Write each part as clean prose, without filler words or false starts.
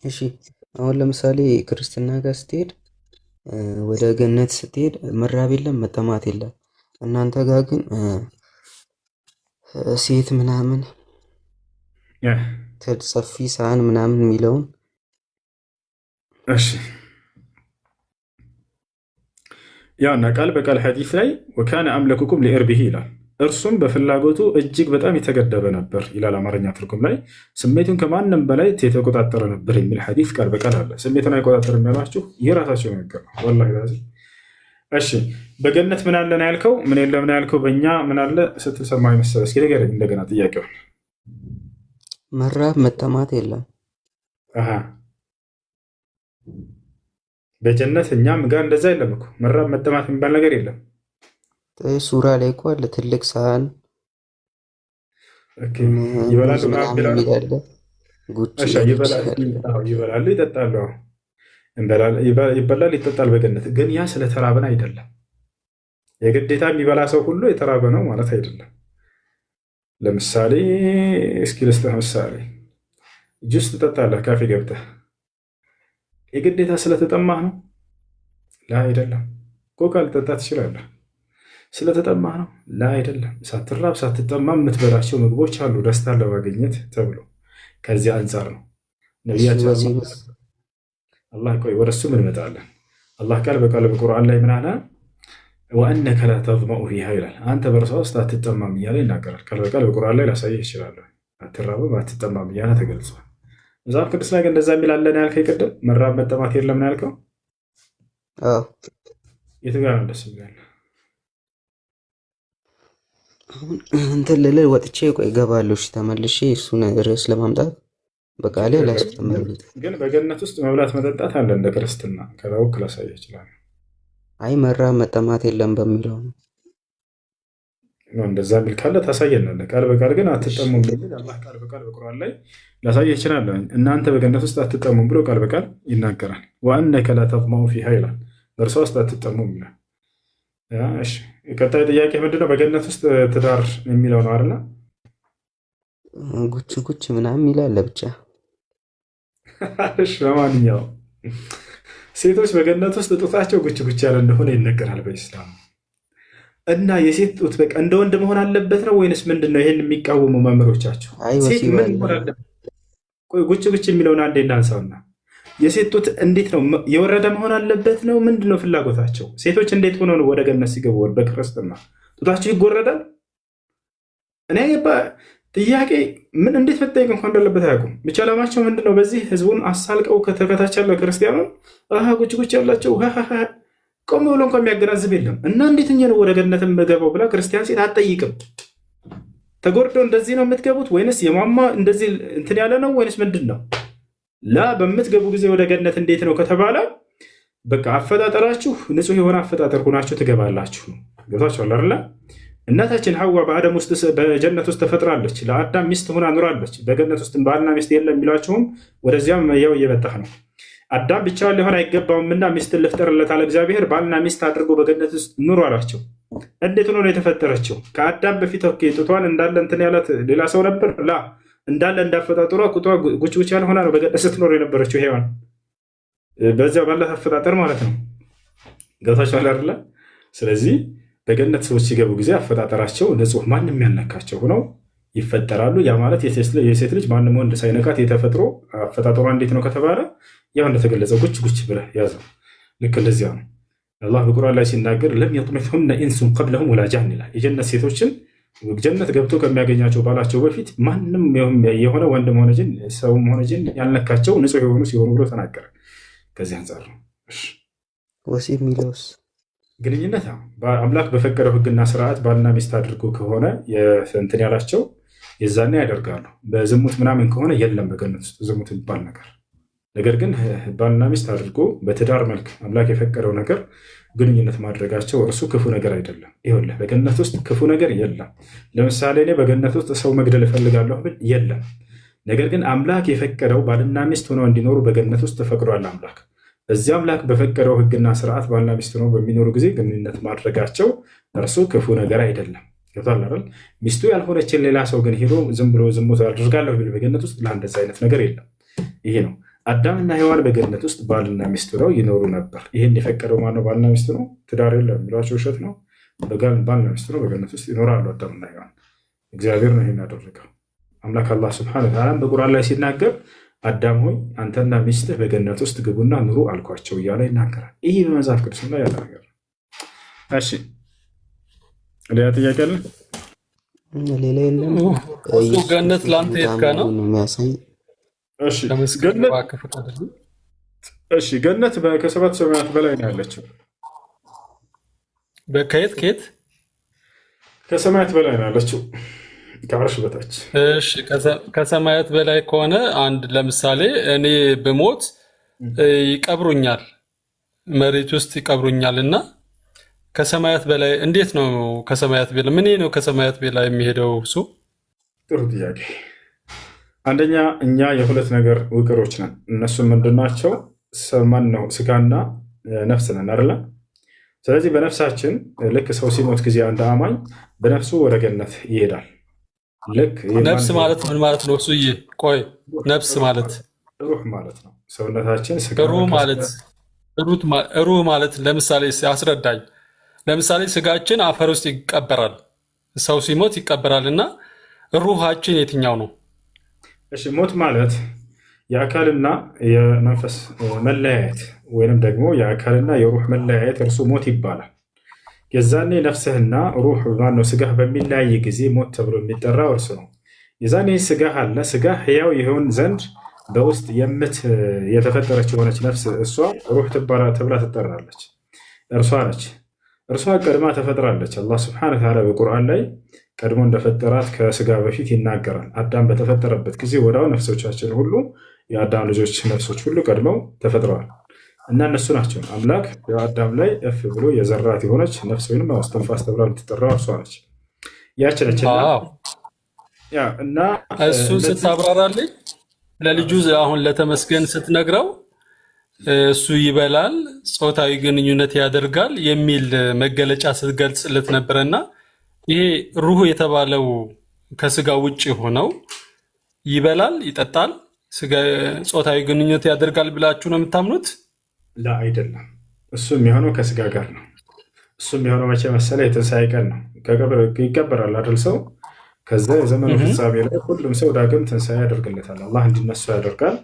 እሺ አሁን ለምሳሌ ክርስትና ጋር ስትሄድ ወደ ገነት ስትሄድ መራብ የለም መጠማት የለም። እናንተ ጋር ግን ሴት ምናምን ሰፊ ሳህን ምናምን የሚለውን እሺ ያና ቃል በቃል ሐዲስ ላይ ወካነ አምለኩኩም ሊእርቢሂ ይላል። እርሱም በፍላጎቱ እጅግ በጣም የተገደበ ነበር ይላል አማርኛ ትርጉም ላይ። ስሜቱን ከማንም በላይ የተቆጣጠረ ነበር የሚል ሐዲስ ቃል በቃል አለ። ስሜቱን አይቆጣጠርም ያሏችሁ የራሳቸው ነገር ነው። ወላሂ ላዚም። እሺ በገነት ምን አለ ነው ያልከው? ምን የለም ነው ያልከው? በእኛ ምን አለ ስትል ሰማሁ መሰለህ። እስኪ ንገረኝ እንደገና ጥያቄውን። መራብ መጠማት የለም። አሃ በጀነት እኛም ጋር እንደዛ የለም እኮ መራብ መጠማት የሚባል ነገር የለም። ሱራ ላይ እኮ አለ ትልቅ ሳህን ይበላሉ፣ ይበላሉ፣ ይጠጣሉ። ይበላል ይጠጣል በገነት ግን ያ ስለተራበን አይደለም። የግዴታ የሚበላ ሰው ሁሉ የተራበ ነው ማለት አይደለም። ለምሳሌ እስኪ ልስጥህ ምሳሌ። ጁስ ትጠጣለህ ካፌ ገብተህ የግዴታ ስለተጠማህ ነው? ላ አይደለም። ኮካ ልጠጣ ትችላለህ ስለተጠማህ ነው? ላ አይደለም። ሳትራብ ሳትጠማ የምትበላቸው ምግቦች አሉ ደስታን ለማግኘት ተብሎ ከዚህ አንጻር ነው ነቢያችን አላህ ቆይ ወደ እሱ እንመጣለን። አላህ ቃል በቃል በቁርአን ላይ ምን አለ? ወአነከ ላ ተዝመኡ ፊሃ ይላል። አንተ በእርሷ ውስጥ አትጠማም እያለ ይናገራል። ቃል በቃል በቁርአን ላይ ላሳየህ እችላለሁ። አትራብም አትጠማም እያለ ተገልጿል። መጽሐፍ ቅዱስ ላይ ግን እንደዛ የሚል አለ ነው ያልከው? ቅድም መራብ መጠማት የለም ነው ያልከው? የት ጋር ነው ደስ የሚላል? እንትን ልልህ ወጥቼ ቆይ እገባለሁ። እሺ ተመልሼ እሱን ርዕስ ለማምጣት በቃሌ ላስተምር። ግን በገነት ውስጥ መብላት መጠጣት አለ እንደ ክርስትና ከላውክ ላሳየህ ይችላል። አይ መራብ መጠማት የለም በሚለው ነው። እንደዛ የሚል ካለ ታሳየናለህ። ቃል በቃል ግን አትጠሙም የሚል አላህ ቃል በቃል በቁርአን ላይ ላሳየህ ይችላል። እናንተ በገነት ውስጥ አትጠሙም ብሎ ቃል በቃል ይናገራል። ወአነከ ላ ተዝመኡ ፊሃ ይላል። በእርሷ ውስጥ አትጠሙም ይላል። እሺ ቀጣይ ጥያቄ ምንድነው? በገነት ውስጥ ትዳር የሚለው ነው አይደል? ጉች ጉች ምናምን ይላል ብቻ። እሺ ለማንኛውም ሴቶች በገነት ውስጥ ጡታቸው ጉች ጉች ያለ እንደሆነ ይነገራል በኢስላም። እና የሴት ጡት በቃ እንደ ወንድ መሆን አለበት ነው ወይንስ ምንድን ነው? ይሄን የሚቃወሙ መምህሮቻቸው ሴት ምን መሆን አለበት? ቆይ ጉች ጉች የሚለውን አንዴ እናንሳውና የሴት ጡት እንዴት ነው የወረደ መሆን አለበት ነው? ምንድን ነው ፍላጎታቸው? ሴቶች እንዴት ሆኖ ነው ወደ ገነት ሲገቡ በክርስትና ጡታቸው ይጎረዳል? እኔ ጥያቄ ምን እንዴት መጠየቅ እንኳን እንዳለበት አያውቁም። ብቻ ዓላማቸው ምንድን ነው? በዚህ ህዝቡን አሳልቀው ከተከታች ያለው ክርስቲያኑን ጉች ጉች ያላቸው ቆም ብሎ እንኳ የሚያገናዝብ የለም። እና እንዴት እኛ ነው ወደ ገነት የምገባው ብላ ክርስቲያን ሴት አትጠይቅም። ተጎርደው እንደዚህ ነው የምትገቡት ወይንስ የማማ እንደዚህ እንትን ያለ ነው ወይንስ ምንድን ነው? ላ በምትገቡ ጊዜ ወደ ገነት እንዴት ነው ከተባለ በቃ አፈጣጠራችሁ ንጹህ የሆነ አፈጣጠር ሆናችሁ ትገባላችሁ። ገብታችኋል አይደለ? እናታችን ሐዋ በአደም ውስጥ በጀነት ውስጥ ተፈጥራለች። ለአዳም ሚስት ሆና ኑራለች። በገነት ውስጥ ባልና ሚስት የለም የሚሏቸውም ወደዚያም ያው እየመጣህ ነው። አዳም ብቻውን ሊሆን አይገባውምና ሚስትን ልፍጠርለት አለ እግዚአብሔር። ባልና ሚስት አድርጎ በገነት ውስጥ ኑሩ አላቸው። እንዴት ሆኖ ነው የተፈጠረችው? ከአዳም በፊት ጡቷን እንዳለ እንትን ያላት ሌላ ሰው ነበር? ላ እንዳለ እንዳፈጣጠሯ ቁጧ ጉች ጉች ያለ ሆና ነው በገነት ስትኖር የነበረችው ሔዋን። በዚያው ባላት አፈጣጠር ማለት ነው። ገብታችኋል አይደለ? ስለዚህ በገነት ሰዎች ሲገቡ ጊዜ አፈጣጠራቸው ንጹህ ማንም ያልነካቸው ሆነው ይፈጠራሉ። ያ ማለት የሴት ልጅ ማንም ወንድ ሳይነካት የተፈጥሮ አፈጣጠሯ እንዴት ነው ከተባለ ያው እንደተገለጸው ጉች ጉች ብለህ ያዘው። ልክ እንደዚያ ነው። አላህ በቁርአን ላይ ሲናገር ለም የጥሚቱሁነ ኢንሱን ቀብለሁም ወላ ጃን ይላል። የጀነት ሴቶችን ጀነት ገብቶ ከሚያገኛቸው ባላቸው በፊት ማንም የሆነ ወንድም ሆነ ጅን ሰውም ሆነ ጅን ያልነካቸው ንጹህ የሆኑ ሲሆኑ ብሎ ተናገረ። ከዚህ አንጻር ነው። ወሲብ የሚለውስ ግንኙነት አምላክ በፈቀደው ሕግና ስርዓት ባልና ሚስት አድርጎ ከሆነ እንትን ያላቸው የዛኔ ያደርጋሉ። በዝሙት ምናምን ከሆነ የለም በገነት ውስጥ ዝሙት የሚባል ነገር። ነገር ግን ባልና ሚስት አድርጎ በትዳር መልክ አምላክ የፈቀደው ነገር ግንኙነት ማድረጋቸው እርሱ ክፉ ነገር አይደለም። ይኸውልህ በገነት ውስጥ ክፉ ነገር የለም። ለምሳሌ እኔ በገነት ውስጥ ሰው መግደል እፈልጋለሁ ብል የለም። ነገር ግን አምላክ የፈቀደው ባልና ሚስት ሆነው እንዲኖሩ በገነት ውስጥ ተፈቅዷል። አምላክ በዚህ አምላክ በፈቀደው ሕግና ስርዓት ባልና ሚስት ሆነው በሚኖሩ ጊዜ ግንኙነት ማድረጋቸው እርሱ ክፉ ነገር አይደለም። ገብቶሃል አይደል? ሚስቱ ያልሆነችን ሌላ ሰው ግን ሄዶ ዝም ብሎ ዝሙት አድርጋለሁ ቢል በገነት ውስጥ ለአንደዛ አይነት ነገር የለም። ይሄ ነው አዳምና ሔዋን በገነት ውስጥ ባልና ሚስት ሆነው ይኖሩ ነበር። ይህን የፈቀደው ማነው? ባልና ሚስት ነው። ትዳር የለም የሚሏቸው ውሸት ነው። ባልና ሚስት ነው በገነት ውስጥ ይኖራሉ አዳምና ሔዋን። እግዚአብሔር ነው ይህን ያደረገው። አምላክ አላህ ሱብሓነሁ ወተዓላ በቁርአን ላይ ሲናገር አዳም ሆይ አንተና ሚስትህ በገነት ውስጥ ግቡና ኑሩ አልኳቸው እያለ ይናገራል። ይህ በመጽሐፍ ቅዱስ ላይ ያለ ነገር። እሺ ሌላ ጥያቄ አለ? ሌላ የለም። ገነት ለአንተ የት ጋ ነው የሚያሳይ ገነት ከሰባት ሰማያት በላይ ነው ያለችው። ከየት ከሰማያት በላይ ነው ያለችው፣ ከዓርሽ በታች። እሺ ከሰማያት በላይ ከሆነ አንድ ለምሳሌ እኔ ብሞት ይቀብሩኛል፣ መሬት ውስጥ ይቀብሩኛል እና ከሰማያት በላይ እንዴት ነው? ከሰማያት በላይ ምን ነው? ከሰማያት በላይ የሚሄደው እሱ? ጥሩ ጥያቄ። አንደኛ እኛ የሁለት ነገር ውቅሮች ነን። እነሱም ምንድናቸው? ማን ነው? ስጋና ነፍስ ነን አይደለ? ስለዚህ በነፍሳችን ልክ ሰው ሲሞት ጊዜ አንድ አማኝ በነፍሱ ወደ ገነት ይሄዳል። ልክ ነፍስ ማለት ምን ማለት ነው? እሱዬ ቆይ፣ ነፍስ ማለት ሩህ ማለት ነው። ሰውነታችን ሩህ ማለት ለምሳሌ አስረዳኝ። ለምሳሌ ስጋችን አፈር ውስጥ ይቀበራል፣ ሰው ሲሞት ይቀበራል እና ሩሃችን የትኛው ነው? እሺ ሞት ማለት የአካልና የመንፈስ መለያየት ወይንም ደግሞ የአካልና የሩህ መለያየት እርሱ ሞት ይባላል። የዛኔ ነፍስህና ሩህ ማነው ስጋህ በሚለያይ ጊዜ ሞት ተብሎ የሚጠራው እርሱ ነው። የዛኔ ስጋህ አለ። ስጋህ ሕያው ይሆን ዘንድ በውስጥ የተፈጠረች የሆነች ነፍስ እሷ ሩህ ተብላ ትጠራለች። እርሷ ነች። እርሷ ቀድማ ተፈጥራለች። አላህ ስብሐነሁ ወተዓላ በቁርአን ላይ ቀድሞ እንደፈጠራት ከስጋ በፊት ይናገራል። አዳም በተፈጠረበት ጊዜ ወዲያው ነፍሶቻችን ሁሉ የአዳም ልጆች ነፍሶች ሁሉ ቀድመው ተፈጥረዋል እና እነሱ ናቸው አምላክ በአዳም ላይ እፍ ብሎ የዘራት የሆነች ነፍስ ወይም እስትንፋስ ተብላ የምትጠራው እርሷ ነች። ያች ነች እና እሱን ስታብራራልኝ ለልጁ አሁን ለተመስገን ስትነግረው እሱ ይበላል፣ ጾታዊ ግንኙነት ያደርጋል የሚል መገለጫ ስትገልጽለት ነበረና ይሄ ሩህ የተባለው ከስጋ ውጭ ሆነው ይበላል፣ ይጠጣል፣ ጾታዊ ግንኙነት ያደርጋል ብላችሁ ነው የምታምኑት? ላ አይደለም። እሱ የሚሆነው ከስጋ ጋር ነው። እሱ የሚሆነው መቼ መሰለ? የትንሣኤ ቀን ነው። ይቀበራል አይደል ሰው። ከዛ የዘመኑ ፍጻሜ ላይ ሁሉም ሰው ዳግም ትንሣኤ ያደርግለታል። አላህ እንዲነሱ ያደርጋል።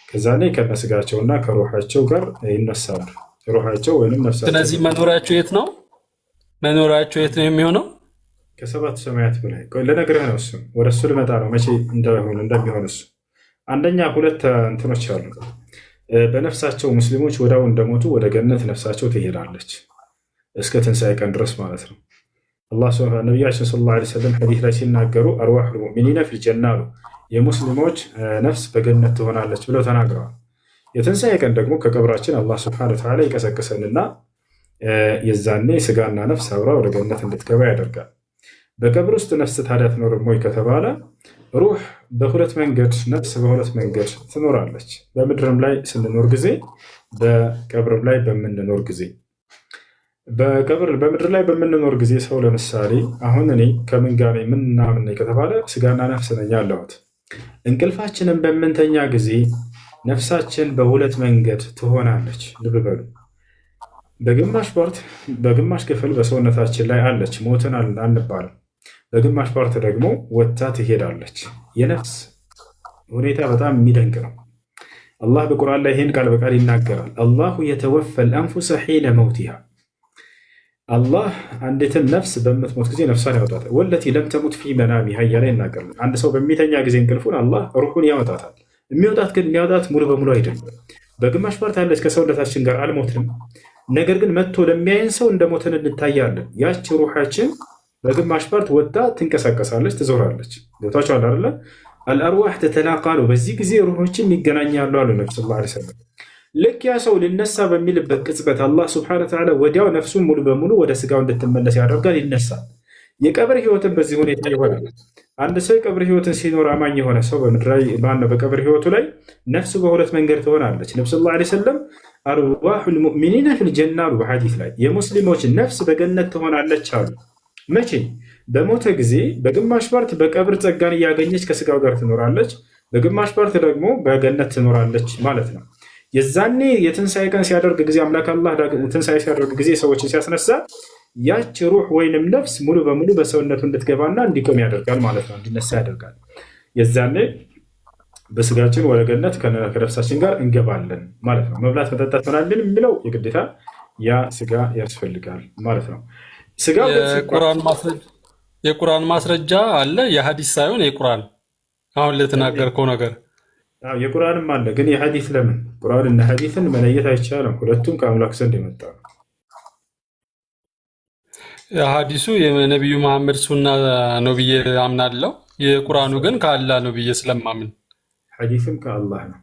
ከዛ ላይ ከነስጋቸውና ከሩሃቸው ጋር ይነሳሉ። ሩሃቸው ወይም ነፍሳቸው። ስለዚህ መኖሪያቸው የት ነው? መኖሪያቸው የት ነው የሚሆነው? ከሰባት ሰማያት በላይ ለነገርህ ነው። እሱም ወደ እሱ ልመጣ ነው መቼ እንደሚሆን እሱ። አንደኛ ሁለት እንትኖች አሉ። በነፍሳቸው ሙስሊሞች ወዲያው እንደሞቱ ወደ ገነት ነፍሳቸው ትሄዳለች እስከ ትንሣኤ ቀን ድረስ ማለት ነው። አላህ ነቢያችን ሰለላሁ ዐለይሂ ወሰለም ሐዲስ ላይ ሲናገሩ አርዋሑል ሙእሚኒነ ፊል ጀና አሉ። የሙስሊሞች ነፍስ በገነት ትሆናለች ብለው ተናግረዋል። የትንሣኤ ቀን ደግሞ ከቀብራችን አላህ ሱብሓነሁ ወተዓላ ይቀሰቅሰንና የዛኔ ስጋና ነፍስ አብራ ወደ ገነት እንድትገባ ያደርጋል። በቀብር ውስጥ ነፍስ ታዲያ ትኖርም ወይ ከተባለ ሩህ በሁለት መንገድ ነፍስ በሁለት መንገድ ትኖራለች። በምድርም ላይ ስንኖር ጊዜ፣ በቀብርም ላይ በምንኖር ጊዜ። በምድር ላይ በምንኖር ጊዜ ሰው ለምሳሌ አሁን እኔ ከምን ጋር ምናምን ከተባለ ስጋና ነፍስ ነኝ ያለሁት። እንቅልፋችንን በምንተኛ ጊዜ ነፍሳችን በሁለት መንገድ ትሆናለች። ልብ በሉ። በግማሽ ክፍል በሰውነታችን ላይ አለች፣ ሞትን አንባልም። በግማሽ ፓርት ደግሞ ወጥታ ትሄዳለች። የነፍስ ሁኔታ በጣም የሚደንቅ ነው። አላህ በቁርአን ላይ ይህን ቃል በቃል ይናገራል። አላሁ የተወፈል አንፉሰ ሒነ መውቲሃ። አላህ አንዲትን ነፍስ በምትሞት ጊዜ ነፍሷን ያወጣታል። ወለቲ ለም ተሙት ፊ መናሚሃ እያለ ይናገራል። አንድ ሰው በሚተኛ ጊዜ እንቅልፉን አላህ ሩሑን ያወጣታል። የሚወጣት ግን የሚያወጣት ሙሉ በሙሉ አይደለም። በግማሽ ፓርት አለች፣ ከሰውነታችን ጋር አልሞትንም። ነገር ግን መጥቶ ለሚያየን ሰው እንደ ሞትን እንታያለን። ያቺ ሩሓችን በግማሽ ፓርት ወጥታ ትንቀሳቀሳለች፣ ትዞራለች። ገብታችኋል አይደለ? አልአርዋህ ተተላቃሉ። በዚህ ጊዜ ሩሖችም ይገናኛሉ አሉ ነቢ ሰለላሁ ዐለይሂ ወሰለም። ልክ ያ ሰው ሊነሳ በሚልበት ቅጽበት አላህ ሱብሓነሁ ወተዓላ ወዲያው ነፍሱን ሙሉ በሙሉ ወደ ስጋው እንድትመለስ ያደርጋል፣ ይነሳል። የቀብር ህይወትን በዚህ ሁኔታ ይሆናል። አንድ ሰው የቀብር ህይወትን ሲኖር አማኝ የሆነ ሰው በምድራዊ ማነው በቀብር ህይወቱ ላይ ነፍሱ በሁለት መንገድ ትሆናለች። ነቢ ሰለላሁ ዐለይሂ ወሰለም አርዋሑል ሙእሚኒነ ፊል ጀና አሉ። በሐዲስ ላይ የሙስሊሞች ነፍስ በገነት ትሆናለች አሉ። መቼ? በሞተ ጊዜ በግማሽ ፓርት በቀብር ጸጋን እያገኘች ከስጋው ጋር ትኖራለች። በግማሽ ፓርት ደግሞ በገነት ትኖራለች ማለት ነው። የዛኔ የትንሣኤ ቀን ሲያደርግ ጊዜ አምላክ አላህ ትንሣኤ ሲያደርግ ጊዜ ሰዎችን ሲያስነሳ ያች ሩህ ወይንም ነፍስ ሙሉ በሙሉ በሰውነቱ እንድትገባና እንዲቆም ያደርጋል ማለት ነው፣ እንዲነሳ ያደርጋል። የዛኔ በስጋችን ወደ ገነት ከነፍሳችን ጋር እንገባለን ማለት ነው። መብላት መጠጣት ምናልን የሚለው የግዴታ ያ ስጋ ያስፈልጋል ማለት ነው። ስጋው የቁርአን ማስረጃ አለ፣ የሐዲስ ሳይሆን የቁርአን አሁን ለተናገርከው ነገር የቁርአንም አለ፣ ግን የሐዲስ ለምን? ቁርአን እና ሐዲስን መለየት አይቻልም። ሁለቱም ከአምላክ ዘንድ የመጣ ነው። ሐዲሱ የነቢዩ መሐመድ ሱና ነው ብዬ አምናለሁ። የቁርአኑ ግን ከአላህ ነው ብዬ ስለማምን ሐዲስም ከአላህ ነው።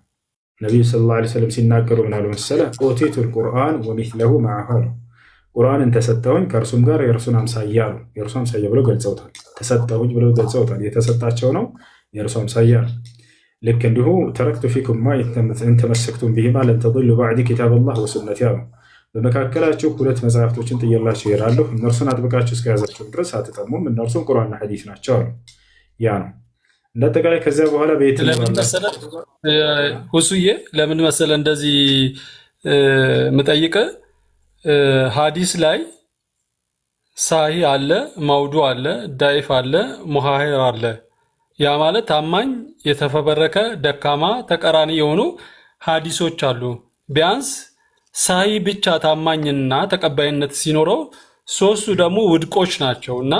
ነቢዩ ሰለላሁ ዐለይሂ ወሰለም ሲናገሩ ምን አሉ መሰለህ? ኦቲቱል ቁርአን ወሚስለሁ መዐሁ፣ ቁርአንን ተሰጠሁኝ ከእርሱም ጋር የእርሱን አምሳያ ነው። የእርሱ አምሳያ ብለው ገልጸውታል። ተሰጠሁኝ ብለው ገልጸውታል። የተሰጣቸው ነው፣ የእርሱ አምሳያ ነው። ልክ እንዲሁ ተረክቱ ፊኩም ማ ኢን ተመሰክቱም ቢሂማ ለን ተضሉ በዕዲ ኪታበላህ ወሱነቲ አሉ። በመካከላችሁ ሁለት መጽሐፍቶችን ጥዬላችሁ እሄዳለሁ፣ እነርሱን አጥብቃችሁ እስከያዛችሁ ድረስ አትጠሙም፣ እነርሱም ቁርአንና ሐዲስ ናቸው አሉ። ያ ነው እንዳጠቃላይ። ከዚያ በኋላ ሁሱዬ ለምን መሰለ እንደዚህ ምጠይቅህ፣ ሐዲስ ላይ ሳሂ አለ፣ መውዱ አለ፣ ዳይፍ አለ፣ ሙሃሂር አለ። ያ ማለት ታማኝ፣ የተፈበረከ፣ ደካማ፣ ተቃራኒ የሆኑ ሐዲሶች አሉ። ቢያንስ ሳሂ ብቻ ታማኝና ተቀባይነት ሲኖረው ሶስቱ ደግሞ ውድቆች ናቸው እና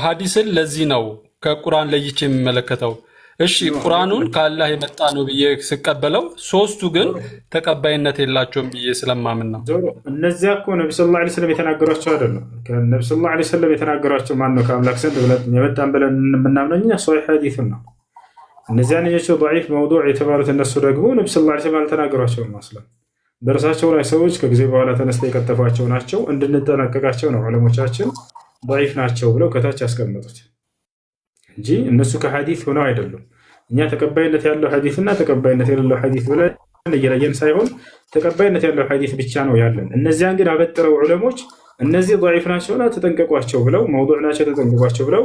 ሐዲስን ለዚህ ነው ከቁርአን ለይቼ የሚመለከተው። እሺ ቁርአኑን ከአላህ የመጣ ነው ብዬ ስቀበለው ሶስቱ ግን ተቀባይነት የላቸውም ብዬ ስለማምን ነው። እነዚያ እኮ ነቢ ሰለላሁ ዐለይሂ ወሰለም የተናገሯቸው አይደለም። ነቢ ሰለላሁ ዐለይሂ ወሰለም የተናገሯቸው ማን ነው? ከአምላክ ዘንድ የመጣን ብለን የምናምነው እኛ ሷሂህ ሐዲስን ነው። እነዚያኛቸው ضعيف መውዱዕ የተባሉት እነሱ ደግሞ ነቢ ሰለላሁ ዐለይሂ ወሰለም አልተናገሯቸውም። ማስለም በእርሳቸው ላይ ሰዎች ከጊዜ በኋላ ተነስተው የከተፏቸው ናቸው። እንድንጠነቀቃቸው ነው ዑለሞቻችን ضعيف ናቸው ብለው ከታች ያስቀመጡት እንጂ እነሱ ከሐዲስ ሆነው አይደሉም። እኛ ተቀባይነት ያለው ሐዲስና ተቀባይነት የሌለው ሐዲስ ብለን እየለየን ሳይሆን ተቀባይነት ያለው ሐዲስ ብቻ ነው ያለን። እነዚያን ግን አበጥረው ዑለሞች እነዚህ ضعيف ናቸውና ተጠንቀቋቸው ብለው መውዱዕ ናቸው ተጠንቀቋቸው ብለው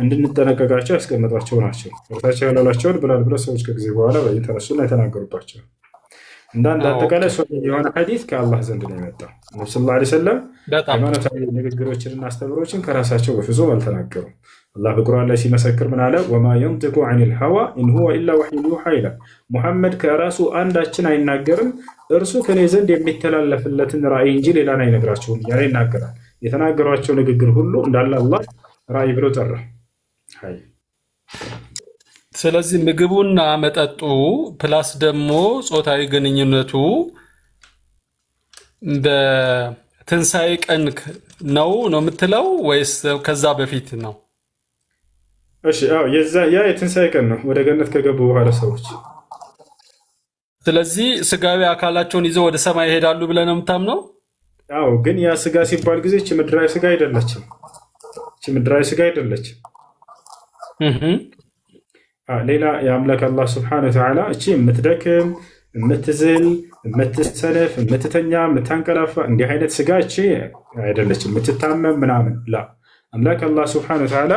እንድንጠነቀቃቸው ያስቀመጧቸው ናቸው። ወርታቸው ያላላቸውን ብላል ብለው ሰዎች ከጊዜ በኋላ የተነሱና የተናገሩባቸው እንዳንድ አጠቃላይ የሆነ ሐዲስ ከአላህ ዘንድ ነው የመጣው። ነብዩ ሰለላሁ ዐለይሂ ወሰለም ሃይማኖታዊ ንግግሮችንና አስተምሮችን ከራሳቸው በፍጹም አልተናገሩም። አላህ በቁርአን ላይ ሲመሰክር ምን አለ? ወማ የንጢቁ ዐኒል ሀዋ ኢን ሁወ ኢላ ወሕዩን ዩሓ ይላል። ሙሐመድ ከራሱ አንዳችን አይናገርም፣ እርሱ ከኔ ዘንድ የሚተላለፍለትን ራእይ እንጂ ሌላን አይነግራቸውም እያለ ይናገራል። የተናገሯቸው ንግግር ሁሉ እንዳለ አላህ ራእይ ብሎ ጠራ። ስለዚህ ምግቡና መጠጡ ፕላስ ደግሞ ጾታዊ ግንኙነቱ በትንሣኤ ቀን ነው የምትለው ወይስ ከዛ በፊት ነው? እሺ አዎ ያ የትንሣኤ ቀን ነው፣ ወደ ገነት ከገቡ በኋላ ሰዎች። ስለዚህ ስጋዊ አካላቸውን ይዘው ወደ ሰማይ ይሄዳሉ ብለህ ነው የምታምነው? አዎ፣ ግን ያ ስጋ ሲባል ጊዜ እቺ ምድራዊ ስጋ አይደለችም። እቺ ምድራዊ ስጋ አይደለችም። ሌላ የአምላክ አላህ ስብሐነሁ ወተዓላ እቺ የምትደክም፣ የምትዝል፣ የምትሰነፍ፣ የምትተኛ፣ የምታንቀላፋ እንዲህ አይነት ስጋ እቺ አይደለችም። የምትታመም ምናምን ላ አምላክ አላህ ስብሐነሁ ወተዓላ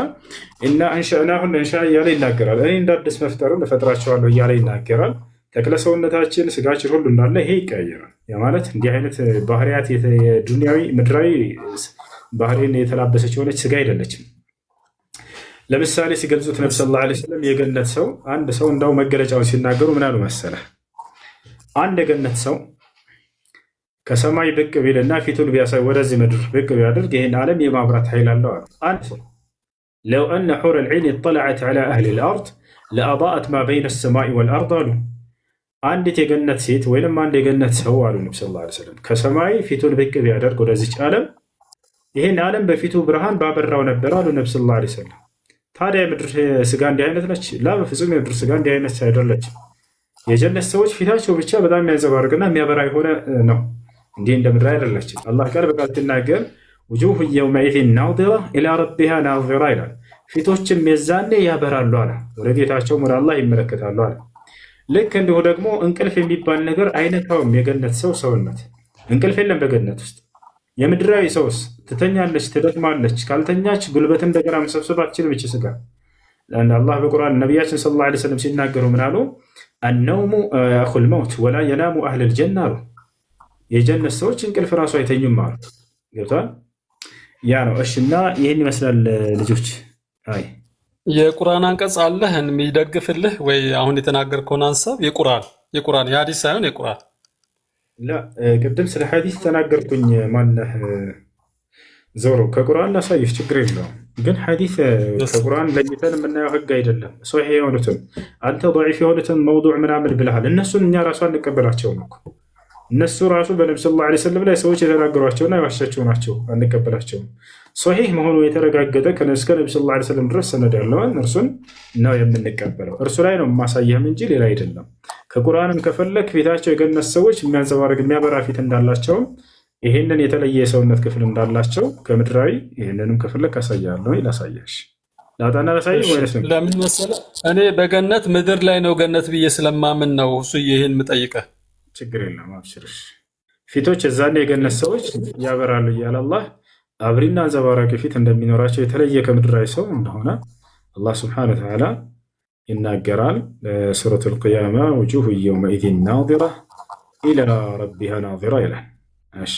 ኢና አንሸእናሁን እንሻ እያለ ይናገራል። እኔ እንዳዲስ መፍጠሩን እፈጥራቸዋለሁ እያለ ይናገራል። ተክለ ሰውነታችን ስጋችን ሁሉ እንዳለ ይሄ ይቀያየራል። ያ ማለት እንዲህ አይነት ባህሪያት የዱንያዊ ምድራዊ ባህሪን የተላበሰች የሆነች ስጋ አይደለችም። ለምሳሌ ሲገልጹት ነብዩ ሰለላሁ ዐለይሂ ወሰለም የገነት ሰው አንድ ሰው እንዳው መገለጫውን ሲናገሩ ምን አሉ መሰለህ? አንድ የገነት ሰው ከሰማይ ብቅ ቢልና ፊቱን ቢያሳይ ወደዚህ ምድር ብቅ ቢያደርግ ይህን ዓለም የማብራት ኃይል አለው አሉ። አንድ ሰው ለው አነ ሑረ ልዒን ኢጠለዐት ዐላ አህሊ ልአርድ ለአضአት ማ በይነ ሰማይ ወልአርድ አሉ። አንዲት የገነት ሴት ወይም አንድ የገነት ሰው አሉ ነብዩ ሰለላሁ ዐለይሂ ወሰለም ከሰማይ ፊቱን ብቅ ቢያደርግ ወደዚች ዓለም ይህን ዓለም በፊቱ ብርሃን ባበራው ነበር አሉ ነብዩ ሰለላሁ ዐለይሂ ወሰለም። ታዲያ የምድር ስጋ እንዲህ አይነት ነች? ላ በፍጹም የምድር ስጋ እንዲህ አይነት አይደለች። የጀነት ሰዎች ፊታቸው ብቻ በጣም የሚያንጸባርቅና የሚያበራ የሆነ ነው። እንዲህ እንደ ምድር አይደለችም። አላህ ቃል በቃል ሲናገር ውጁህ የውመኢዚን ናዚራ ኢላ ረቢሃ ናዚራ ይላል። ፊቶችም የዛኔ ያበራሉ አለ፣ ወደ ጌታቸው ወደ አላህ ይመለከታሉ አለ። ልክ እንዲሁ ደግሞ እንቅልፍ የሚባል ነገር አይነካውም የገነት ሰው ሰውነት። እንቅልፍ የለም በገነት ውስጥ። የምድራዊ ሰውስ ትተኛለች፣ ትደክማለች። ካልተኛች ጉልበት እንደገና መሰብሰብ አትችልም። ይች ስጋ لأن الله بالقرآن النبي صلى الله عليه وسلم ሲናገሩ ምን አሉ? النوم أخو الموت ولا ينام أهل الجنة አሉ። የጀነት ሰዎች እንቅልፍ ራሱ አይተኙም አሉ። ገብቷል? ያ ነው። እሺ እና ይህን ይመስላል ልጆች። አይ የቁርአን አንቀጽ አለህ የሚደግፍልህ ወይ? አሁን የተናገርከውን ሐሳብ የቁርአን የሐዲስ ሳይሆን የቁርአን ላ ቅድም ስለ ሐዲስ ተናገርኩኝ። ማነህ ዞሮ ከቁርአን ላሳይሽ፣ ችግር የለውም። ግን ሐዲስ ከቁርአን ለይተን የምናየው ህግ አይደለም። ሶሒህ የሆኑትን አንተ ضعيف የሆኑትን መውዱዕ ምናምን ብለሃል። እነሱን እኛ ራሱ አንቀበላቸውም እኮ። እነሱ ራሱ በነብዩ ሰለላሁ ዐለይሂ ወሰለም ላይ ሰዎች የተናገሯቸውና የዋሻቸው ናቸው፣ አንቀበላቸውም። ሶሒህ መሆኑ የተረጋገጠ እስከ ነብዩ ሰለላሁ ዐለይሂ ወሰለም ድረስ ሰነድ ያለውን እርሱን ነው የምንቀበለው። እርሱ ላይ ነው ማሳየህም እንጂ ሌላ አይደለም። ከቁርአንም ከፈለክ ፊታቸው የገነት ሰዎች የሚያንጸባርቅ የሚያበራ ፊት እንዳላቸውም ይሄንን የተለየ የሰውነት ክፍል እንዳላቸው ከምድራዊ ይሄንንም ከፈለክ አሳያለሁ። ላሳያሽ ላጣና ላሳይሽ ወይስ ነው? ለምን መሰለህ እኔ በገነት ምድር ላይ ነው ገነት ብዬ ስለማምን ነው እሱ ይሄን የምጠይቀህ። ችግር የለም አብሽርሽ። ፊቶች የዛኔ የገነት ሰዎች ያበራሉ እያለ አላህ አብሪና አንጸባራቂ ፊት እንደሚኖራቸው የተለየ ከምድራዊ ሰው እንደሆነ አላህ ሱብሓነሁ ወተዓላ ይናገራል። ሱረቱል ቂያማ ውጁሁ የውመኢዚን ናዚራ ኢላ ረቢሃ ናዚራ ይላል። እሺ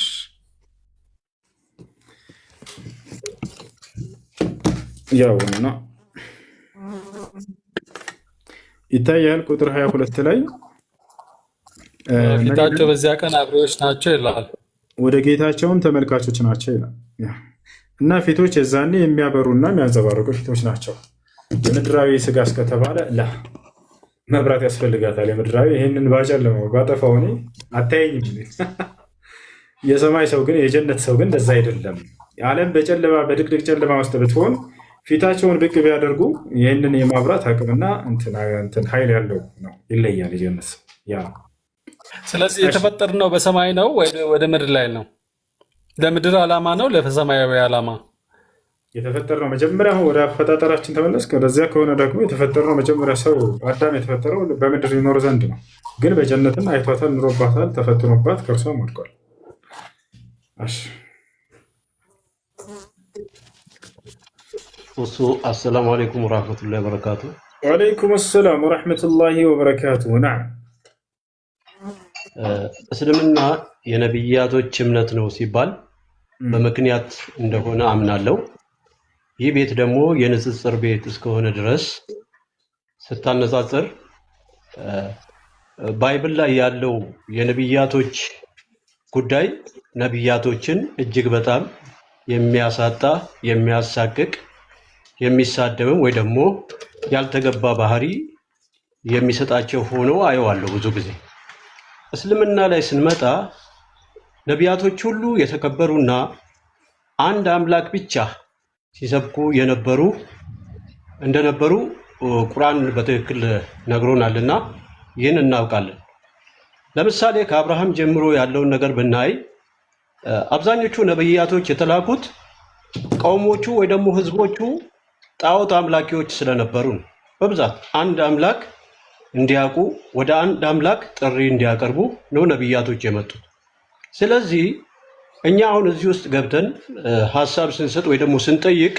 ያውና ይታያል ቁጥር 22 ላይ ፊታቸው በዚያ ቀን አብሬዎች ናቸው ይላል። ወደ ጌታቸውም ተመልካቾች ናቸው ይላል። እና ፊቶች የዛኔ የሚያበሩና የሚያንጸባርቁ ፊቶች ናቸው። የምድራዊ ስጋ እስከተባለ ላ መብራት ያስፈልጋታል። የምድራዊ ይህንን ባጨለመው ባጠፋው እኔ አታየኝም። የሰማይ ሰው ግን የጀነት ሰው ግን እንደዛ አይደለም። የዓለም በጨለማ በድቅድቅ ጨለማ ውስጥ ብትሆን ፊታቸውን ብቅ ቢያደርጉ ይህንን የማብራት አቅምና እንትን ኃይል ያለው ነው። ይለያል የጀነት ሰው ያ። ስለዚህ የተፈጠርነው በሰማይ ነው ወደ ምድር ላይ ነው? ለምድር ዓላማ ነው ለሰማያዊ ዓላማ የተፈጠርነው? መጀመሪያ ወደ አፈጣጠራችን ተመለስክ። ወደዚያ ከሆነ ደግሞ የተፈጠርነው መጀመሪያ ሰው አዳም የተፈጠረው በምድር ይኖር ዘንድ ነው። ግን በጀነትም አይቷታል፣ ኑሮባታል፣ ተፈትኖባት ከእርሷም ወድቋል። አሰላሙ አለይኩም ወራህመቱላሂ ወበረካቱ። ወአለይኩም ሰላም ወራህመቱላሂ ወበረካቱ። ናም እስልምና የነብያቶች እምነት ነው ሲባል በምክንያት እንደሆነ አምናለሁ። ይህ ቤት ደግሞ የንጽጽር ቤት እስከሆነ ድረስ ስታነጻጽር ባይብል ላይ ያለው የነብያቶች ጉዳይ ነብያቶችን እጅግ በጣም የሚያሳጣ የሚያሳቅቅ የሚሳደብም ወይ ደግሞ ያልተገባ ባህሪ የሚሰጣቸው ሆኖ አየዋለሁ ብዙ ጊዜ። እስልምና ላይ ስንመጣ ነቢያቶች ሁሉ የተከበሩና አንድ አምላክ ብቻ ሲሰብኩ የነበሩ እንደነበሩ ቁርአን በትክክል ነግሮናልና ይህን እናውቃለን። ለምሳሌ ከአብርሃም ጀምሮ ያለውን ነገር ብናይ አብዛኞቹ ነብያቶች የተላኩት ቀውሞቹ ወይ ደግሞ ህዝቦቹ ጣዖት አምላኪዎች ስለነበሩ በብዛት አንድ አምላክ እንዲያውቁ ወደ አንድ አምላክ ጥሪ እንዲያቀርቡ ነው ነብያቶች የመጡት። ስለዚህ እኛ አሁን እዚህ ውስጥ ገብተን ሐሳብ ስንሰጥ ወይ ደግሞ ስንጠይቅ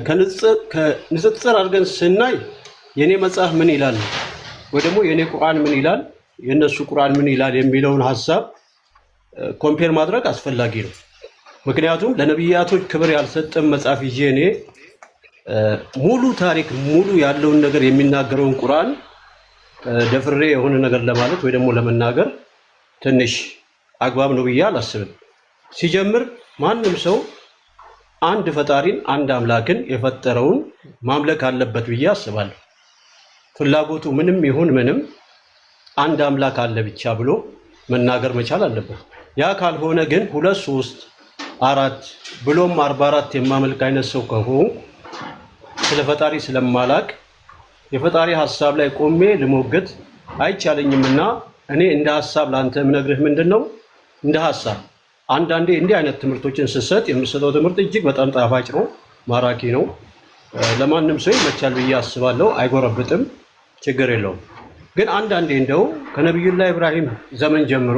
ከንጽጽር አድርገን ስናይ የኔ መጽሐፍ ምን ይላል ወይ ደግሞ የኔ ቁርአን ምን ይላል የነሱ ቁርአን ምን ይላል የሚለውን ሐሳብ ኮምፔር ማድረግ አስፈላጊ ነው። ምክንያቱም ለነብያቶች ክብር ያልሰጠም መጽሐፍ ይዤ እኔ ሙሉ ታሪክ ሙሉ ያለውን ነገር የሚናገረውን ቁርአን ደፍሬ የሆነ ነገር ለማለት ወይ ደግሞ ለመናገር ትንሽ አግባብ ነው ብዬ አላስብም። ሲጀምር ማንም ሰው አንድ ፈጣሪን አንድ አምላክን የፈጠረውን ማምለክ አለበት ብዬ አስባለሁ። ፍላጎቱ ምንም ይሁን ምንም አንድ አምላክ አለ ብቻ ብሎ መናገር መቻል አለበት። ያ ካልሆነ ግን 2 3 4 ብሎም 44 የማመልክ አይነት ሰው ከሆንኩ ስለ ፈጣሪ ስለማላቅ የፈጣሪ ሐሳብ ላይ ቆሜ ልሞገት አይቻለኝምና እኔ እንደ ሐሳብ ላንተ ምነግርህ ምንድነው እንደ ሐሳብ አንዳንዴ እንዲህ አይነት ትምህርቶችን ስሰጥ የምሰጠው ትምህርት እጅግ በጣም ጣፋጭ ነው፣ ማራኪ ነው፣ ለማንም ሰው ይመቻል ብዬ አስባለሁ። አይጎረብጥም፣ ችግር የለውም። ግን አንዳንዴ እንደው ከነብዩላህ ኢብራሂም ዘመን ጀምሮ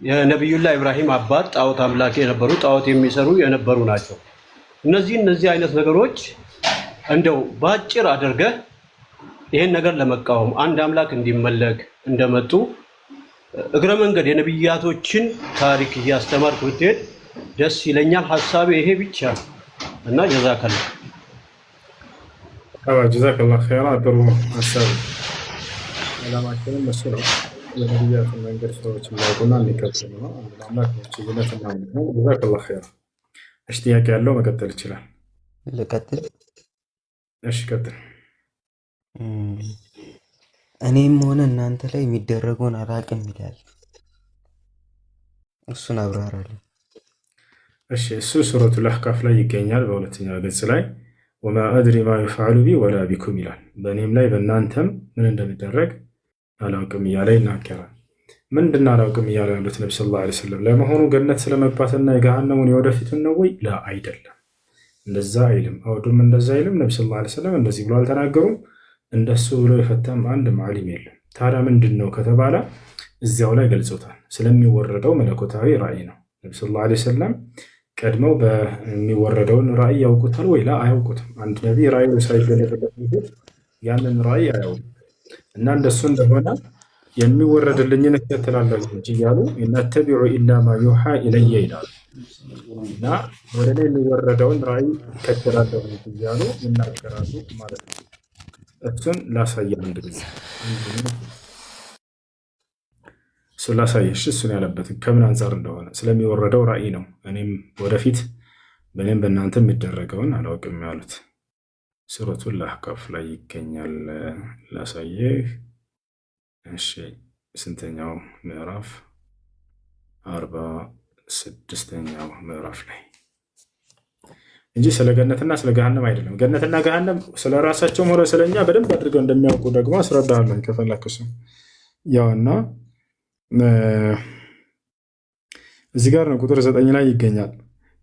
የነብዩላህ ኢብራሂም አባት ጣዖት አምላኪ የነበሩ ጣዖት የሚሰሩ የነበሩ ናቸው። እነዚህ አይነት ነገሮች እንደው ባጭር አድርገህ ይሄን ነገር ለመቃወም አንድ አምላክ እንዲመለክ እንደመጡ እግረ መንገድ የነብያቶችን ታሪክ እያስተማርክ ብትሄድ ደስ ይለኛል። ሐሳቤ ይሄ ብቻ እና ጀዛከላ ጀዛከላሁ ኸይራ። ጥሩ ሐሳብ። ዓላማችንም እሱ ነው። የነብያቱን መንገድ ሰዎች እንዲያውቁና እንዲከተሉ ነው። አምላክ ብቸኝነት እናምነት ነው። ጀዛከላሁ ኸይራ። እሺ ጥያቄ ያለው መቀጠል ይችላል። ልቀጥል? እሺ ቀጥል። እኔም ሆነ እናንተ ላይ የሚደረገውን አላቅም ይላል። እሱን አብራራለን። እሺ እሱ ሱረቱል አህቃፍ ላይ ይገኛል በሁለተኛው ገጽ ላይ ወማ አድሪ ማ ይፍዓሉ ቢ ወላ ቢኩም ይላል። በእኔም ላይ በእናንተም ምን እንደሚደረግ አላውቅም እያለ ይናገራል። ምንድን አላውቅም እያለ ያሉት ነቢ ሰለላሁ ዐለይሂ ወሰለም ለመሆኑ ገነት ስለመግባትና የገሃነሙን የወደፊቱን ነው ወይ? ላ አይደለም፣ እንደዛ አይልም። አውዱም እንደዛ አይልም። ነቢ ሰለላሁ ዐለይሂ ወሰለም እንደዚህ ብሎ አልተናገሩም። እንደሱ ብሎ የፈታም አንድ ዓሊም የለም። ታዲያ ምንድን ነው ከተባለ እዚያው ላይ ገልጾታል። ስለሚወረደው መለኮታዊ ራእይ ነው። ነቢ ሰለላሁ ዐለይሂ ወሰለም ቀድመው በሚወረደውን ራእይ ያውቁታል ወይ? ላ አያውቁትም። አንድ ነቢይ ራእዩ ሳይገለጥበት በፊት ያንን ራእይ አያውቁም። እና እንደሱ እንደሆነ የሚወረድልኝን እከተላለሁ እንጂ እያሉ ነተቢዑ ኢላ ማ ዩሓ ኢለየ ይላሉ። እና ወደ ላይ የሚወረደውን ራእይ እከተላለሁ እንጂ እያሉ ይናገራሉ ማለት ነው። እሱን ላሳየን አንድ ጊዜ እሱን ላሳየሽ። እሱን ያለበትን ከምን አንጻር እንደሆነ ስለሚወረደው ራእይ ነው። እኔም ወደፊት በእኔም በእናንተ የሚደረገውን አላውቅም ያሉት ሱረቱል አህቃፍ ላይ ይገኛል። ላሳየህ። እሺ ስንተኛው ምዕራፍ? 46ኛው ምዕራፍ ላይ እንጂ ስለ ገነትና ስለ ገሃነም አይደለም። ገነትና ገሃነም ስለ ራሳቸውም ሆነ ስለኛ በደንብ አድርገው እንደሚያውቁ ደግሞ አስረዳሃለሁ ከፈለክሱ። ያውና እዚህ ጋር ነው ቁጥር 9 ላይ ይገኛል።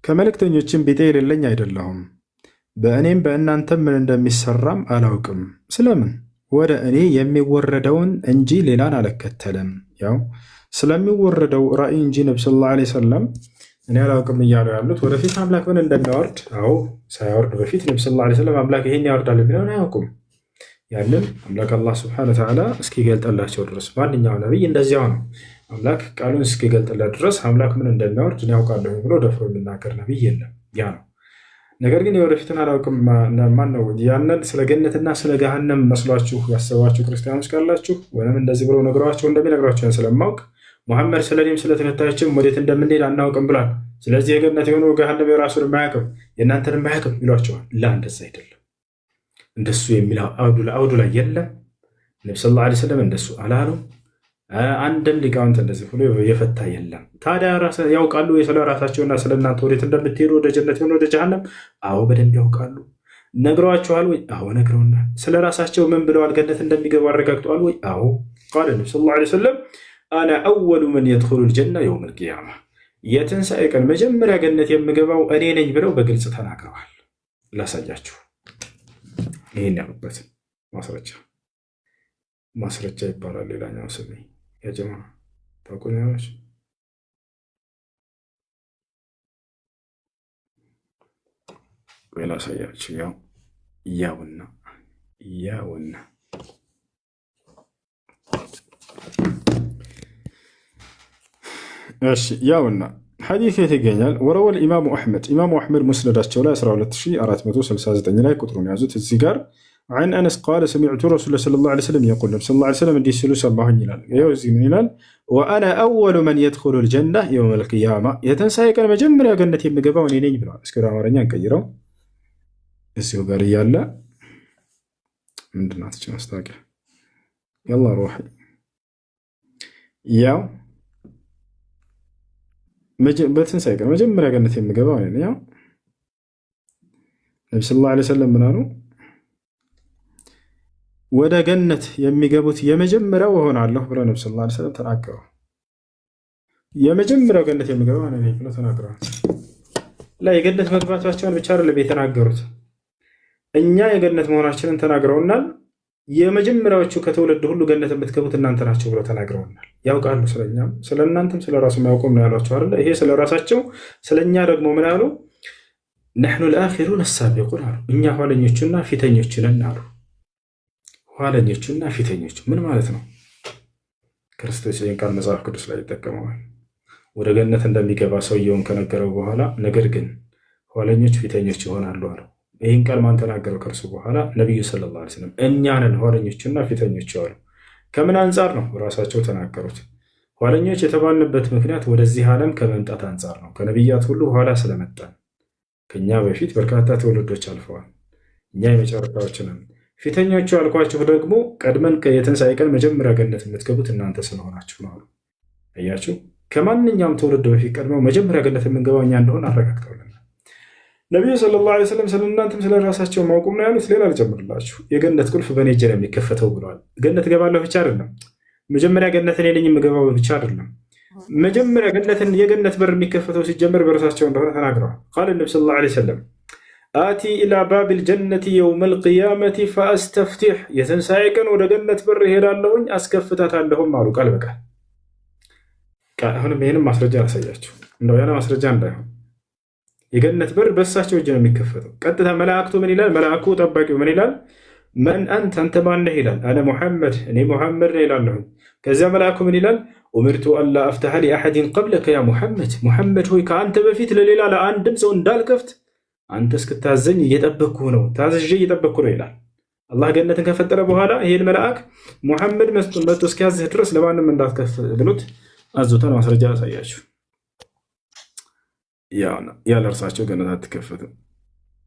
ከመልእክተኞችም ቢጤ የሌለኝ አይደለሁም፣ በእኔም በእናንተም ምን እንደሚሰራም አላውቅም። ስለምን ወደ እኔ የሚወረደውን እንጂ ሌላን አልከተልም። ያው ስለሚወረደው ራእይ እንጂ ነቢ ሰለላሁ ዐለይሂ ወሰለም እኔ አላውቅም እያሉ ያሉት ወደፊት አምላክ ምን እንደሚያወርድ። አዎ ሳያወርድ በፊት ነቢ ሰለላሁ ዐለይሂ ወሰለም አምላክ ይሄን ያወርዳል የሚለውን አያውቁም። ያንን አምላክ አላህ ስብሐነ ወተዓላ እስኪገልጥላቸው ድረስ ማንኛው ነቢይ እንደዚያው ነው። አምላክ ቃሉን እስኪገልጥለት ድረስ አምላክ ምን እንደሚያወርድ እኔ ያውቃለሁ ብሎ ደፍሮ የሚናገር ነቢይ የለም። ያ ነው። ነገር ግን የወደፊትን አላውቅም ማን ነው? ያንን ስለ ገነትና ስለ ገሃነም መስሏችሁ ያሰባችሁ ክርስቲያኖች ካላችሁ ወይም እንደዚህ ብለው ነግሯቸው እንደሚነግሯቸውን ስለማውቅ ሙሐመድ ስለ እኔም ስለ ተከታዮችም ወዴት እንደምንሄድ አናውቅም ብሏል። ስለዚህ የገነት የሆነው ገሃነም የራሱን የማያውቅም የእናንተን የማያውቅም ይሏቸዋል። ላ እንደዛ አይደለም። እንደሱ የሚል አውዱ ላይ የለም። ነቢ ሰለላሁ ዐለይሂ ወሰለም እንደሱ አላሉ። አንድም ሊቃውንት እንደዚህ ብሎ የፈታ የለም። ታዲያ ያውቃሉ ስለ ራሳቸውና ስለ እናንተ ወዴት እንደምትሄዱ ወደ ጀነት ሆነ ወደ ጀሃነም? አዎ በደንብ ያውቃሉ። ነግረዋቸዋል ወይ? አዎ ነግረውናል። ስለ ራሳቸው ምን ብለዋል? ገነት እንደሚገቡ አረጋግጠዋል ወይ? አዎ ቃለ ነቢ ሰለላሁ ዐለይሂ ወሰለም አነ አወሉ መን የድኹሉል ጀነ የውመል ቂያማ፣ የትንሣኤ ቀን መጀመሪያ ገነት የምገባው እኔ ነኝ ብለው በግልጽ ተናግረዋል። ላሳያችሁ ይህን ያሉበትን ማስረጃ ይባላል። ሌላኛው ስሜ የጀማ ታቆኛዎች ላሳያችሁ። ያውና እሺ ያውና ሐዲስ የት ይገኛል? ወረወል ኢማሙ አሕመድ ሙስነዳቸው ላይ 12469 ላይ ቁጥሩን ያዙት። እዚህ ጋር عن أنس قال سمعت رسول الله صلى الله عليه وسلم يقول صلى الله عليه وسلم دي سلوس الله يلال يوزي من يلال وأنا أول من يدخل الجنة يوم القيامة يتنسى كان مجمر يا جنة يمجبا ونيني بلا اسكرا ورنيا كيرو اسيو غاري يالا من دنات جنستاك يلا روحي ياو بتنسى كان مجمر يا جنة يمجبا ونيني ياو النبي صلى الله عليه وسلم منانو ወደ ገነት የሚገቡት የመጀመሪያው እሆናለሁ ብለው ነብዩ ሰለላሁ ዐለይሂ ወሰለም ተናገሩ። የመጀመሪያው ገነት የሚገባው እኔ ነኝ ብለው ተናግረዋል። የገነት መግባታቸውን ብቻ አይደለም የተናገሩት፣ እኛ የገነት መሆናችንን ተናግረውናል። የመጀመሪያዎቹ ከትውልድ ሁሉ ገነት የምትገቡት እናንተ ናችሁ ብለው ተናግረውናል። ያውቃሉ ስለኛም ስለእናንተም ስለራሱ ማያውቁም ነው ያሏቸው አይደል? ይሄ ስለራሳቸው ስለኛ ደግሞ ምን ያሉ ነሕኑ ልአኺሩን አሳቢቁን አሉ። እኛ ኋለኞቹና ፊተኞቹ ነን አሉ። ኋለኞቹና ፊተኞቹ ምን ማለት ነው? ክርስቶስ ይህን ቃል መጽሐፍ ቅዱስ ላይ ይጠቀመዋል። ወደ ገነት እንደሚገባ ሰውየውን ከነገረው በኋላ ነገር ግን ኋለኞች ፊተኞች ይሆናሉ አሉ። ይህን ቃል ማን ተናገረው? ከእርሱ በኋላ ነቢዩ ሰለላሁ ዐለይሂ ወሰለም እኛ ነን ኋለኞቹና ፊተኞቹ አሉ። ከምን አንጻር ነው? ራሳቸው ተናገሩት። ኋለኞች የተባልንበት ምክንያት ወደዚህ ዓለም ከመምጣት አንጻር ነው። ከነቢያት ሁሉ ኋላ ስለመጣን ከኛ በፊት በርካታ ትውልዶች አልፈዋል። እኛ የመጨረሻዎች ነን። ፊተኞቹ ያልኳችሁ ደግሞ ቀድመን የትንሣኤ ቀን መጀመሪያ ገነት የምትገቡት እናንተ ስለሆናችሁ ነው አሉ። አያችሁ፣ ከማንኛውም ትውልድ በፊት ቀድመው መጀመሪያ ገነት የምንገባው እኛ እንደሆን አረጋግጠውልናል። ነቢዩ ሰለላሁ ዐለይሂ ወሰለም ስለ እናንተም ስለ ራሳቸው ማውቁም ነው ያሉት። ሌላ አልጨምርላችሁ፣ የገነት ቁልፍ በእኔ እጅ ነው የሚከፈተው ብለዋል። ገነት እገባለሁ ብቻ አይደለም፣ መጀመሪያ ገነት እኔ ነኝ የምገባው ብቻ አይደለም። መጀመሪያ የገነት በር የሚከፈተው ሲጀመር በራሳቸው እንደሆነ ተናግረዋል። ቃል ነቢ ሰለላሁ ዐለይሂ ወሰለም አቲ ኢላ ባቢል ጀነቲ የውመል ቂያመቲ ፈአስተፍቲሕ፣ የትንሣኤ ቀን ወደ ገነት በር እሄዳለሁኝ አስከፍታታለሁም አሉ ቃል በቃል። አሁንም ይህንም ማስረጃ አላሳያችሁ እንደው ያለ ማስረጃ እንዳይሆን። የገነት በር በእሳቸው እጅ ነው የሚከፈተው። ቀጥታ መላእክቱ ምን ይላል? መልአኩ ጠባቂው ምን ይላል? መን አንተ፣ አንተ ማነህ ይላል። አነ ሙሐመድ፣ እኔ ሙሐመድ ነው ይላለሁኝ። ከዚያ መልአኩ ምን ይላል? ኡምርቱ አላ አፍተሐ ሊአሐድን ቀብለከ ያ ሙሐመድ፣ ሙሐመድ ሆይ ከአንተ በፊት ለሌላ ለአንድም ሰው እንዳልከፍት አንተ እስክታዘኝ እየጠበቅኩ ነው፣ ታዝዤ እየጠበቅኩ ነው ይላል። አላህ ገነትን ከፈጠረ በኋላ ይህን መልአክ ሙሐመድ መጥቶ እስኪያዝህ ድረስ ለማንም እንዳትከፍት ብሎት አዞታን። ማስረጃ ያሳያችሁ። ያለ እርሳቸው ገነት አትከፈትም።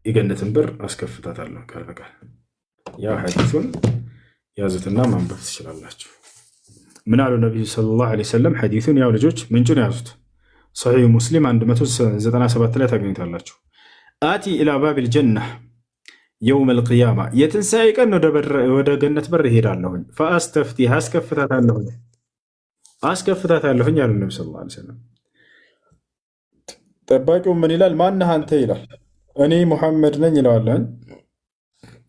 የገነትን በር አስከፍታታለሁ ቃል በቃል። ያ ሐዲሱን ያዙትና ማንበብ ትችላላችሁ። ምን አሉ ነቢዩ ሰለላሁ ዐለይሂ ወሰለም? ሐዲሱን ያው ልጆች ምንጩን ያዙት። ሰሒህ ሙስሊም 197 ላይ ታገኙታላችሁ። አቲ ኢላ ባቢል ጀና የውመል ቂያማ፣ የትንሣኤ ቀን ወደ ገነት በር ይሄዳለሁኝ። ፈአስተፍቲህ፣ አስከፍታታለሁኝ ያሉ ነቢ ሰለላሁ ዐለይሂ ወሰለም። ጠባቂው ምን ይላል? ማነህ አንተ ይላል። እኔ ሙሐመድ ነኝ ይለዋለን።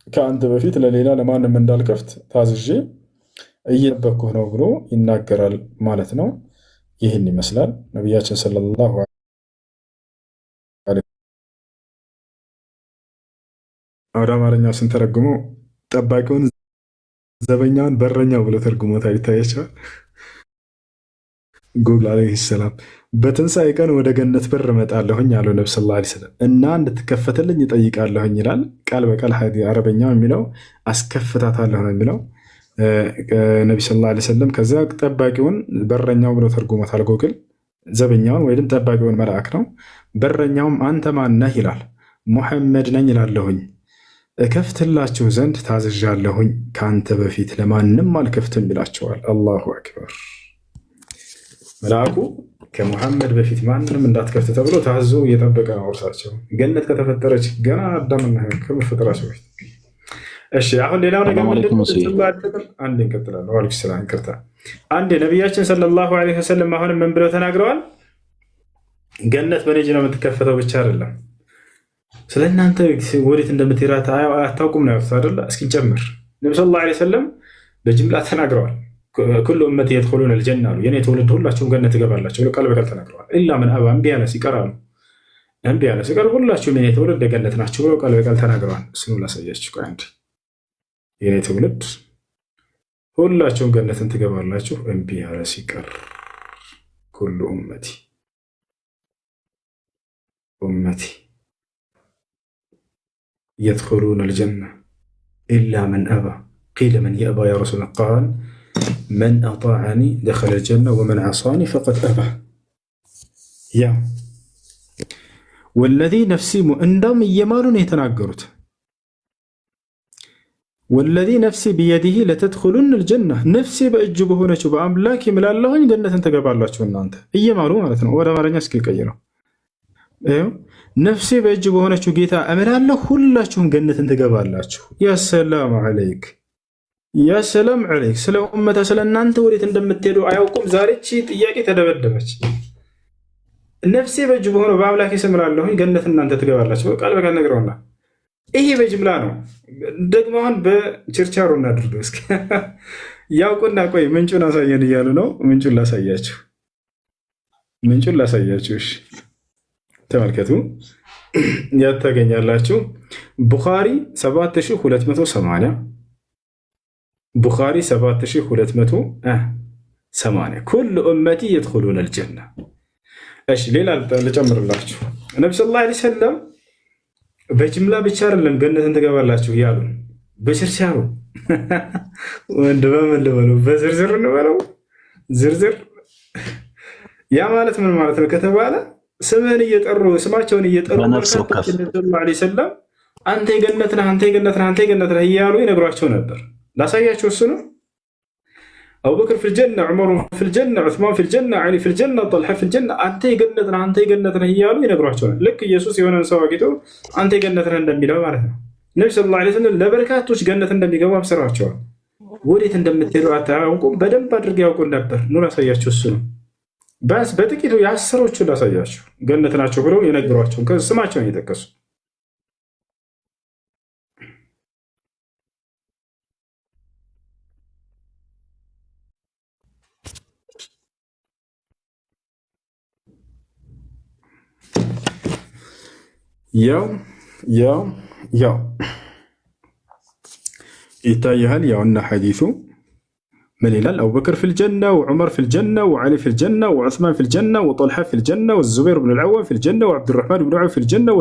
ከአንተ በፊት ለሌላ ለማንም እንዳልከፍት ታዝዤ እየጠበቅኩህ ነው ብሎ ይናገራል ማለት ነው። ይህን ይመስላል ነቢያችን ሰለላሁ ወደ አማርኛው ስንተረጉመው ጠባቂውን ዘበኛውን በረኛው ብሎ ተርጉሞታል። ይታያቸዋል። ጉግል ዓለይሂ ሰላም በትንሣኤ ቀን ወደ ገነት በር እመጣለሁኝ አለው ነቢ ሰለላሁ ዐለይሂ ወሰለም እና እንድትከፈትልኝ እጠይቃለሁኝ ይላል። ቃል በቃል አረበኛው የሚለው አስከፍታታለሁ ነው የሚለው ነቢ ሰለላሁ ዐለይሂ ወሰለም። ከዚያ ጠባቂውን በረኛው ብሎ ተርጉሞታል ጉግል። ዘበኛውን ወይም ጠባቂውን መልአክ ነው። በረኛውም አንተ ማነህ ይላል። ሙሐመድ ነኝ ይላለሁኝ። እከፍትላችሁ ዘንድ ታዝዣለሁኝ፣ ከአንተ በፊት ለማንም አልከፍትም ይላቸዋል። አላሁ አክበር። መልአኩ ከሙሐመድ በፊት ማንም እንዳትከፍት ተብሎ ታዞ እየጠበቀ ነው። እርሳቸው ገነት ከተፈጠረች ገና አዳምና ከመፈጠራቸው በፊት። እሺ አሁን ሌላው ነገር አንድ እንቀጥላለን። ዋለይኩም ሰላም። ይቅርታ አንድ ነቢያችን ሰለላሁ ዐለይሂ ወሰለም አሁን ምን ብለው ተናግረዋል? ገነት በኔ እጅ ነው የምትከፈተው ብቻ አይደለም፣ ስለ እናንተ ወዴት እንደምትሄድ አታውቁም ነው ያሉት አይደለ? እስኪ ጨምር። ነቢ ሰለላሁ ዐለይሂ ወሰለም በጅምላ ተናግረዋል። ኩሉ እመቲ የድኹሉነ አልጀና አሉ። የኔ ትውልድ ሁላችሁም ገነት ትገባላችሁ ብለው ቃል በቃል ተናግረዋል። ኢላ መን አባ፣ እምቢ ያለ ሲቀር አሉ። እምቢ ያለ ሲቀር ሁላችሁም የኔ ትውልድ ገነት ናችሁ ብለው ቃል በቃል ተናግረዋል። እሱን ላሳያችሁ። አንድ የኔ ትውልድ ሁላችሁም ገነትን ትገባላችሁ እምቢ ያለ ሲቀር ኩሉ ኡመቲ የድኹሉነ አልጀና ኢላ መን አባ ቂለ መን የአባ ያ ረሱላ ቃል መን አጣዐኒ ደኸለ አልጀና ወመን ዐሳኒ ፈቀድ አባ። ያ ወለዚ ነፍሲ እንዳውም እየማሉ ነው የተናገሩት። ወለዚ ነፍሲ ቢየዲሂ ለተድኹሉነ አልጀና፣ ነፍሴ በእጁ በሆነችው በአምላክ ይምላለሁኝ ገነትን ትገባላችሁ እናንተ እየማሉ ማለት ነው። ወደ አማርኛ እስኪ ቀይረው። ነፍሴ በእጁ በሆነችው ጌታ እምላለሁ ሁላችሁም ገነትን ትገባላችሁ። ያ ሰላም ዐለይክ፣ ያ ሰላም ዐለይክ። ስለ ኡመታ ስለ እናንተ ወዴት እንደምትሄዱ አያውቁም። ዛሬ ጥያቄ ተደበደበች። ነፍሴ በእጁ በሆነው በአምላክ ስም እምላለሁኝ ገነት እናንተ ትገባላችሁ ቃል በቃል ነግረውና፣ ይሄ በጅምላ ነው። ደግሞ አሁን በችርቻሮ እናድርገው እስኪ። ያውቁና ቆይ ምንጩን አሳየን እያሉ ነው። ምንጩን ላሳያችሁ። እሺ ተመልከቱ። ያታገኛላችሁ። ቡኻሪ 7280 ቡኻሪ 7280 ኩሉ ኡመቲ የድኹሉነ አልጀና። እሺ ሌላ ልጨምርላችሁ። ነቢ ሰለላሁ ዐለይሂ ወሰለም በጅምላ ብቻ አይደለም ገነትን ትገባላችሁ ያሉን፣ በችርቻሮ ወንድ በምን ልበለው፣ በዝርዝር እንበለው። ዝርዝር ያ ማለት ምን ማለት ነው ከተባለ ስምህን እየጠሩ ስማቸውን እየጠሩ በርካቶች ሰለላሁ ዐለይሂ ወሰለም አንተ የገነት ነህ፣ አንተ የገነት ነህ፣ አንተ የገነት ነህ እያሉ ይነግሯቸው ነበር። ላሳያችሁ እሱ ነው። አቡበክር ፊልጀና፣ ዑመር ፊልጀና፣ ዑስማን ፊልጀና፣ ዓሊ ፊልጀና፣ ጠልሓ ፊልጀና፣ አንተ የገነት ነህ፣ አንተ የገነት ነህ እያሉ ይነግሯቸው ነበር። ልክ ኢየሱስ የሆነን ሰው አግኝቶ አንተ የገነት ነህ እንደሚለው ማለት ነው። ነቢ ሰለላሁ ዐለይሂ ወሰለም ለበርካቶች ገነት እንደሚገቡ አብስረዋቸዋል። ወዴት እንደምትሄዱ አታውቁም፣ በደንብ አድርገው ያውቁ ነበር። ኑ ላሳያችሁ እሱ ነው። ቢያንስ በጥቂቱ የአስሮቹን ላሳያችሁ ገነት ናቸው ብለው የነገሯቸውን ስማቸውን እየጠቀሱ ያው ይታያል። ያውና ሐዲሱ من هلال أبو بكر في الجنة وعمر في الجنة وعلي في الجنة وعثمان في الجنة وطلحة في الجنة والزبير بن العوام في الجنة وعبد الرحمن بن عوف في الجنة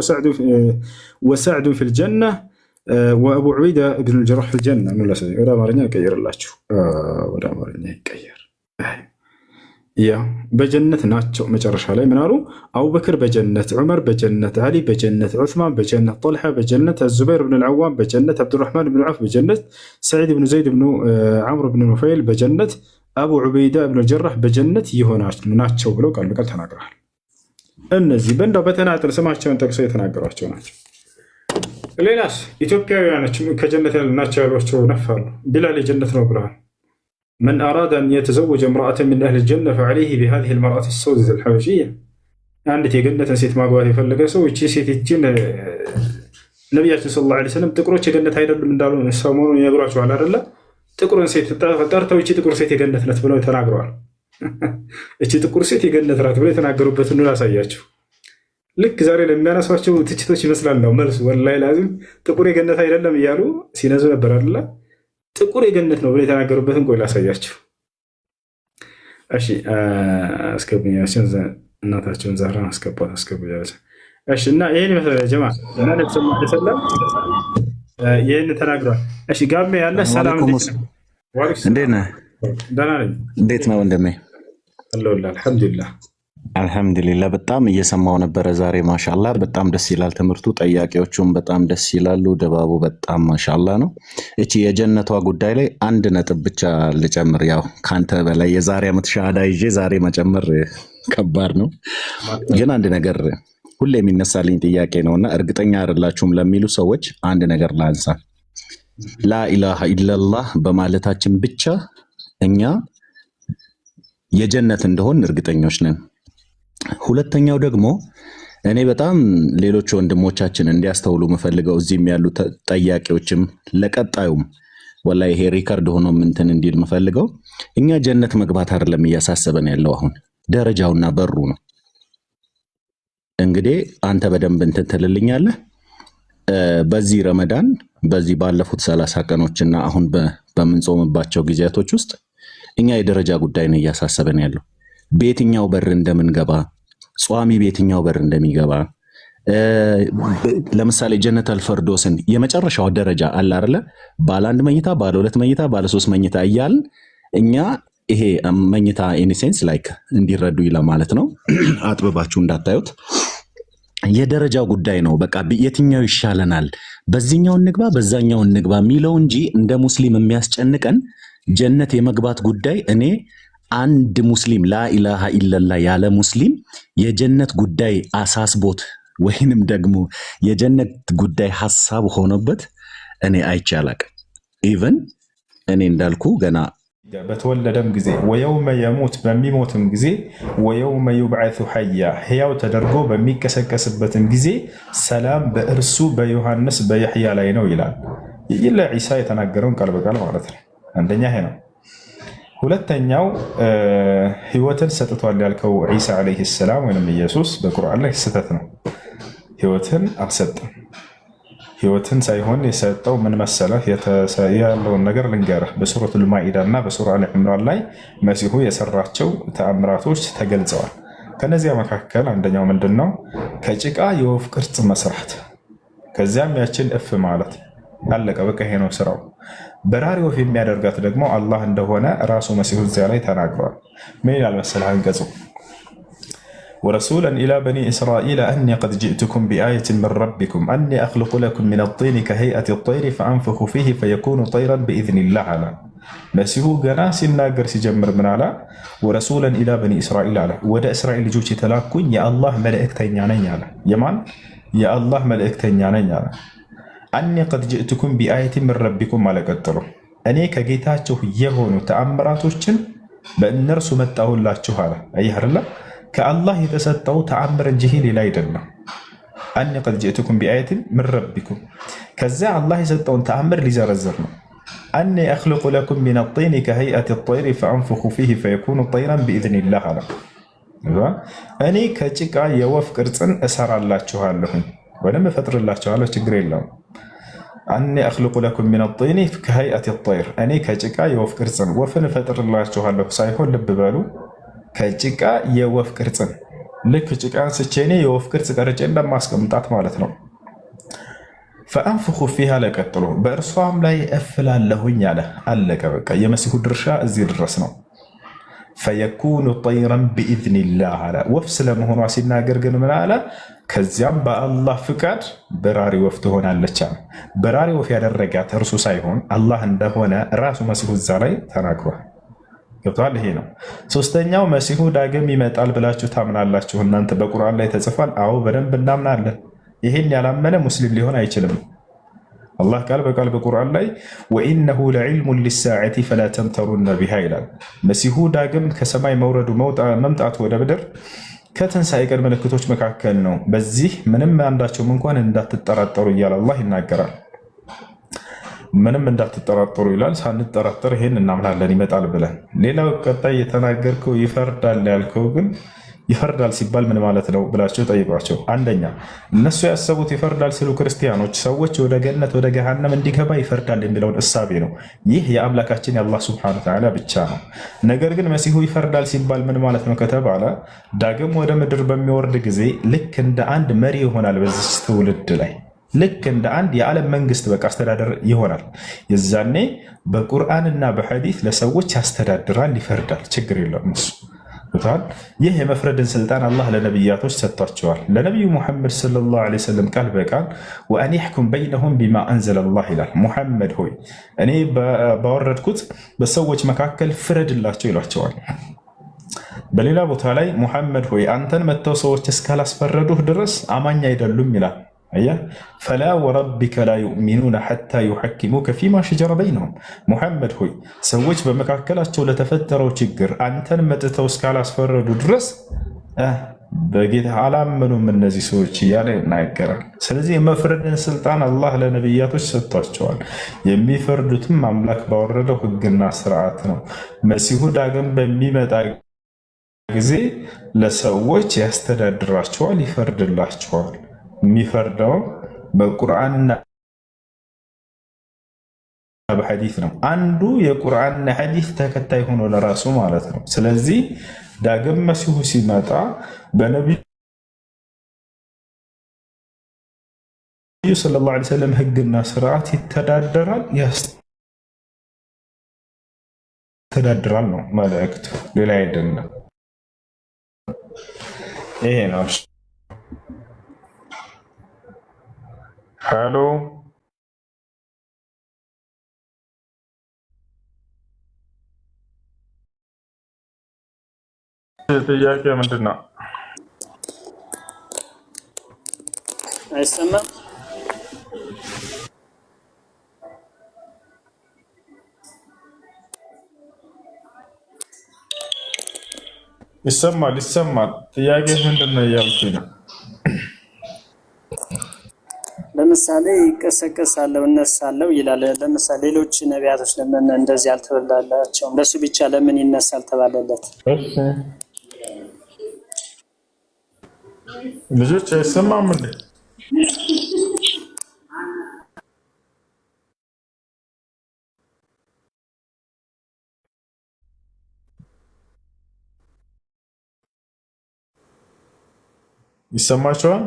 وسعد في الجنة وأبو عبيدة بن الجراح في الجنة. ولا مرني كير الله شو ولا مرني كير يا بجنة ناتشو مجرش علي منارو أبو بكر بجنة، عمر بجنة، علي بجنة، عثمان بجنة، طلحة بجنة، الزبير بن العوام بجنة، عبد الرحمن بن عوف بجنة، سعيد بن زيد بن عمرو بن نفيل بجنة، أبو عبيدة بن الجراح بجنة. يهوناش ناتشو بلو قال بقال تناقرها النزي بندو بتناقر سماعتشو انت كسو يتناقراتشو ناتشو ليلاس إثيوبيا كجنة ناتشو الوشو نفر بلا لجنة نوبران. من أراد أن يتزوج امرأة من أهل الجنة فعليه بهذه المرأة السوداء الحبشية. عندك جنة سيت ما قواتي فلقى سوي شي سيت الجنة نبياتنا صلى الله عليه وسلم تقرأ جنة هاي من دارون السامون يقرأوا على رلا تقرأ سيت ترتو يجي تقرأ سيت جنة نتبلو يتناقروا يجي تقرأ سيت جنة تبلو يتناقروا بتنو لا سياتشو لك زاري لما أنا سوتشو تجتوش مثلا لو مرس والله لازم تقرأ جنة هاي رلا ميالو سينزل برا ጥቁር የገነት ነው ብለው የተናገሩበትን ቆይ ላሳያችሁ። እሺ አስከብኛችን እናታቸውን ዛራን አስከብያለች። እሺ እና ይሄን ይመስላል ጀማ እና ነብዩ ሰለላሁ ዐለይሂ ወሰለም ይሄን ተናግሯል። እሺ ጋሜ ያለ ሰላም እንዴት ነህ? ደህና ነኝ። እንዴት ነው ወንድሜ? አልሐምዱሊላህ አልሐምዱሊላህ አልሐምዱሊላህ። በጣም እየሰማው ነበረ ዛሬ ማሻአላህ፣ በጣም ደስ ይላል ትምህርቱ፣ ጠያቂዎቹም በጣም ደስ ይላሉ፣ ድባቡ በጣም ማሻአላህ ነው። እቺ የጀነቷ ጉዳይ ላይ አንድ ነጥብ ብቻ ልጨምር። ያው ካንተ በላይ የዛሬ ዓመት ሻሃዳ ይዤ ዛሬ መጨመር ከባድ ነው፣ ግን አንድ ነገር ሁሌ የሚነሳልኝ ጥያቄ ነውና እርግጠኛ አይደላችሁም ለሚሉ ሰዎች አንድ ነገር ላንሳ። ላኢላሃ ኢላላህ በማለታችን ብቻ እኛ የጀነት እንደሆን እርግጠኞች ነን። ሁለተኛው ደግሞ እኔ በጣም ሌሎች ወንድሞቻችን እንዲያስተውሉ የምፈልገው እዚህም ያሉ ጠያቂዎችም ለቀጣዩም ወላሂ ይሄ ሪከርድ ሆኖ እንትን እንዲል የምፈልገው እኛ ጀነት መግባት አይደለም እያሳሰበን ያለው አሁን ደረጃውና በሩ ነው። እንግዲህ አንተ በደንብ እንትን ትልልኛለህ። በዚህ ረመዳን በዚህ ባለፉት 30 ቀኖችና አሁን በምንጾምባቸው ጊዜያቶች ውስጥ እኛ የደረጃ ጉዳይ ነው እያሳሰበን ያለው። በየትኛው በር እንደምንገባ ጿሚ በየትኛው በር እንደሚገባ ለምሳሌ ጀነተል ፈርዶስን የመጨረሻው ደረጃ አለ አይደለ? ባለ 1 መኝታ፣ ባለ 2 መኝታ፣ ባለ 3 መኝታ እያልን እኛ ይሄ መኝታ ኢንሴንስ ላይክ እንዲረዱ ይላ ማለት ነው። አጥብባችሁ እንዳታዩት የደረጃው ጉዳይ ነው። በቃ የትኛው ይሻለናል፣ በዚህኛው እንግባ በዛኛው እንግባ የሚለው እንጂ እንደ ሙስሊም የሚያስጨንቀን ጀነት የመግባት ጉዳይ እኔ አንድ ሙስሊም ላኢላሃ ኢለላህ ያለ ሙስሊም የጀነት ጉዳይ አሳስቦት ወይንም ደግሞ የጀነት ጉዳይ ሐሳብ ሆኖበት እኔ አይቻላቅ። ኢቭን እኔ እንዳልኩ ገና በተወለደም ጊዜ ወየውመ የሙት በሚሞትም ጊዜ ወየውመ ዩብዓቱ ሐያ ሕያው ተደርጎ በሚቀሰቀስበትም ጊዜ ሰላም በእርሱ በዮሐንስ በያሕያ ላይ ነው ይላል። ለዒሳ የተናገረውን ቃል በቃል ማለት ነው። አንደኛ ይሄ ነው። ሁለተኛው ህይወትን ሰጥቷል ያልከው ዒሳ ዓለይሂ ሰላም ወይም ኢየሱስ በቁርአን ላይ ስህተት ነው። ህይወትን አልሰጠም። ህይወትን ሳይሆን የሰጠው ምን መሰለህ? ያለውን ነገር ልንገርህ። በሱረቱል ማኢዳ እና በሱራ አሊ ዕምራን ላይ መሲሁ የሰራቸው ተአምራቶች ተገልጸዋል። ከነዚያ መካከል አንደኛው ምንድን ነው? ከጭቃ የወፍ ቅርጽ መስራት፣ ከዚያም ያችን እፍ ማለት አለቀ። በቃ ይሄ ነው ስራው። በራሪ ወፍ የሚያደርጋት ደግሞ አላህ እንደሆነ ራሱ መሲሁ እዚያ ላይ ተናግሯል። ምን ይላል መሰለህ አንቀጹ? ورسولا إلى بني إسرائيل أني قد جئتكم بآية من ربكم أني أخلق لكم من الطين كهيئة الطير فأنفخ فيه فيكون طيرا بإذن الله على مسيح جنا سناجر سجمر من على ورسولا إلى بني إسرائيل على ودا إسرائيل جوتي تلاكون يا الله ملائكتين يعني على يمان يا الله ملائكتين يعني على أني قد جئتكم بآية من ربكم على قدره أني كجيتاتو يهون تأمراتوشن بأن رسو متأه الله شهارة أيها الله كالله يتسطو تأمر الجهيل لا يدلنا أني قد جئتكم بآية من ربكم كذا الله يسطو تأمر لزرزرنا أني أخلق لكم من الطين كهيئة الطير فأنفخ فيه فيكون طيرا بإذن الله على أني كجيكا يوف كرتن أسر الله شهالهم ولما فتر الله شهاله تقري الله أني أخلق لكم من الطين كهيئة الطير أني كجيكا يوف كرتن وفن فتر الله شهاله سايحون لببالو ከጭቃ የወፍ ቅርጽን ልክ ጭቃን ስቼኔ የወፍ ቅርጽ ቀርጬ እንደማስቀምጣት ማለት ነው። ፈአንፍኹ ፊሃ ለቀጥሎ በእርሷም ላይ እፍላለሁኝ አለ። አለቀ በቃ። የመሲሁ ድርሻ እዚህ ድረስ ነው። ፈየኩኑ ጠይረን ቢኢዝኒላህ አለ። ወፍ ስለመሆኗ ሲናገር ግን ምን አለ? ከዚያም በአላህ ፍቃድ በራሪ ወፍ ትሆናለች አለ። በራሪ ወፍ ያደረጋት እርሱ ሳይሆን አላህ እንደሆነ ራሱ መሲሁ እዛ ላይ ተናግሯል። ገብቷል? ይሄ ነው። ሶስተኛው መሲሁ ዳግም ይመጣል ብላችሁ ታምናላችሁ እናንተ? በቁርአን ላይ ተጽፏል። አዎ በደንብ እናምናለን። ይሄን ያላመነ ሙስሊም ሊሆን አይችልም። አላህ ቃል በቃል በቁርአን ላይ ወኢነሁ ለዕልሙን ሊሳዓቲ ፈላ ተምተሩነ ቢሃ ይላል። መሲሁ ዳግም ከሰማይ መውረዱ መምጣቱ ወደ ምድር ከትንሣኤ ቀን ምልክቶች መካከል ነው። በዚህ ምንም አንዳቸውም እንኳን እንዳትጠራጠሩ እያለ አላህ ይናገራል። ምንም እንዳትጠራጠሩ ይላል። ሳንጠራጠር ይሄን እናምናለን ይመጣል ብለን። ሌላው ቀጣይ የተናገርከው ይፈርዳል ያልከው ግን ይፈርዳል ሲባል ምን ማለት ነው ብላችሁ ጠይቋቸው። አንደኛ እነሱ ያሰቡት ይፈርዳል ሲሉ ክርስቲያኖች ሰዎች ወደ ገነት ወደ ገሃነም እንዲገባ ይፈርዳል የሚለውን እሳቤ ነው። ይህ የአምላካችን የአላህ ሱብሓነሁ ወተዓላ ብቻ ነው። ነገር ግን መሲሁ ይፈርዳል ሲባል ምን ማለት ነው ከተባለ ዳግም ወደ ምድር በሚወርድ ጊዜ ልክ እንደ አንድ መሪ ይሆናል በዚህ ትውልድ ላይ ልክ እንደ አንድ የዓለም መንግስት በቃ አስተዳደር ይሆናል። የዛኔ በቁርአንና በሐዲስ ለሰዎች ያስተዳድራል፣ ይፈርዳል። ችግር የለውም እሱ ብታል። ይህ የመፍረድን ስልጣን አላህ ለነብያቶች ሰጥቷቸዋል። ለነቢዩ ሙሐመድ ሰለላሁ ዐለይሂ ወሰለም ቃል በቃል ወአን ይሕኩም በይነሁም ቢማ አንዘለላህ ይላል። ሙሐመድ ሆይ እኔ ባወረድኩት በሰዎች መካከል ፍረድላቸው ይሏቸዋል። በሌላ ቦታ ላይ ሙሐመድ ሆይ አንተን መጥተው ሰዎች እስካላስፈረዱህ ድረስ አማኝ አይደሉም ይላል። ፈላ ወረቢከ ላ ዩእሚኑነ ሐታ ዩሐኪሙከ ፊማ ሸጀረ በይነሁም። ሙሐመድ ሆይ ሰዎች በመካከላቸው ለተፈጠረው ችግር አንተን መጥተው እስካላስፈረዱ ድረስ በጌታ አላመኑም እነዚህ ሰዎች እያለ ይናገራል። ስለዚህ የመፍረድን ስልጣን አላህ ለነቢያቶች ሰጥቷቸዋል። የሚፈርዱትም አምላክ ባወረደው ሕግና ስርዓት ነው። መሲሁ ዳግም በሚመጣ ጊዜ ለሰዎች ያስተዳድራቸዋል፣ ይፈርድላቸዋል። የሚፈርደው በቁርአንና በሐዲስ ነው። አንዱ የቁርአንና ሐዲስ ተከታይ ሆኖ ለራሱ ማለት ነው። ስለዚህ ዳግም መሲሁ ሲመጣ በነቢዩ ሰለላሁ ዐለይሂ ወሰለም ህግና ስርዓት ይተዳደራል፣ ያስተዳድራል ነው መልእክቱ፣ ሌላ አይደለም። ይሄ ነው። ሄሎ ጥያቄ ምንድን ነው? አይሰማም? ይሰማል ይሰማል። ጥያቄ ምንድን ነው እያልኩኝ ነው። ለምሳሌ ይቀሰቀሳለሁ እነሳለሁ ይላል። ለምሳሌ ሌሎች ነቢያቶች ለምን እንደዚህ አልተበላላቸውም? ለሱ ብቻ ለምን ይነሳል ተባለለት? እሺ ልጆች አይሰማም እንዴ? ይሰማችኋል?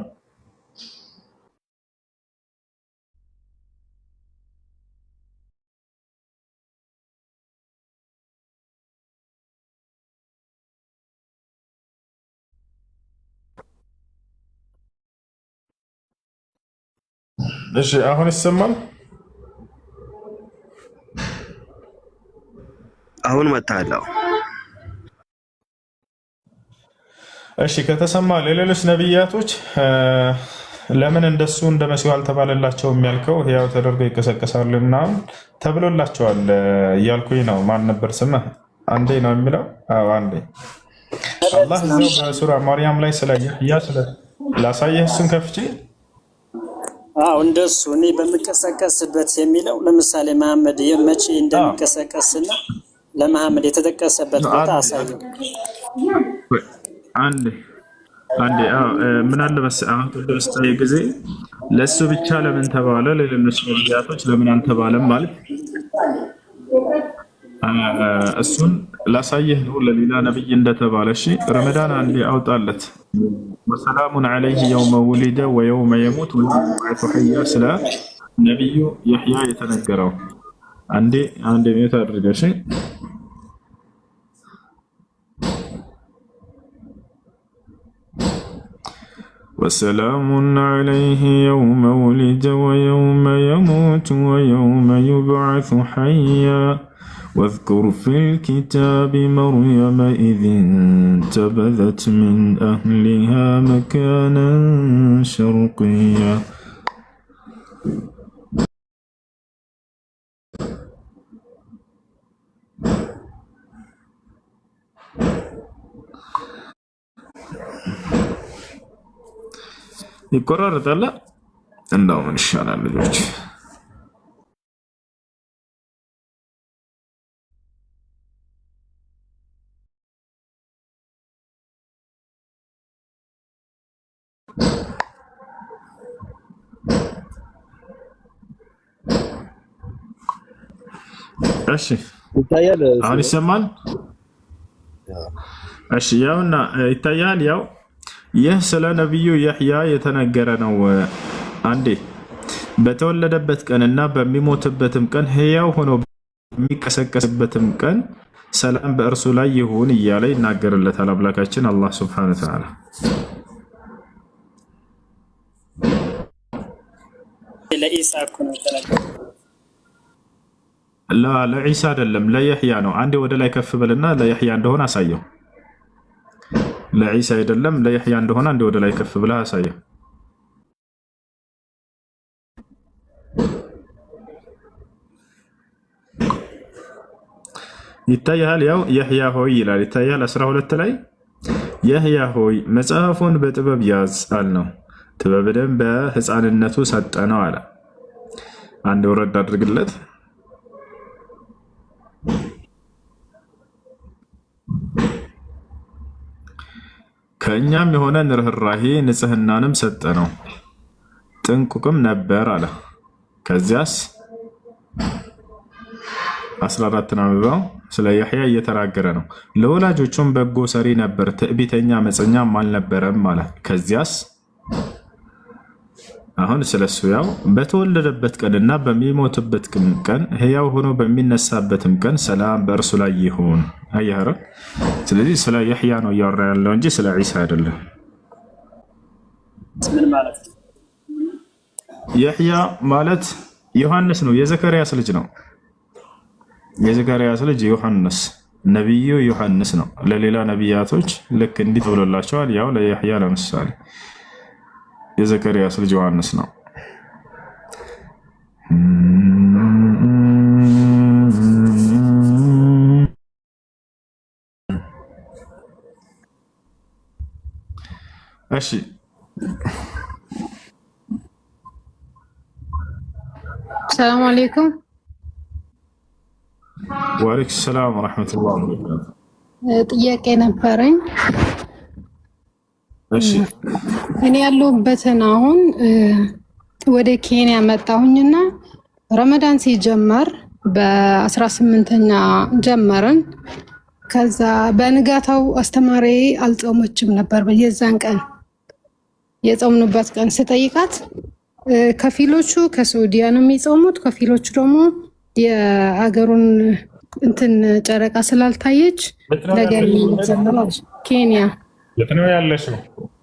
እሺ አሁን ይሰማል? አሁን መጣለው። እሺ ከተሰማ ለሌሎች ነብያቶች ለምን እንደሱ እንደ መሲሁ አልተባለላቸውም ያልከው ሕያው ተደርገው ይቀሰቀሳሉ ምናምን ተብሎላቸዋል እያልኩኝ ነው። ማን ነበር ስምህ? አንዴ ነው የሚለው? አዎ አንዴ። አላህ እዛው በሱራ ማርያም ላይ ስለ ያህያ ላሳየህ እሱን ከፍቼ እንደሱ እኔ በምቀሰቀስበት የሚለው ለምሳሌ መሐመድ መቼ እንደሚቀሰቀስና ለመሐመድ የተጠቀሰበት ቦታ አሳየው። አንዴ ምን አለ መሰለህ አሁን በስታይ ጊዜ ለሱ ብቻ ለምን ተባለ ለሌሎች ነብያቶች ለምን አልተባለም ማለት እሱን ላሳየህ ነው ለሌላ ነብይ እንደተባለ። እሺ ረመዳን አንዴ አውጣለት። ወሰላሙን ዐለይሂ የውመ ውሊደ ወየውመ የሙት ወየውመ ሐያ ስለ ነብዩ የሕያ የተነገረው አንዴ ሜት አድርገሽ وسلام عليه يوم ولد ويوم يموت ويوم يبعث حيا واذكر في الكتاب مريم إذ انتبذت من أهلها مكانا شرقيا ይቆራረጣል። እንደው ምን ይሻላል ልጆች? እሺ ይታያል። አሁን ይሰማል? እሺ ያውና ይታያል። ያው ይህ ስለ ነብዩ የሕያ የተነገረ ነው። አንዴ በተወለደበት ቀንና በሚሞትበትም ቀን ሕያው ሆኖ በሚቀሰቀስበትም ቀን ሰላም በእርሱ ላይ ይሁን እያለ ይናገርለታል አምላካችን አላህ ሱብሓነሁ ወተዓላ። ለኢሳ እኮ ነው የተነገረው። ለዒሳ አይደለም ለየሕያ ነው። አንዴ ወደ ላይ ከፍ በልና ለየሕያ እንደሆነ አሳየው። ለዒሳ አይደለም ለየሕያ እንደሆነ አንዴ ወደ ላይ ከፍ ብለህ አሳየው። ይታያል። ያው የሕያ ሆይ ይላል። ይታያል 12 ላይ የሕያ ሆይ መጽሐፉን በጥበብ ያዝ አልነው፣ ጥበብንም በሕፃንነቱ ሰጠነው አለ። አንድ ወረድ አድርግለት። ከእኛም የሆነን ርኅራሄ ንጽህናንም ሰጠነው፣ ጥንቁቅም ነበር አለ። ከዚያስ 14 አንብበው። ስለ የሕያ እየተናገረ ነው። ለወላጆቹም በጎ ሰሪ ነበር፣ ትዕቢተኛ አመፀኛም አልነበረም አለ። ከዚያስ አሁን ስለሱ ያው በተወለደበት ቀንና በሚሞትበት ቀን ሕያው ሆኖ በሚነሳበትም ቀን ሰላም በእርሱ ላይ ይሁን። አያረ ስለዚህ ስለ የሕያ ነው እያወራ ያለው እንጂ ስለ ዒሳ አይደለም። ምን ማለት ነው? የሕያ ማለት ዮሐንስ ነው፣ የዘከርያስ ልጅ ነው። የዘከርያስ ልጅ ዮሐንስ ነቢዩ ዮሐንስ ነው። ለሌላ ነቢያቶች ልክ እንዲህ ተብሎላቸዋል። ያው ለየሕያ ለምሳሌ የዘከርያስ ልጅ ዮሐንስ ነው። እሺ ሰላም አለይኩም። ወአለይኩም ሰላም ወራህመቱላሂ ወበረካቱ። ጥያቄ ነበረኝ። እሺ እኔ ያለሁበትን አሁን ወደ ኬንያ መጣሁኝና ረመዳን ሲጀመር በ18ኛ ጀመርን። ከዛ በንጋታው አስተማሪ አልጾመችም ነበር። በየዛን ቀን የጾምንበት ቀን ስጠይቃት ከፊሎቹ ከሳውዲያ ነው የሚጾሙት፣ ከፊሎቹ ደግሞ የሀገሩን እንትን ጨረቃ ስላልታየች ነገር ነው። ኬንያ የት ነው ያለሽው?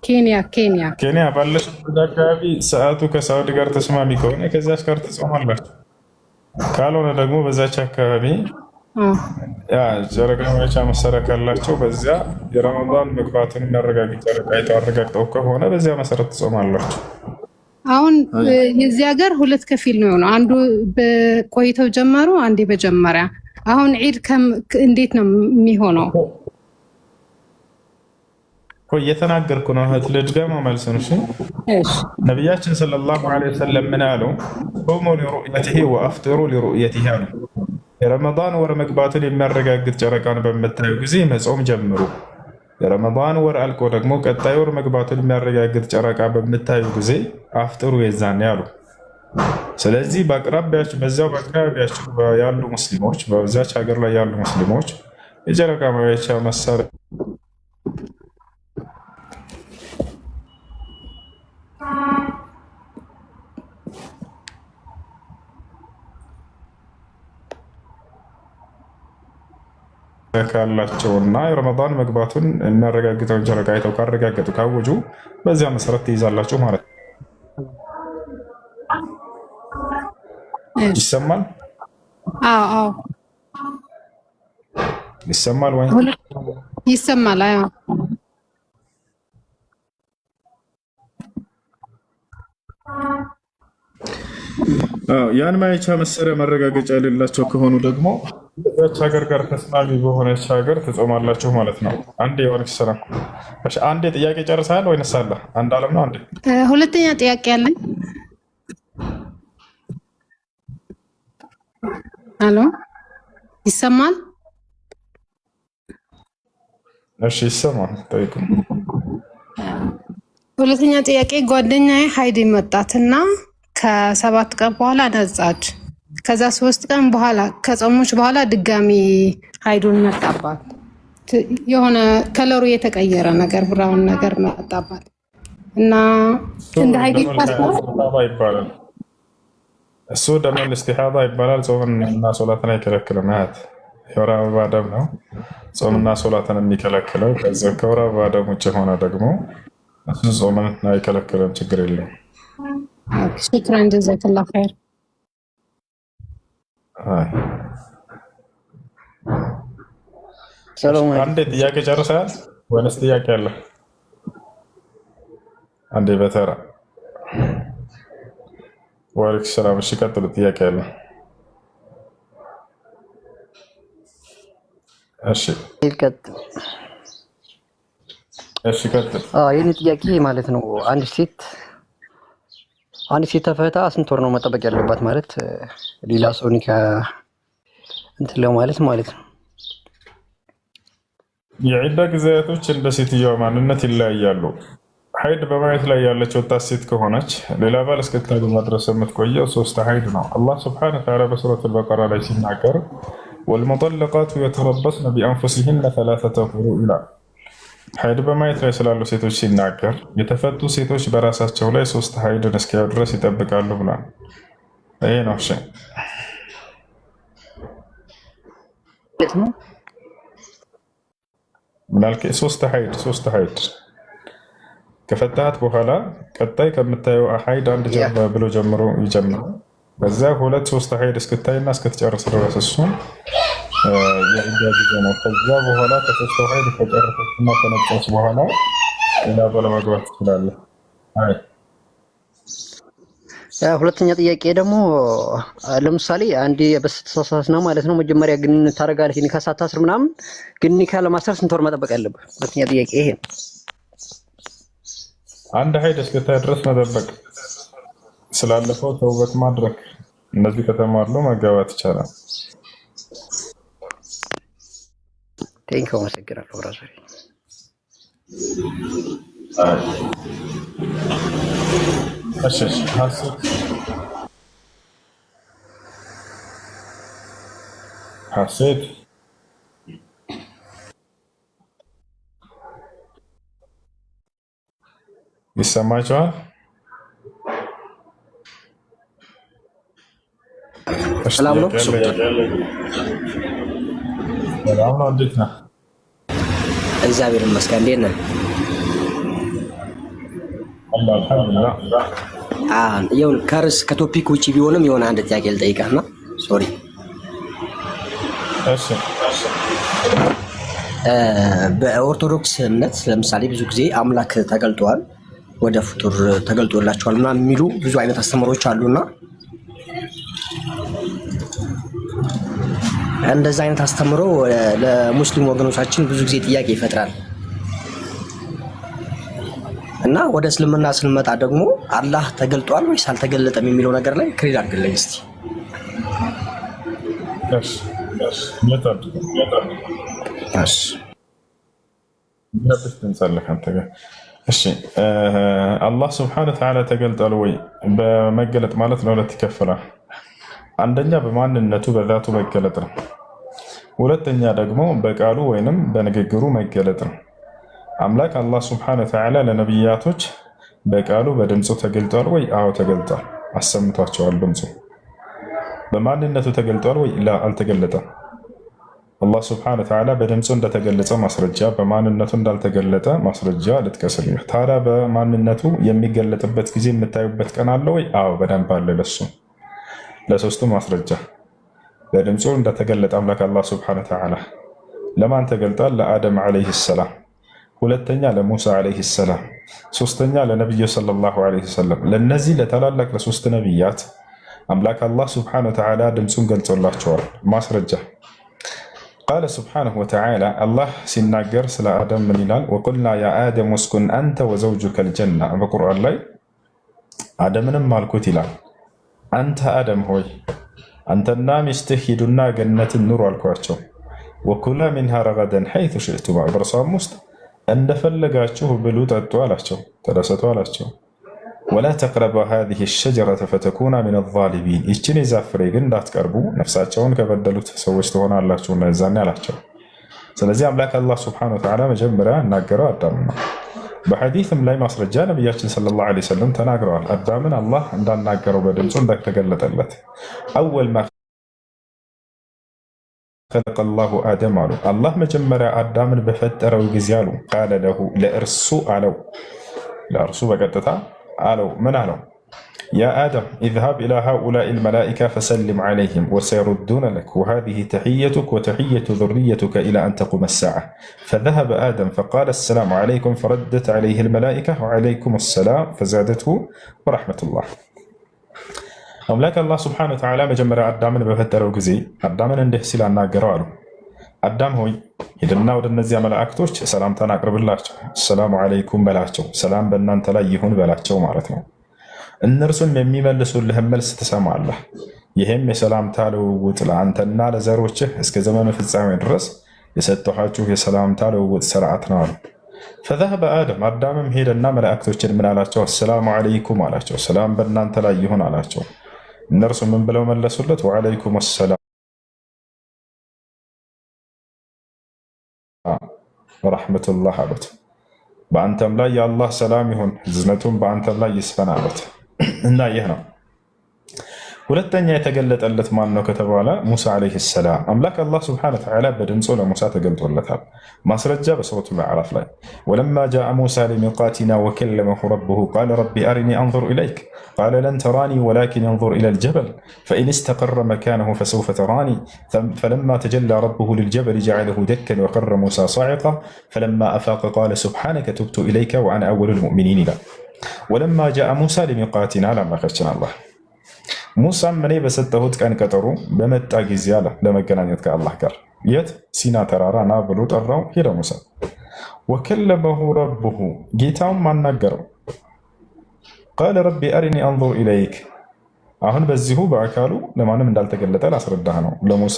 ኬንያ ባለሽበት አካባቢ ሰዓቱ ከሳውዲ ጋር ተስማሚ ከሆነ ከዛች ጋር ትጾማላችሁ። ካልሆነ ደግሞ በዛች አካባቢ ጨረቃ ማየቻ መሳሪያ ካላቸው በዚያ የረመዳን መግባቱን የሚያረጋግጥ ጨረቃ አይተው አረጋግጠው ከሆነ በዚያ መሰረት ትጾማላችሁ። አሁን የዚህ ሀገር ሁለት ከፊል ነው የሆነው። አንዱ በቆይተው ጀመሩ፣ አንዴ በጀመሪያ። አሁን ዒድ እንዴት ነው የሚሆነው? እየተናገርኩ ነው እህት ልድገማ መልስ ነው። እሺ ነቢያችን ሰለላሁ ዐለይሂ ወሰለም ምን አሉ? ሱሙ ሊሩእየቲሂ ወአፍጢሩ ሊሩእየቲሂ አሉ። የረመዳን ወር መግባቱን የሚያረጋግጥ ጨረቃን በምታዩ ጊዜ መጾም ጀምሩ። የረመዳን ወር አልቆ ደግሞ ቀጣይ ወር መግባቱን የሚያረጋግጥ ጨረቃ በምታዩ ጊዜ አፍጥሩ የዛን ያሉ። ስለዚህ በአቅራቢያችሁ በዚያው በአካባቢያችሁ ያሉ ሙስሊሞች በዛች ሀገር ላይ ያሉ ሙስሊሞች የጨረቃ ማየቻ መሳሪያ ካላቸውና የረመዳን መግባቱን የሚያረጋግጠውን ጨረቃ አይተው ካረጋገጡ ካወጁ በዚያ መሰረት ትይዛላችሁ ማለት ነው። ይሰማል? አዎ ይሰማል ወይ? ይሰማል። አዎ ያን ማየቻ መሳሪያ ማረጋገጫ የሌላቸው ከሆኑ ደግሞ በዛች ሀገር ጋር ተስማሚ በሆነች ሀገር ትጾማላችሁ ማለት ነው። አንዴ የሆነች ስራ አንዴ ጥያቄ ጨርሰሃል ወይንስ አለ? አንድ አለም ነው። አንዴ ሁለተኛ ጥያቄ አለኝ። አሎ ይሰማል? እሺ ይሰማል። ጠይቁ። ሁለተኛ ጥያቄ ጓደኛዬ ሀይድ መጣትና ከ7 ቀን በኋላ ነጻች። ከዛ 3 ቀን በኋላ ከጾሞች በኋላ ድጋሚ ሀይዱን መጣባት። የሆነ ከለሩ የተቀየረ ነገር ብራውን ነገር መጣባት እና እንደ ሀይድ ይባላል። እሱ ደመል ኢስቲሃዳ ይባላል። ጾምና ሶላትን አይከለክልም። የወር አበባ ደም ነው ጾምና ሶላትን የሚከለክለው። ከዚያ ከወር አበባ ደም ውጭ ሆነ ደግሞ እሱ ጾምን አይከለክልም። ችግር የለም። ሽክራን ጀዛከላህ ኸይር። አንዴ ጥያቄ ጨርሰሃል ወይንስ ጥያቄ አለ? አንዴ በተራ ወአለይኩም ሰላም። እሺ ቀጥሉ። ጥያቄ አለ? እሺ ቀጥል። የኔ ጥያቄ ማለት ነው አንድ ሴት ተፈታ ስንት ወር ነው መጠበቅ ያለባት? ማለት ሌላ ሰው ኒካ እንትን ማለት ነው። የዒዳ ጊዜያቶች እንደ ሴትዮዋ ማንነት ይለያያሉ። ሀይድ በማየት ላይ ያለች ወጣት ሴት ከሆነች ሌላ ባል እስክታገባ ድረስ የምትቆየው 3 ሀይድ ነው። አላህ ሱብሓነሁ ወተዓላ በሱረቱል በቀራ ላይ ሲናገር ወልሙጠለቃቱ የተረበስነ ቢአንፉሲሂነ 3 ቁሩእ ይላል። ሀይድ በማየት ላይ ስላሉ ሴቶች ሲናገር የተፈቱ ሴቶች በራሳቸው ላይ 3 ሀይድን እስኪያዩ ድረስ ይጠብቃሉ ብሏል። ይሄ ነው። እሺ ምናልከ 3 ሀይድ ከፈታት በኋላ ቀጣይ ከምታየው ሀይድ አንድ ብሎ ጀምሮ ይጀምራል። በዚያ 2-3 ሀይድ እስክታይና እስክትጨርስ ድረስ እሱን የዒዳ ጊዜ ነው። ከዚያ በኋላ ከ3 ሀይድ ከጨረሰችና ከነጻች በኋላ ሌላ ባለማግባት ትችላለህ። ሁለተኛ ጥያቄ ደግሞ ለምሳሌ አንዴ በስተሳሳት ነው ማለት ነው መጀመሪያ ግንኙነት ታደርጋለህ ኒካ ሳታስር ምናምን፣ ግን ኒካ ለማሰር ስንት ወር መጠበቅ አለብህ? ሁለተኛ ጥያቄ ይሄ ነው። አንድ ሀይድ እስክታይ ድረስ መጠበቅ፣ ስላለፈው ተውበት ማድረግ፣ እነዚህ ከተሟሉ መጋባት ይቻላል። ቴንክ ዩ። አመሰግናለሁ። እሺ ሐሴት ይሰማችኋል? ሰላም ነው። ሰላም ነው። እንዴት ነህ? እግዚአብሔር ይመስገን። እንዴት ነህ? አልሐምዱሊላህ። ይሁን ከርዕስ ከቶፒክ ውጪ ቢሆንም የሆነ አንድ ጥያቄ ልጠይቅህና ሶሪ። እሺ በኦርቶዶክስ እምነት ለምሳሌ ብዙ ጊዜ አምላክ ተገልጧል፣ ወደ ፍጡር ተገልጦላቸዋል ምናምን የሚሉ ብዙ አይነት አስተምሮች አሉና እንደዛ አይነት አስተምሮ ለሙስሊም ወገኖቻችን ብዙ ጊዜ ጥያቄ ይፈጥራል እና ወደ እስልምና ስንመጣ ደግሞ አላህ ተገልጧል ወይስ አልተገለጠም የሚለው ነገር ላይ ክሊር አድርግልኝ እስቲ። እሺ አላህ ስብሐነሁ ወተዓላ ተገልጧል ወይ? በመገለጥ ማለት ለሁለት ይከፈላል። አንደኛ በማንነቱ በዛቱ መገለጥ ነው። ሁለተኛ ደግሞ በቃሉ ወይንም በንግግሩ መገለጥ ነው። አምላክ አላህ ስብሐነሁ ወተዓላ ለነቢያቶች በቃሉ በድምፁ ተገልጧል ወይ? አዎ ተገልጧል፣ አሰምቷቸዋል ድምፁ። በማንነቱ ተገልጧል ወይ? ላ አልተገለጠም። አላህ ስብሐነሁ ወተዓላ በድምፁ እንደተገለጸ ማስረጃ፣ በማንነቱ እንዳልተገለጠ ማስረጃ ልጥቀስልኝ። ታዲያ በማንነቱ የሚገለጥበት ጊዜ የምታዩበት ቀን አለ ወይ? አዎ በደንብ አለ። ለሶስቱ ማስረጃ በድምፁ እንደተገለጠ አምላክ አላህ ስብሐነሁ ወተዓላ ለማን ተገልጧል? ለአደም ዓለይሂ ሰላም፣ ሁለተኛ ለሙሳ ዓለይሂ ሰላም፣ ሶስተኛ ለነቢዩ ሰለላሁ ዓለይሂ ወሰለም። ለእነዚህ ለታላላቅ ለሶስት ነቢያት አምላክ አላህ ስብሐነሁ ወተዓላ ድምፁን ገልጾላቸዋል። ማስረጃ ቃለ ስብሐነሁ ወተዓላ አላህ ሲናገር ስለ አደም ምን ይላል? ወቁልና ያ አደም እስኩን አንተ ወዘውጁከ ልጀና። በቁርአን ላይ አደምንም አልኩት ይላል፣ አንተ አደም ሆይ አንተና ሚስትህ ሂዱና ገነትን ኑሩ አልኳቸው። ወኩላ ሚንሃ ረገደን ሐይቱ ሽእቱማ፣ በእርሷም ውስጥ እንደፈለጋችሁ ብሉ ጠጡ አላቸው፣ ተደሰቱ አላቸው። ወላ ተቅረባ ሃዚሂ ሸጀረተ ፈተኩና ሚነ ዛሊሚን፣ ይችን የዛፍ ፍሬ ግን እንዳትቀርቡ ነፍሳቸውን ከበደሉት ሰዎች ትሆናላችሁና የዛኔ አላቸው። ስለዚህ አምላክ አላህ ሱብሓነሁ ወተዓላ መጀመሪያ እናገረው አዳም ነው። በሐዲስም ላይ ማስረጃ ነቢያችን ሰለላሁ ዐለይሂ ወሰለም ተናግረዋል። አዳምን አላህ እንዳናገረው በድምፁ እንደተገለጠለት አወል ማ خلق الله آدم አሉ። አላህ መጀመሪያ አዳምን በፈጠረው ጊዜ አሉ ቃለ ለሁ ለእርሱ አለው፣ ለእርሱ በቀጥታ አለው። ምን አለው? ያ አደም ኢዝሃብ ኢላ ሃኡላኢ ልመላኢካ ፈሰልም ዐለይሂም ወሰየሩዱነ ለክ ወሃዚሂ ተሕየቱክ ወተሕየቱ ዙርየቱከ ኢላ አን ተቁመ ሰዓ ፈዘሀበ አደም ፈቃለ አሰላሙ ዐለይኩም ፈረደት ዐለይሂ ልመላኢካ ወዐለይኩም አሰላም ፈዛደትሁ ወረሕመቱላህ። አምላክ አላህ ስብሐነሁ ወተዓላ መጀመሪያ አዳምን በፈጠረው ጊዜ አዳምን እንዲህ ሲል አናገረው አሉ። አዳም ሆይ ሂድና ወደ እነዚያ መላእክቶች ሰላምታን አቅርብላቸው፣ ሰላሙ ዐለይኩም በላቸው፣ ሰላም በእናንተ ላይ ይሁን በላቸው ማለት ነው። እነርሱም የሚመልሱልህን መልስ ትሰማለህ። ይህም የሰላምታ ልውውጥ ለአንተና ለዘሮችህ እስከ ዘመኑ ፍጻሜ ድረስ የሰጠኋችሁ የሰላምታ ልውውጥ ስርዓት ነው አሉ። ፈዘሀበ አደም አዳምም ሄደና መላእክቶችን ምን አላቸው? አሰላሙ ዐለይኩም አላቸው፣ ሰላም በእናንተ ላይ ይሁን አላቸው። እነርሱ ምን ብለው መለሱለት? ወዐለይኩም ሰላም ወረሕመቱላህ አሉት። በአንተም ላይ የአላህ ሰላም ይሁን እዝነቱም በአንተም ላይ ይስፈን አሉት። እና ይህ ነው። ሁለተኛ የተገለጠለት ማን ነው ከተባለ ሙሳ ዓለይሂ ሰላም። አምላክ አላህ ስብሐነሁ ወተዓላ በድምፁ ለሙሳ ተገልጦለታል። ማስረጃ በሱረቱል አዕራፍ ላይ ወለማ ጃአ ሙሳ ሊሚቃቲና ወከለመሁ ረቡሁ ቃለ ረቢ አሪኒ አንዙር ኢለይክ ቃለ ለን ተራኒ ወላኪን እንዙር ኢለል ጀበል ፈኢን ስተቀረ መካነሁ ፈሰውፈ ተራኒ ፈለማ ተጀላ ረቡሁ ሊልጀበል ጀዐለሁ ደከን ወቀረ ሙሳ ሳዒቃ ፈለማ አፋቀ ቃለ ሱብሓነከ ቱብቱ ኢለይከ ወአነ አወሉል ሙእሚኒን ይላል። ወለማ ጃአ ሙሳ ሊሚቃቲና ለአምላካችን አላህ ሙሳም እኔ በሰጠሁት ቀን ቀጠሮ በመጣ ጊዜ አለ ለመገናኘት ከአላህ ጋር የት ሲና ተራራ ና ብሎ ጠራው። ሄደ ሙሳ ወከለመሁ ረቡሁ ጌታውም አናገረው። ቃለ ረቢ አሪኒ አንዙር ኢለይክ። አሁን በዚሁ በአካሉ ለማንም እንዳልተገለጠ ላስረዳህ ነው። ለሙሳ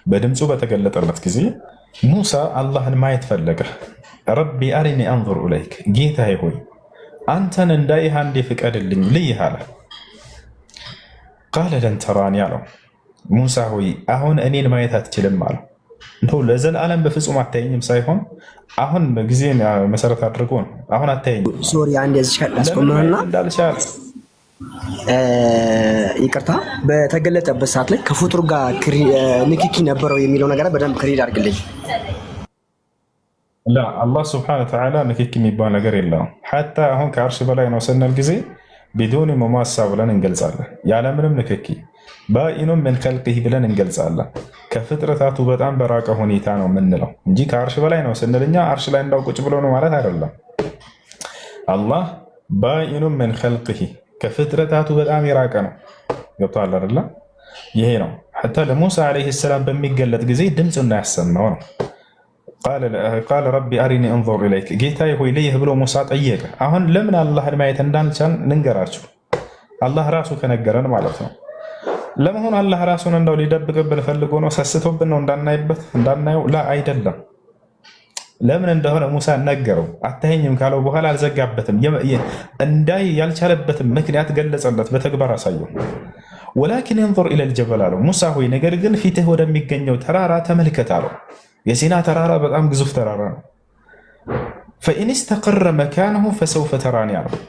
በድምፁ በተገለጠለት ጊዜ ሙሳ አላህን ማየት ፈለገ። ረቢ አሪኒ አንዙር ኢለይክ፣ ጌታዬ ሆይ አንተን እንዳይህ አንዴ ፍቀድልኝ ልይህ አለ። ቃለ ለን ተራኒ አለው። ሙሳ ሆይ አሁን እኔን ማየት አትችልም አለው። እንደው ለዘላለም በፍጹም አታየኝም ሳይሆን አሁን ጊዜን መሰረት አድርጎ ነው። አሁን አታየኝም። ሶሪ አንድ እዚህ አስቆምና እንዳልቻለ ይቅርታ፣ በተገለጠበት ሰዓት ላይ ከፍጡር ጋር ንክኪ ነበረው የሚለው ነገር በደንብ ክሪድ አድርግልኝ። ላ አላህ ስብሐነ ወተዓላ ንክኪ የሚባል ነገር የለውም። ሐታ አሁን ከአርሽ በላይ ነው ስንል ጊዜ ቢዱን ሙማሳ ብለን እንገልጻለን። ያለምንም ንክኪ ባኢኑን ምን ኸልቂሂ ብለን እንገልጻለን። ከፍጥረታቱ በጣም በራቀ ሁኔታ ነው የምንለው እንጂ ከአርሽ በላይ ነው ስንል እኛ አርሽ ላይ እንዳው ቁጭ ብሎ ነው ማለት አይደለም። አላህ ባኢኑን ምን ኸልቂሂ ከፍጥረታቱ በጣም የራቀ ነው። ገብቶሃል አይደለ? ይሄ ነው ሐታ ለሙሳ ዓለይሂ ሰላም በሚገለጥ ጊዜ ድምፁን ያሰማው ነው። ቃለ ረቢ አሪኒ እንዙር ኢለይክ፣ ጌታዬ ሆይ ልይህ ብሎ ሙሳ ጠየቀ። አሁን ለምን አላህን ማየት እንዳልቻል ልንገራችሁ። አላህ ራሱ ከነገረን ማለት ነው። ለመሆኑ አላህ ራሱን እንደው ሊደብቅብን ፈልጎ ነው? ሰስቶብን ነው እንዳናየው? ላ አይደለም። ለምን እንደሆነ ሙሳ ነገረው። አታየኝም ካለው በኋላ አልዘጋበትም። እንዳይ ያልቻለበትም ምክንያት ገለጸለት፣ በተግባር አሳየው። ወላኪን እንዙር ኢለል ጀበል አለው። ሙሳ ሆይ ነገር ግን ፊትህ ወደሚገኘው ተራራ ተመልከት አለው። የሲና ተራራ በጣም ግዙፍ ተራራ ነው። ፈኢን ስተቀረ መካነሁ ፈሰውፈ ተራኒ አለው።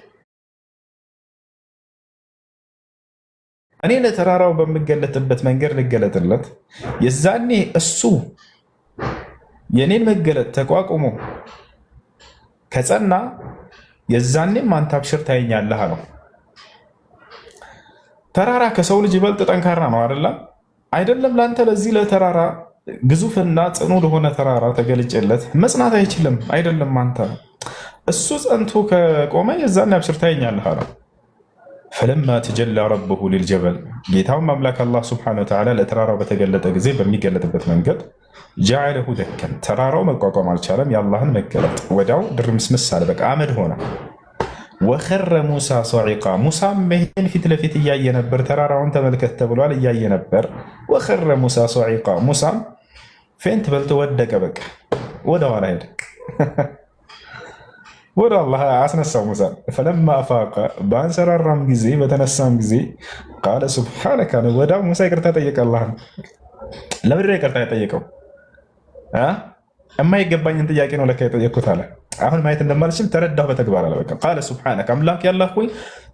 እኔ ለተራራው በምገለጥበት መንገድ ልገለጥለት፣ የዛኔ እሱ የኔን መገለጥ ተቋቁሞ ከጸና የዛኔም አንተ አብሽር ታየኛለህ አለው። ተራራ ከሰው ልጅ ይበልጥ ጠንካራ ነው አይደለም? አይደለም ለአንተ ለዚህ ለተራራ ግዙፍና ጽኑ ለሆነ ተራራ ተገልጬለት መጽናት አይችልም። አይደለም አንተ እሱ ጸንቶ ከቆመ የዛኔ አብሽር ታየኛለህ አለው። ፈለማ ተጀላ ረብሁ ሊልጀበል፣ ጌታውም አምላክ አላህ ስብሐነሁ ወተዓላ ለተራራው በተገለጠ ጊዜ በሚገለጥበት መንገድ ጀዐለሁ ደከን፣ ተራራው መቋቋም አልቻለም የአላህን መገለጥ። ወዲያው ድርምስምስ አለ፣ በቃ አመድ ሆነ። ወኸረ ሙሳ ሶዒቃ፣ ሙሳም ይህን ፊት ለፊት እያየ ነበር። ተራራውን ተመልከት ተብሏል፣ እያየ ነበር። ወኸረ ሙሳ ሶዒቃ፣ ሙሳም ፌንት በልቶ ወደቀ። በቃ ወደ ኋላ ሄደ፣ ወደ አላህ አስነሳው ሙሳ። ፈለማ አፋቀ፣ በአንሰራራም ጊዜ በተነሳም ጊዜ ቃለ ሱብሓነከ፣ ወዲያው ሙሳ ይቅርታ ጠየቀ አላህን። ለምንድን ነው ይቅርታ የጠየቀው? የማይገባኝን ጥያቄ ነው ለካ የጠየቅኩት አለ። አሁን ማየት እንደማልችል ተረዳሁ በተግባር አለ። በቃ ቃለ ሱብሓነከ፣ አምላክ ያላህ ሆይ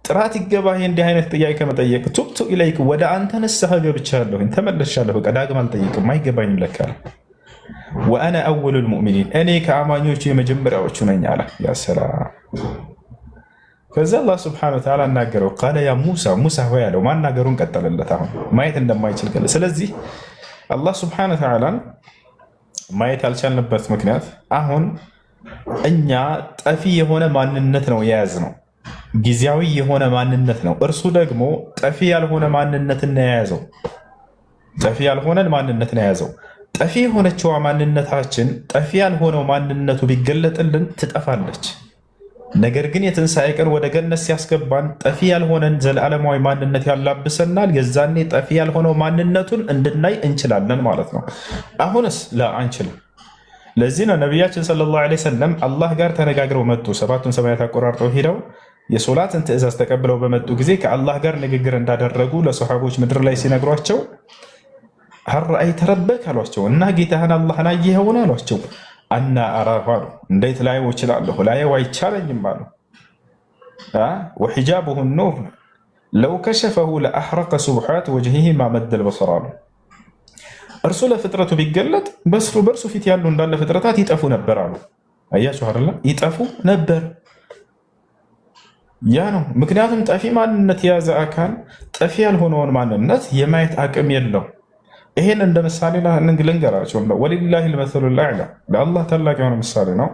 ጥራት ይገባህ እንዲህ አይነት ጥያቄ ከመጠየቅ። ቱብቱ ኢለይክ፣ ወደ አንተ ንስሐ ገብቻለሁኝ ተመለሻለሁ። በቃ ዳግም አልጠይቅም፣ አይገባኝም ለካ አለ። ወአነ አወሉል ሙእሚኒን፣ እኔ ከአማኞቹ የመጀመሪያዎቹ ነኝ አለ። ያ ሰላም። ከዛ አላህ ሱብሓነሁ ወተዓላ እናገረው። ቃለ ያ ሙሳ፣ ሙሳ ሆይ ያለው ማናገሩን ቀጠለለት። አሁን ማየት እንደማይችል ገለ። ስለዚህ አላህ ሱብሓነሁ ወተዓላን ማየት ያልቻልንበት ምክንያት አሁን እኛ ጠፊ የሆነ ማንነት ነው የያዝነው፣ ጊዜያዊ የሆነ ማንነት ነው። እርሱ ደግሞ ጠፊ ያልሆነ ማንነትን የያዘው፣ ጠፊ ያልሆነን ማንነትን የያዘው። ጠፊ የሆነችዋ ማንነታችን ጠፊ ያልሆነው ማንነቱ ቢገለጥልን ትጠፋለች። ነገር ግን የትንሣኤ ቀን ወደ ገነት ሲያስገባን ጠፊ ያልሆነን ዘላለማዊ ማንነት ያላብሰናል። የዛኔ ጠፊ ያልሆነው ማንነቱን እንድናይ እንችላለን ማለት ነው። አሁንስ ላ አንችልም። ለዚህ ነው ነቢያችን ሰለላሁ ዐለይሂ ወሰለም አላህ ጋር ተነጋግረው መጡ። ሰባቱን ሰማያት አቆራርጠው ሄደው የሶላትን ትእዛዝ ተቀብለው በመጡ ጊዜ ከአላህ ጋር ንግግር እንዳደረጉ ለሰሓቦች ምድር ላይ ሲነግሯቸው ሀል ረአይተ ረበክ አሏቸው። እና ጌታህን አላህን አየኸውን አሏቸው። አና አራሁ አሉ። እንዴት ላየው እችላለሁ? ላየው አይቻለኝም አሉ። ወሒጃቡሁ ኑር ለው ከሸፈሁ ለአሕረቀ ሱብሓት ወጅሂሂ ማ መደል በሰር አሉ። እርሱ ለፍጥረቱ ቢገለጥ በእርሱ ፊት ያሉ እንዳለ ፍጥረታት ይጠፉ ነበር አሉ። አያችሁ አይደለ? ይጠፉ ነበር። ያ ነው ምክንያቱም ጠፊ ማንነት የያዘ አካል ጠፊ ያልሆነውን ማንነት የማየት አቅም የለው። ይሄን እንደ ምሳሌ ልንገራቸው። ወሊላሂል መሰሉል አዕላ፣ ለአላህ ታላቅ የሆነ ምሳሌ ነው።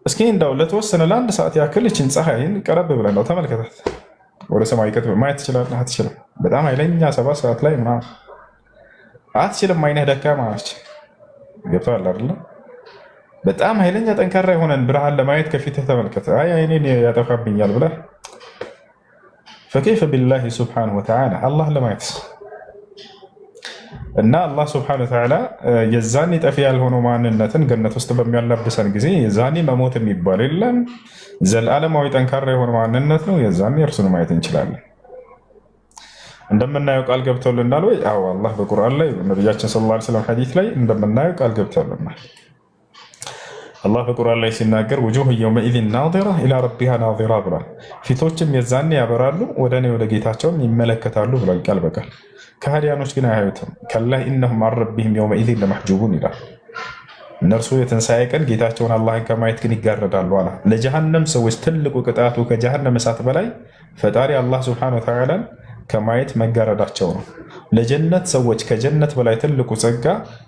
እስኪ እንደው ለተወሰነ ለአንድ ሰዓት ያክል ይችን ፀሐይን ቀረብ ብለን ነው ተመልከታት። ወደ ሰማይ ቀጥ ማየት ትችላለህ? አትችልም። በጣም ኃይለኛ 7 ሰዓት ላይ ምናምን አትችልም። አይነህ ደካማ ነች። ገብቶሃል አይደለ? በጣም ኃይለኛ ጠንካራ የሆነን ብርሃን ለማየት ከፊትህ ተመልከት። አይ አይኔን ያጠፋብኛል ብለህ ፈከይፈ ቢላሂ ሱብሓነሁ ወተዓላ አላህ ለማየት እና አላህ ስብሐነሁ ወተዓላ የዛኔ ጠፊ ያልሆነው ማንነትን ገነት ውስጥ በሚያላብሰን ጊዜ የዛኔ መሞት የሚባል የለም። ዘላለማዊ ጠንካራ የሆነ ማንነት ነው። የዛኔ እርሱን ማየት እንችላለን። እንደምናየው ቃል ገብተውልናል ወይ? አዎ አላህ በቁርአን ላይ ነቢያችን ሰለላሁ ዐለይሂ ወሰለም ሐዲስ ላይ እንደምናየው ቃል ገብተውልናል። አላህ በቁርአን ላይ ሲናገር ውጁህ የውመኢዚን ናዚራ ኢላ ረቢሃ ናዚራ ብሏል። ፊቶችም የዛኔ ያበራሉ ወደ እኔ ወደ ጌታቸውም ይመለከታሉ ብሏል ቃል በቃል። ከሃዲያኖች ግን አያዩትም። ከላ ኢነሁም አን ረቢሂም የውመኢዚን ለመሕጁቡን ይላል። እነርሱ የትንሣኤ ቀን ጌታቸውን አላህን ከማየት ግን ይጋረዳሉ አለ። ለጀሃነም ሰዎች ትልቁ ቅጣቱ ከጀሃነም እሳት በላይ ፈጣሪ አላህ ሱብሓነሁ ወተዓላን ከማየት መጋረዳቸው ነው። ለጀነት ሰዎች ከጀነት በላይ ትልቁ ጸጋ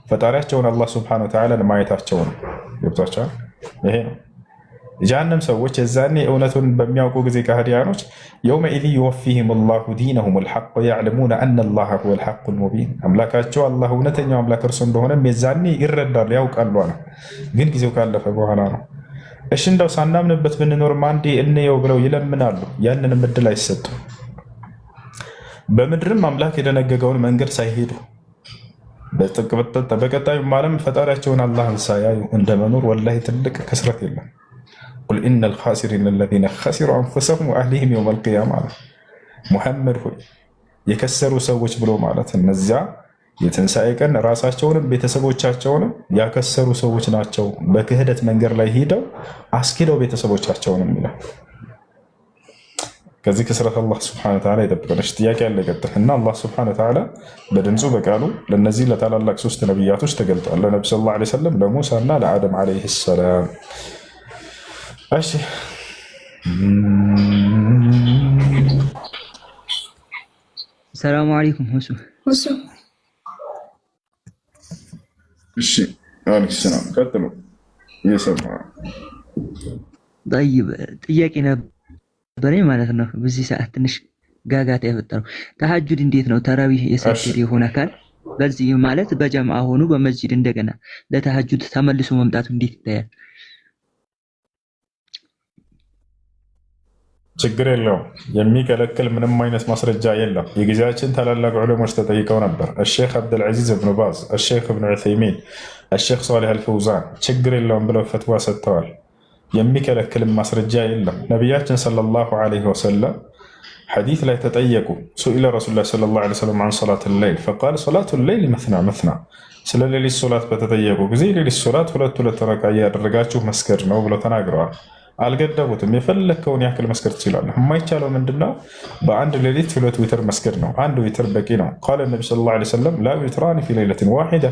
ፈጣሪያቸውን አላህ ሱብሓነሁ ወተዓላን ማየታቸው ነው። ገብቷቸዋል? ይሄ ነው። የጀሃነም ሰዎች የዛኔ እውነቱን በሚያውቁ ጊዜ ከሃዲያኖች የውመኢዝ ዩወፊሂም ላሁ ዲነሁም ልሐቅ ወያዕለሙነ አነ ላሀ ሁወ ልሐቁ ልሙቢን አምላካቸው አላህ እውነተኛው አምላክ እርሱ እንደሆነም የዛኔ ይረዳሉ ያውቃሉ አለ። ግን ጊዜው ካለፈ በኋላ ነው። እሺ እንደው ሳናምንበት ብንኖርም አንዴ እንየው ብለው ይለምናሉ። ያንንም እድል አይሰጡም። በምድርም አምላክ የደነገገውን መንገድ ሳይሄዱ በቀጣዩም ዓለም ፈጣሪያቸውን አላህን ሳያዩ እንደመኖር ወላሂ ትልቅ ክስረት የለም። ቁል ኢነል ኻሲሪነ አለዚነ ኸሲሩ አንፉሰሁም ወአህሊሂም የውመል ቂያማ አለ። ሙሐመድ ሆይ የከሰሩ ሰዎች ብሎ ማለት እነዚያ የትንሣኤ ቀን ራሳቸውንም ቤተሰቦቻቸውንም ያከሰሩ ሰዎች ናቸው። በክህደት መንገድ ላይ ሂደው አስኪደው ቤተሰቦቻቸውንም ይላል። ከዚህ ክስረት አላህ ስብሐነሁ ወተዓላ ይጠብቀን። ጥያቄ ያለ ቀጥል እና አላህ ስብሐነሁ ወተዓላ በድምፁ በቃሉ ለነዚህ ለታላላቅ ሶስት ነብያቶች ተገልጧል። ለነብዩ ሰለላሁ ዐለይሂ ወሰለም፣ ለሙሳ እና ለአደም ዐለይሂ ሰላም። እሺ ሰላሙ አለይኩም ሁሱ እሺ አለይሂ ሰላም ቀጥሉ። እየሰማ طيب ጥያቄ ነበረኝ ማለት ነው። በዚህ ሰዓት ትንሽ ጋጋታ የፈጠረው ተሐጁድ እንዴት ነው? ተራዊህ የሰገደ የሆነ አካል በዚህ ማለት በጀማዓ ሆኖ በመስጂድ እንደገና ለተሐጁድ ተመልሶ መምጣቱ እንዴት ይታያል? ችግር የለውም። የሚከለክል ምንም አይነት ማስረጃ የለም። የጊዜያችን ታላላቅ ዑለሞች ተጠይቀው ነበር። አልሼክ አብዱልዓዚዝ እብኑ ባዝ፣ አልሼክ እብኑ ዑሰይሚን፣ አልሼክ ሷሊህ አልፈውዛን ችግር የለውም ብለው ፈትዋ ሰጥተዋል። የሚከለክልም ማስረጃ የለም። ነቢያችን ሰለላሁ ዐለይሂ ወሰለም ሐዲስ ላይ ተጠየቁ። ሱኢለ ረሱሉላህ ሰለላሁ ዐለይሂ ወሰለም አን ሶላት ሌይል ፈቃል ሶላቱ ሌይል መስና መስና። ስለ ሌሊት ሶላት በተጠየቁ ጊዜ ሌሊት ሶላት ሁለት ሁለት ረካ እያደረጋችሁ መስገድ ነው ብለው ተናግረዋል። አልገደቡትም። የፈለግከውን ያክል መስገድ ትችላለህ። የማይቻለው ምንድነው? በአንድ ሌሊት ሁለት ዊትር መስገድ ነው። አንድ ዊትር በቂ ነው። ቃለ ነቢ ሰለላሁ ዐለይሂ ወሰለም ላ ዊትራኒ ፊ ሌይለትን ዋሂዳ፣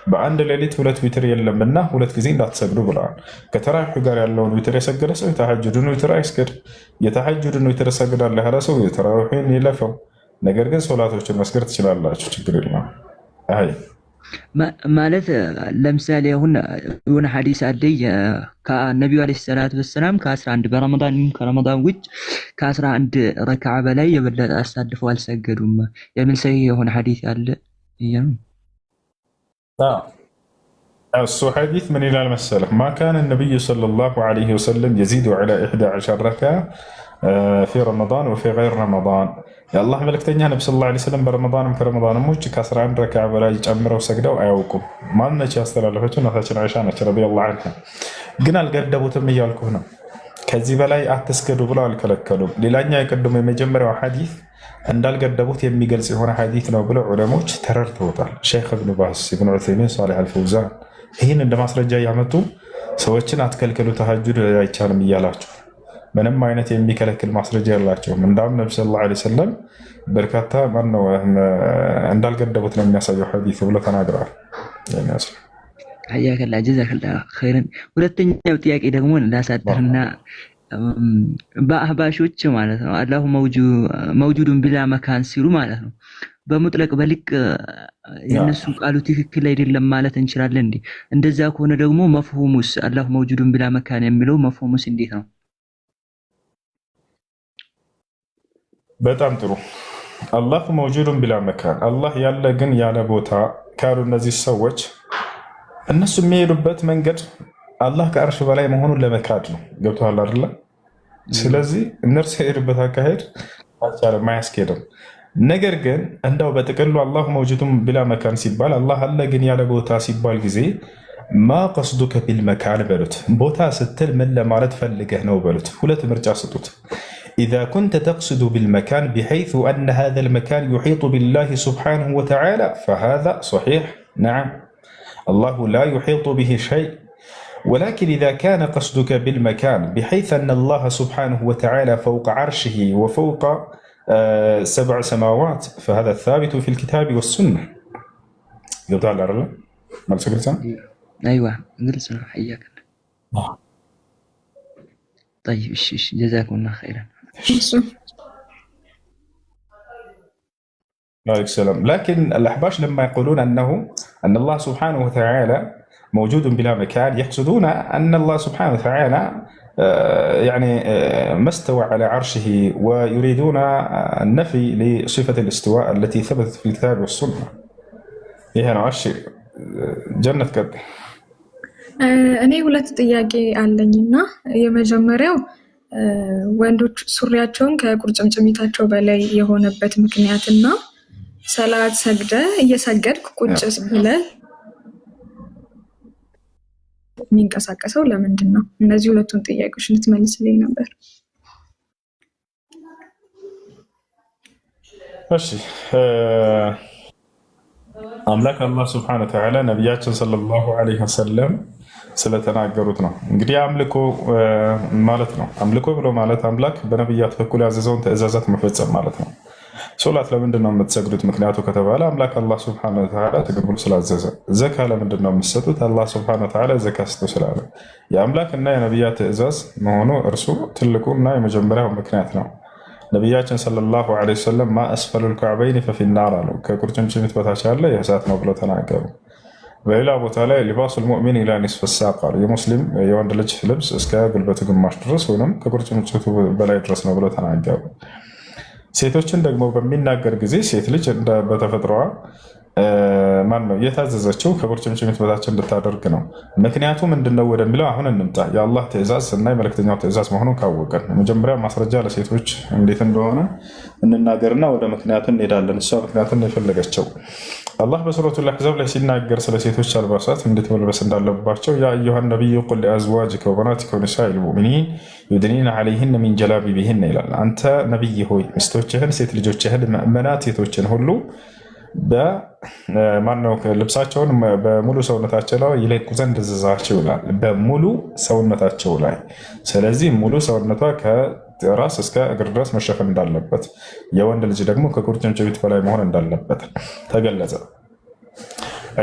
በአንድ ሌሊት ሁለት ዊትር የለምና ሁለት ጊዜ እንዳትሰግዱ ብለዋል። ከተራዊሕ ጋር ያለውን ዊትር የሰገደ ሰው የተሐጁድን ዊትር አይስገድ። የተሐጁድን ዊትር እሰግዳለሁ ያለ ሰው የተራዊሕን ይለፈው። ነገር ግን ሶላቶችን መስገድ ትችላላችሁ፣ ችግር የለም። አይ ማለት ለምሳሌ አሁን የሆነ ሐዲስ አለ ከነቢዩ አለይሂ ሰላቱ ወሰላም ከ11 በረመዳን ከረመዳን ውጭ ከ11 ረክዓ በላይ የበለጠ አሳልፈው አልሰገዱም የሚል ሰሂህ የሆነ ሐዲስ አለ። እሱ ሐዲስ ምን ይላል መሰለህ? ማ ካነ ነቢዩ ሰለላሁ ዐለይሂ ወሰለም የዚዱ ዐላ 11 ረክዓ ፊ ረመዳን ወፊ ገይር ረመዳን። የአላህ መልእክተኛ ነቢ ሰለላሁ ዐለይሂ ወሰለም በረመዳንም ከረመዳንም ውጭ ከ11 ረክዓ በላይ ጨምረው ሰግደው አያውቁም። ማነች ያስተላለፈችው? እናታችን አይሻ ነች ረዲየላሁ ዐንሃ። ግን አልገደቡትም እያልኩህ ነው። ከዚህ በላይ አትስገዱ ብለው አልከለከሉም። ሌላኛው የቀደሙ የመጀመሪያው ሐዲስ እንዳልገደቡት የሚገልጽ የሆነ ሐዲስ ነው ብለው ዑለሞች ተረድተውታል። ሼክ እብኑ ባዝ፣ ኢብኑ ዑሰይሚን፣ ሷሊህ አልፈውዛን ይህን እንደ ማስረጃ እያመጡ ሰዎችን አትከልክሉ ተሐጁድ አይቻልም እያላቸው ምንም አይነት የሚከለክል ማስረጃ የላቸውም። እንዳውም ነቢ ሰለላሁ ዐለይሂ ወሰለም በርካታ ማነው እንዳልገደቡት ነው የሚያሳየው ሐዲስ ብሎ ተናግረዋል። ሐያከላ ጀዛከላ ኸይረን። ሁለተኛው ጥያቄ ደግሞ ላሳድርና በአህባሾች ማለት ነው አላሁ መውጁዱን ቢላ መካን ሲሉ ማለት ነው በሙጥለቅ በልቅ የነሱ ቃሉ ትክክል አይደለም ማለት እንችላለን እንዴ? እንደዛ ከሆነ ደግሞ መፍሁሙስ አላሁ መውጁዱን ቢላ መካን የሚለው መፍሁሙስ እንዴት ነው? በጣም ጥሩ። አላህ መውጁዱን ቢላ መካን፣ አላህ ያለ ግን ያለ ቦታ ካሉ እነዚህ ሰዎች እነሱ የሚሄዱበት መንገድ አላህ ከአርሽ በላይ መሆኑን ለመካድ ነው። ገብቶሃል አይደለ? ስለዚህ እነርሱ የሄዱበት አካሄድ አልቻለም፣ አያስኬድም። ነገር ግን እንደው በጥቅሉ አላሁ መውጁዱን ቢላ መካን ሲባል አላህ አለ ግን ያለ ቦታ ሲባል ጊዜ ማ ቀስዱከ ቢልመካን በሉት። ቦታ ስትል ምን ለማለት ፈልገህ ነው በሉት። ሁለት ምርጫ ስጡት። ኢዛ ኩንተ ተቅስዱ ቢልመካን ቢሐይሱ አነ ሃዛል መካን ዩሒጡ ቢላሂ ሱብሓነሁ ወተዓላ ፈሃዛ ሰሒሕ ነዓም አላሁ ላ ዩሒጡ ቢሂ ሸይ ولكن إذا كان قصدك بالمكان بحيث أن الله سبحانه وتعالى فوق عرشه وفوق 7 سماوات فهذا الثابت في الكتاب والسنة. قلت على الأرض ما قلت أيوة قلت حياك الله. طيب جزاكم الله خيرا. عليك السلام. لكن الأحباش لما يقولون أن الله سبحانه وتعالى موجود بلا مكان يقصدون أن الله سبحانه وتعالى يعني ما استوى على عرشه ويريدون النفي لصفة الاستواء التي ثبتت في الكتاب والسنة. ይሄ ነው። እሺ ጀነት ቀጥ እኔ ሁለት ጥያቄ አለኝና የመጀመሪያው ወንዶች ሱሪያቸውን ከቁርጭምጭሚታቸው በላይ የሆነበት ምክንያትና ሰላት ሰግደ እየሰገድክ ቁጭ ብለህ የሚንቀሳቀሰው ለምንድን ነው? እነዚህ ሁለቱን ጥያቄዎች ልትመልስልኝ ነበር። እሺ አምላክ አላህ ስብሐነሁ ወተዓላ ነቢያችን ሰለላሁ ዐለይሂ ወሰለም ስለተናገሩት ነው። እንግዲህ አምልኮ ማለት ነው። አምልኮ ብሎ ማለት አምላክ በነቢያት በኩል ያዘዘውን ትእዛዛት መፈጸም ማለት ነው። ሶላት ለምንድን ነው የምትሰግዱት ምክንያቱ ከተባለ አምላክ አላህ ስብሐነሁ ወተዓላ ተገብሎ ስላዘዘ። ዘካ ለምንድን ነው የምትሰጡት አላህ ስብሐነሁ ወተዓላ ዘካ ስጡ ስላለ። የአምላክና የነቢያት ትእዛዝ መሆኑ እርሱ ትልቁና የመጀመሪያው ምክንያት ነው። ነቢያችን ሰለላሁ ዐለይሂ ወሰለም ማ አስፈሉል ከዕበይን ፈፊናር አሉ። ከቁርጭምጭሚት በታች ያለ የእሳት ነው ብለው ተናገሩ። በሌላ ቦታ ላይ ሊባሱል ሙእሚን ኢላ ኒስፊ ሳቅ አሉ። የሙስሊም የወንድ ልጅ ልብስ እስከ ጉልበቱ ግማሽ ድረስ ወይም ከቁርጭምጭሚቱ በላይ ድረስ ነው ብለው ተናገሩ። ሴቶችን ደግሞ በሚናገር ጊዜ ሴት ልጅ በተፈጥሮዋ ማን ነው የታዘዘችው ከቁርጭምጭሚት በታች እንድታደርግ ነው። ምክንያቱ ምንድነው ወደሚለው አሁን እንምጣ። የአላህ ትእዛዝ እና የመልእክተኛው ትእዛዝ መሆኑን ካወቀን መጀመሪያ ማስረጃ ለሴቶች እንዴት እንደሆነ እንናገርና ወደ ምክንያቱ እንሄዳለን። እሷ ምክንያቱን የፈለገችው አላህ በሱረቱል አሕዛብ ላይ ሲናገር ስለ ሴቶች አልባሳት እንዴት መልበስ እንዳለባቸው ያ አዩሃ ነቢዩ ቁል ሊአዝዋጅከ ወበናቲከ ወኒሳኢል ሙእሚኒን ዩድኒነ ዐለይሂነ ሚን ጀላቢቢሂነ ይላል። አንተ ነቢይ ሆይ ሚስቶችህን ሴት ልጆችህን ምእመናት ሴቶችን ሁሉ በማነው ልብሳቸውን በሙሉ ሰውነታቸው ላይ ይለቁ ዘንድ እዘዛቸው ይላል። በሙሉ ሰውነታቸው ላይ። ስለዚህ ሙሉ ሰውነቷ ከራስ እስከ እግር ድረስ መሸፈን እንዳለበት፣ የወንድ ልጅ ደግሞ ከቁርጭምጭሚት በላይ መሆን እንዳለበት ተገለጸ።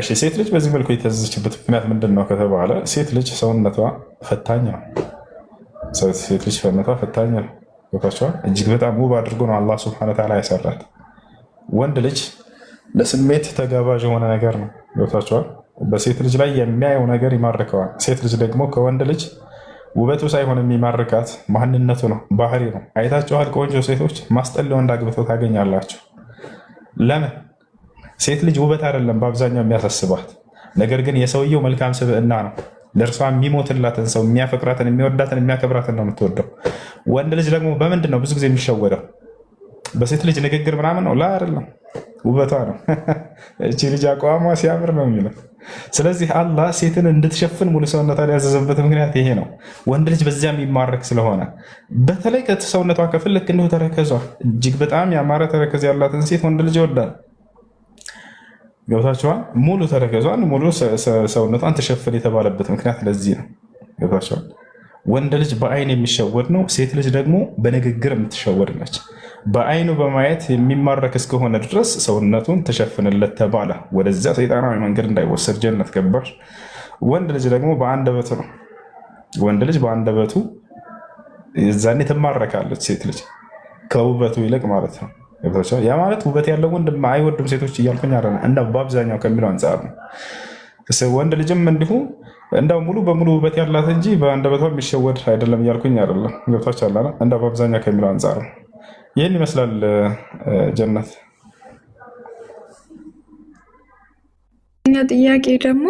እሺ ሴት ልጅ በዚህ መልኩ የተዘዘችበት ምክንያት ምንድን ነው ከተባለ ሴት ልጅ ሰውነቷ ፈታኝ ነው። ሴት ልጅ ሰውነቷ ፈታኝ ነው። እጅግ በጣም ውብ አድርጎ ነው አላህ ሱብሓነሁ ወተዓላ ያሰራት። ወንድ ልጅ ለስሜት ተጋባዥ የሆነ ነገር ነው። ገብታችኋል? በሴት ልጅ ላይ የሚያየው ነገር ይማርከዋል። ሴት ልጅ ደግሞ ከወንድ ልጅ ውበቱ ሳይሆን የሚማርካት ማንነቱ ነው፣ ባህሪ ነው። አይታችኋል? ቆንጆ ሴቶች ማስጠል ወንድ አግብተው ታገኛላችሁ። ለምን? ሴት ልጅ ውበት አይደለም በአብዛኛው የሚያሳስባት፣ ነገር ግን የሰውየው መልካም ስብዕና ነው። ለእርሷ የሚሞትላትን ሰው፣ የሚያፈቅራትን፣ የሚወዳትን፣ የሚያከብራትን ነው የምትወደው። ወንድ ልጅ ደግሞ በምንድን ነው ብዙ ጊዜ የሚሸወደው? በሴት ልጅ ንግግር ምናምን ነው? ላ አይደለም፣ ውበቷ ነው። እቺ ልጅ አቋሟ ሲያምር ነው የሚለው። ስለዚህ አላህ ሴትን እንድትሸፍን ሙሉ ሰውነቷን ያዘዘበት ምክንያት ይሄ ነው። ወንድ ልጅ በዚያ የሚማረክ ስለሆነ፣ በተለይ ከሰውነቷ ከፍል ልክ እንዲሁ ተረከዟ እጅግ በጣም ያማረ ተረከዝ ያላትን ሴት ወንድ ልጅ ይወዳል። ገብታችኋል? ሙሉ ተረከዟን ሙሉ ሰውነቷን ትሸፍን የተባለበት ምክንያት ለዚህ ነው። ገብታችኋል? ወንድ ልጅ በአይን የሚሸወድ ነው። ሴት ልጅ ደግሞ በንግግር የምትሸወድ ነች። በአይኑ በማየት የሚማረክ እስከሆነ ድረስ ሰውነቱን ተሸፍንለት ተባለ። ወደዚያ ሰይጣናዊ መንገድ እንዳይወሰድ ጀነት ገባሽ። ወንድ ልጅ ደግሞ በአንደበቱ ነው። ወንድ ልጅ በአንደበቱ የዛኔ ትማረካለች ሴት ልጅ ከውበቱ ይልቅ ማለት ነው። ያ ማለት ውበት ያለው ወንድ አይወዱም ሴቶች እያልኩኝ አለ እንደ በአብዛኛው ከሚለው አንጻር ነው። ወንድ ልጅም እንዲሁ እንዳው ሙሉ በሙሉ ውበት ያላት እንጂ በአንደበቷ የሚሸወድ አይደለም እያልኩኝ አይደለም። ገብታችኋል? እንደ በአብዛኛው ከሚለው አንጻር ነው። ይህን ይመስላል ጀነት። ጥያቄ ደግሞ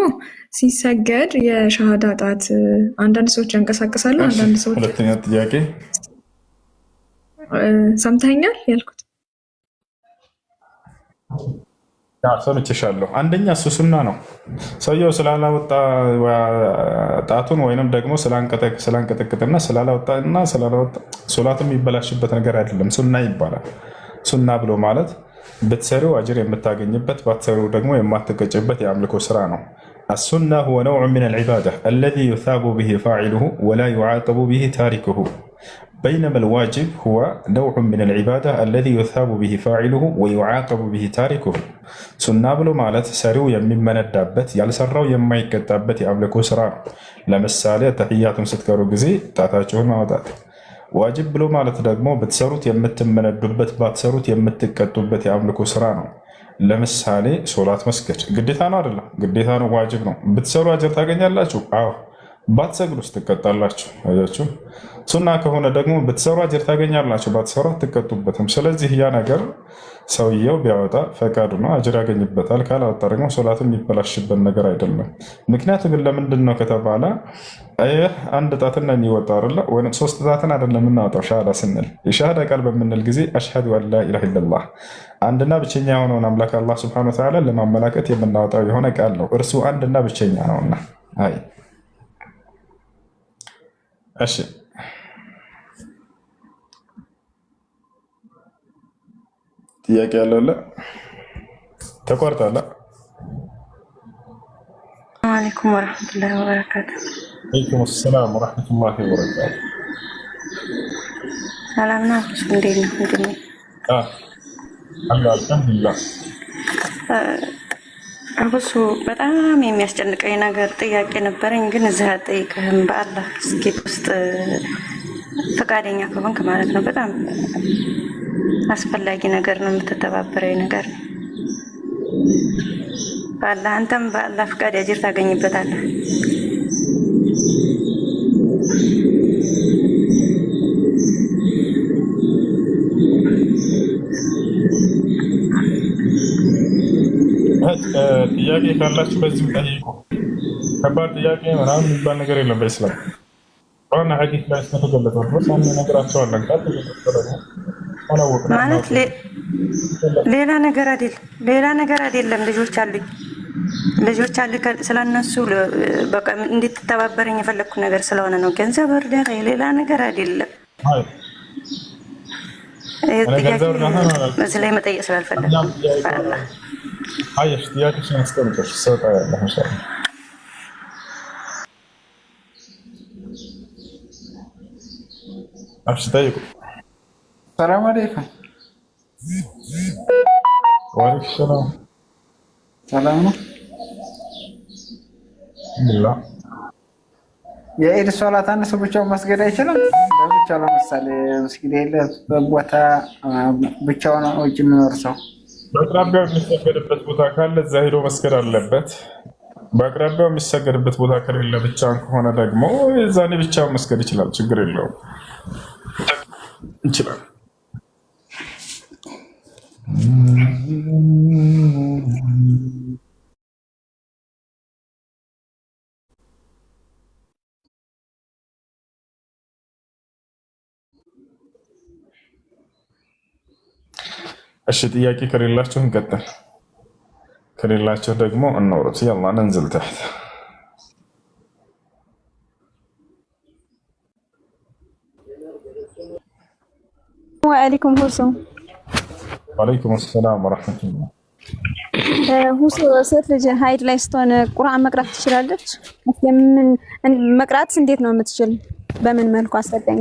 ሲሰገድ የሻሃዳ ጣት አንዳንድ ሰዎች ያንቀሳቅሳሉ፣ አንዳንድ ሰዎች። ሁለተኛ ጥያቄ ሰምተኛል ያልኩት ሰምቼሻለሁ። አንደኛ እሱ ሱና ነው። ሰውየው ስላላወጣ ጣቱን ወይንም ደግሞ ስላንቀጠቅጥና ስላላወጣና ስላላወጣ ሶላቱ የሚበላሽበት ነገር አይደለም። ሱና ይባላል። ሱና ብሎ ማለት ብትሰሪው አጅር የምታገኝበት ባትሰሪው ደግሞ የማትቀጭበት የአምልኮ ስራ ነው። አሱና ሁወ ነውዑ ሚነል ዒባዳ አለዚ ዩሳቡ ቢሂ ፋዒሉሁ ወላ ዩዓቀቡ ቢሂ ታሪኩሁ በይነማ ልዋጅብ ሁወ ነውዑ ሚነል ዒባዳ አለዚ ዩሳቡ ቢሂ ፋዒሉሁ ወዩዓቀቡ ቢሂ ታሪኩሁ። ሱና ብሎ ማለት ሰሪው የሚመነዳበት ያልሰራው የማይቀጣበት የአምልኮ ስራ ነው። ለምሳሌ ተሕያቱን ስትቀሩ ጊዜ ጣታችሁን ማውጣት። ዋጅብ ብሎ ማለት ደግሞ ብትሰሩት የምትመነዱበት ባትሰሩት የምትቀጡበት የአምልኮ ስራ ነው። ለምሳሌ ሶላት መስገድ ግዴታ ነው አይደለም? ግዴታ ነው፣ ዋጅብ ነው። ብትሰሩ አጀር ታገኛላችሁ። አዎ፣ ባትሰግዱ ውስጥ ትቀጣላችሁ። አያችሁ። ሱና ከሆነ ደግሞ ብትሰሩ አጀር ታገኛላችሁ፣ ባትሰሩ አትቀጡበትም። ስለዚህ ያ ነገር ሰውየው ቢያወጣ ፈቃዱ ነው፣ አጀር ያገኝበታል። ካላወጣ ደግሞ ሶላቱ የሚበላሽበት ነገር አይደለም። ምክንያቱ ግን ለምንድን ነው ከተባለ አንድ ጣትና የሚወጣ አይደለ? ወይም ሶስት ጣትን አይደለም የምናወጣው ሻሃዳ ስንል። የሻሃዳ ቃል በምንል ጊዜ አሽሀዱ አን ላ ኢላሃ ኢለላህ አንድና ብቸኛ የሆነውን አምላክ አላህ ሱብሓነሁ ወተዓላ ለማመላከት የምናወጣው የሆነ ቃል ነው። እርሱ አንድና ብቸኛ ነውና። አይ እሺ፣ ጥያቄ ያለው ተቆርጣለ። አለይኩም ወራህመቱላሂ ወበረካቱ። ወአለይኩም ሰላም ወራህመቱላሂ ወበረካቱ። ሰላም ናችሁ? እንዴት ነው? እንግዲህ አልሐምዱሊላህ። አብሱ በጣም የሚያስጨንቀኝ ነገር ጥያቄ ነበረኝ፣ ግን እዚህ አልጠይቅህም። በአላህ ስኬት ውስጥ ፈቃደኛ ከሆንክ ማለት ነው። በጣም አስፈላጊ ነገር ነው፣ የምትተባበረኝ ነገር ነው። በአላህ አንተም በአላህ ፈቃድ አጅር ታገኝበታለህ። ጥያቄ ካላችሁ በዚህ ጠይቁ። ከባድ ጥያቄ ምናምን የሚባል ነገር የለም በኢስላም ዋና ሐዲስ ላይ ስለተገለጸው ድረስ አንነግራቸዋለን። ማለት ሌላ ነገር አይደለም። ልጆች አሉ። ስለነሱ በቃ እንድትተባበረኝ የፈለግኩ ነገር ስለሆነ ነው። ገንዘብ እርዳታ፣ ሌላ ነገር አይደለም። ጥያቄ እዚህ ላይ መጠየቅ ስላልፈለግ አየሽ፣ ጥያቄሽን አስቀምጠሽ ሰውጣ ያለ ኢንሻአላህ። አብሽ ጠይቁ። ሰላም አለይኩም። ወአለይኩም ሰላም። ሰላም ነው። የኢድ ሶላት አንድ ሰው ብቻውን መስገድ አይችልም? ለብቻው ለምሳሌ መስጊድ የለበት ቦታ ብቻውን ውጭ የሚኖር ሰው በአቅራቢያው የሚሰገድበት ቦታ ካለ እዛ ሄዶ መስገድ አለበት። በአቅራቢያው የሚሰገድበት ቦታ ከሌለ ብቻውን ከሆነ ደግሞ የዛኔ ብቻውን መስገድ ይችላል። ችግር የለውም፣ ይችላል። እሺ፣ ጥያቄ ከሌላችሁ እንቀጥል። ከሌላችሁ ደግሞ እንውረድ። ያላ ነንዝል ተሕት። ወአለይኩም ሁሱ። ወአለይኩም ሰላም ወራህመቱላህ። ሁሱ ሴት ልጅ ሀይድ ላይ ስትሆን ቁርአን መቅራት ትችላለች? መቅራት እንዴት ነው የምትችል? በምን መልኩ አስረዳኝ።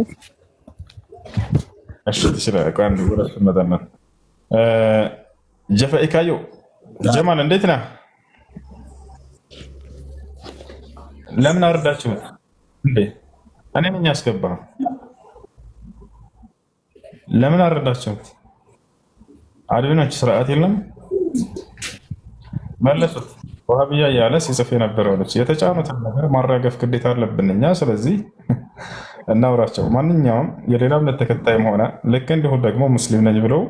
እሺ፣ ትችላለህ። ቆይ አንድ ወረፍ መጣና ጀፈኢካዮ ጀማል እንዴት ነህ? ለምን አወርዳችሁት እንዴ? እኔ ነኝ ያስገባኸው። ለምን አወረዳችሁት? አድሚኖች ስርዓት የለም መለሱት። ወሃቢያ እያለ ሲጽፍ የነበረው ልጅ የተጫኑትን ነገር ማራገፍ ግዴታ አለብን እኛ። ስለዚህ እናውራቸው። ማንኛውም የሌላ እምነት ተከታይም ሆነ ልክ እንዲሁ ደግሞ ሙስሊም ነኝ ብለው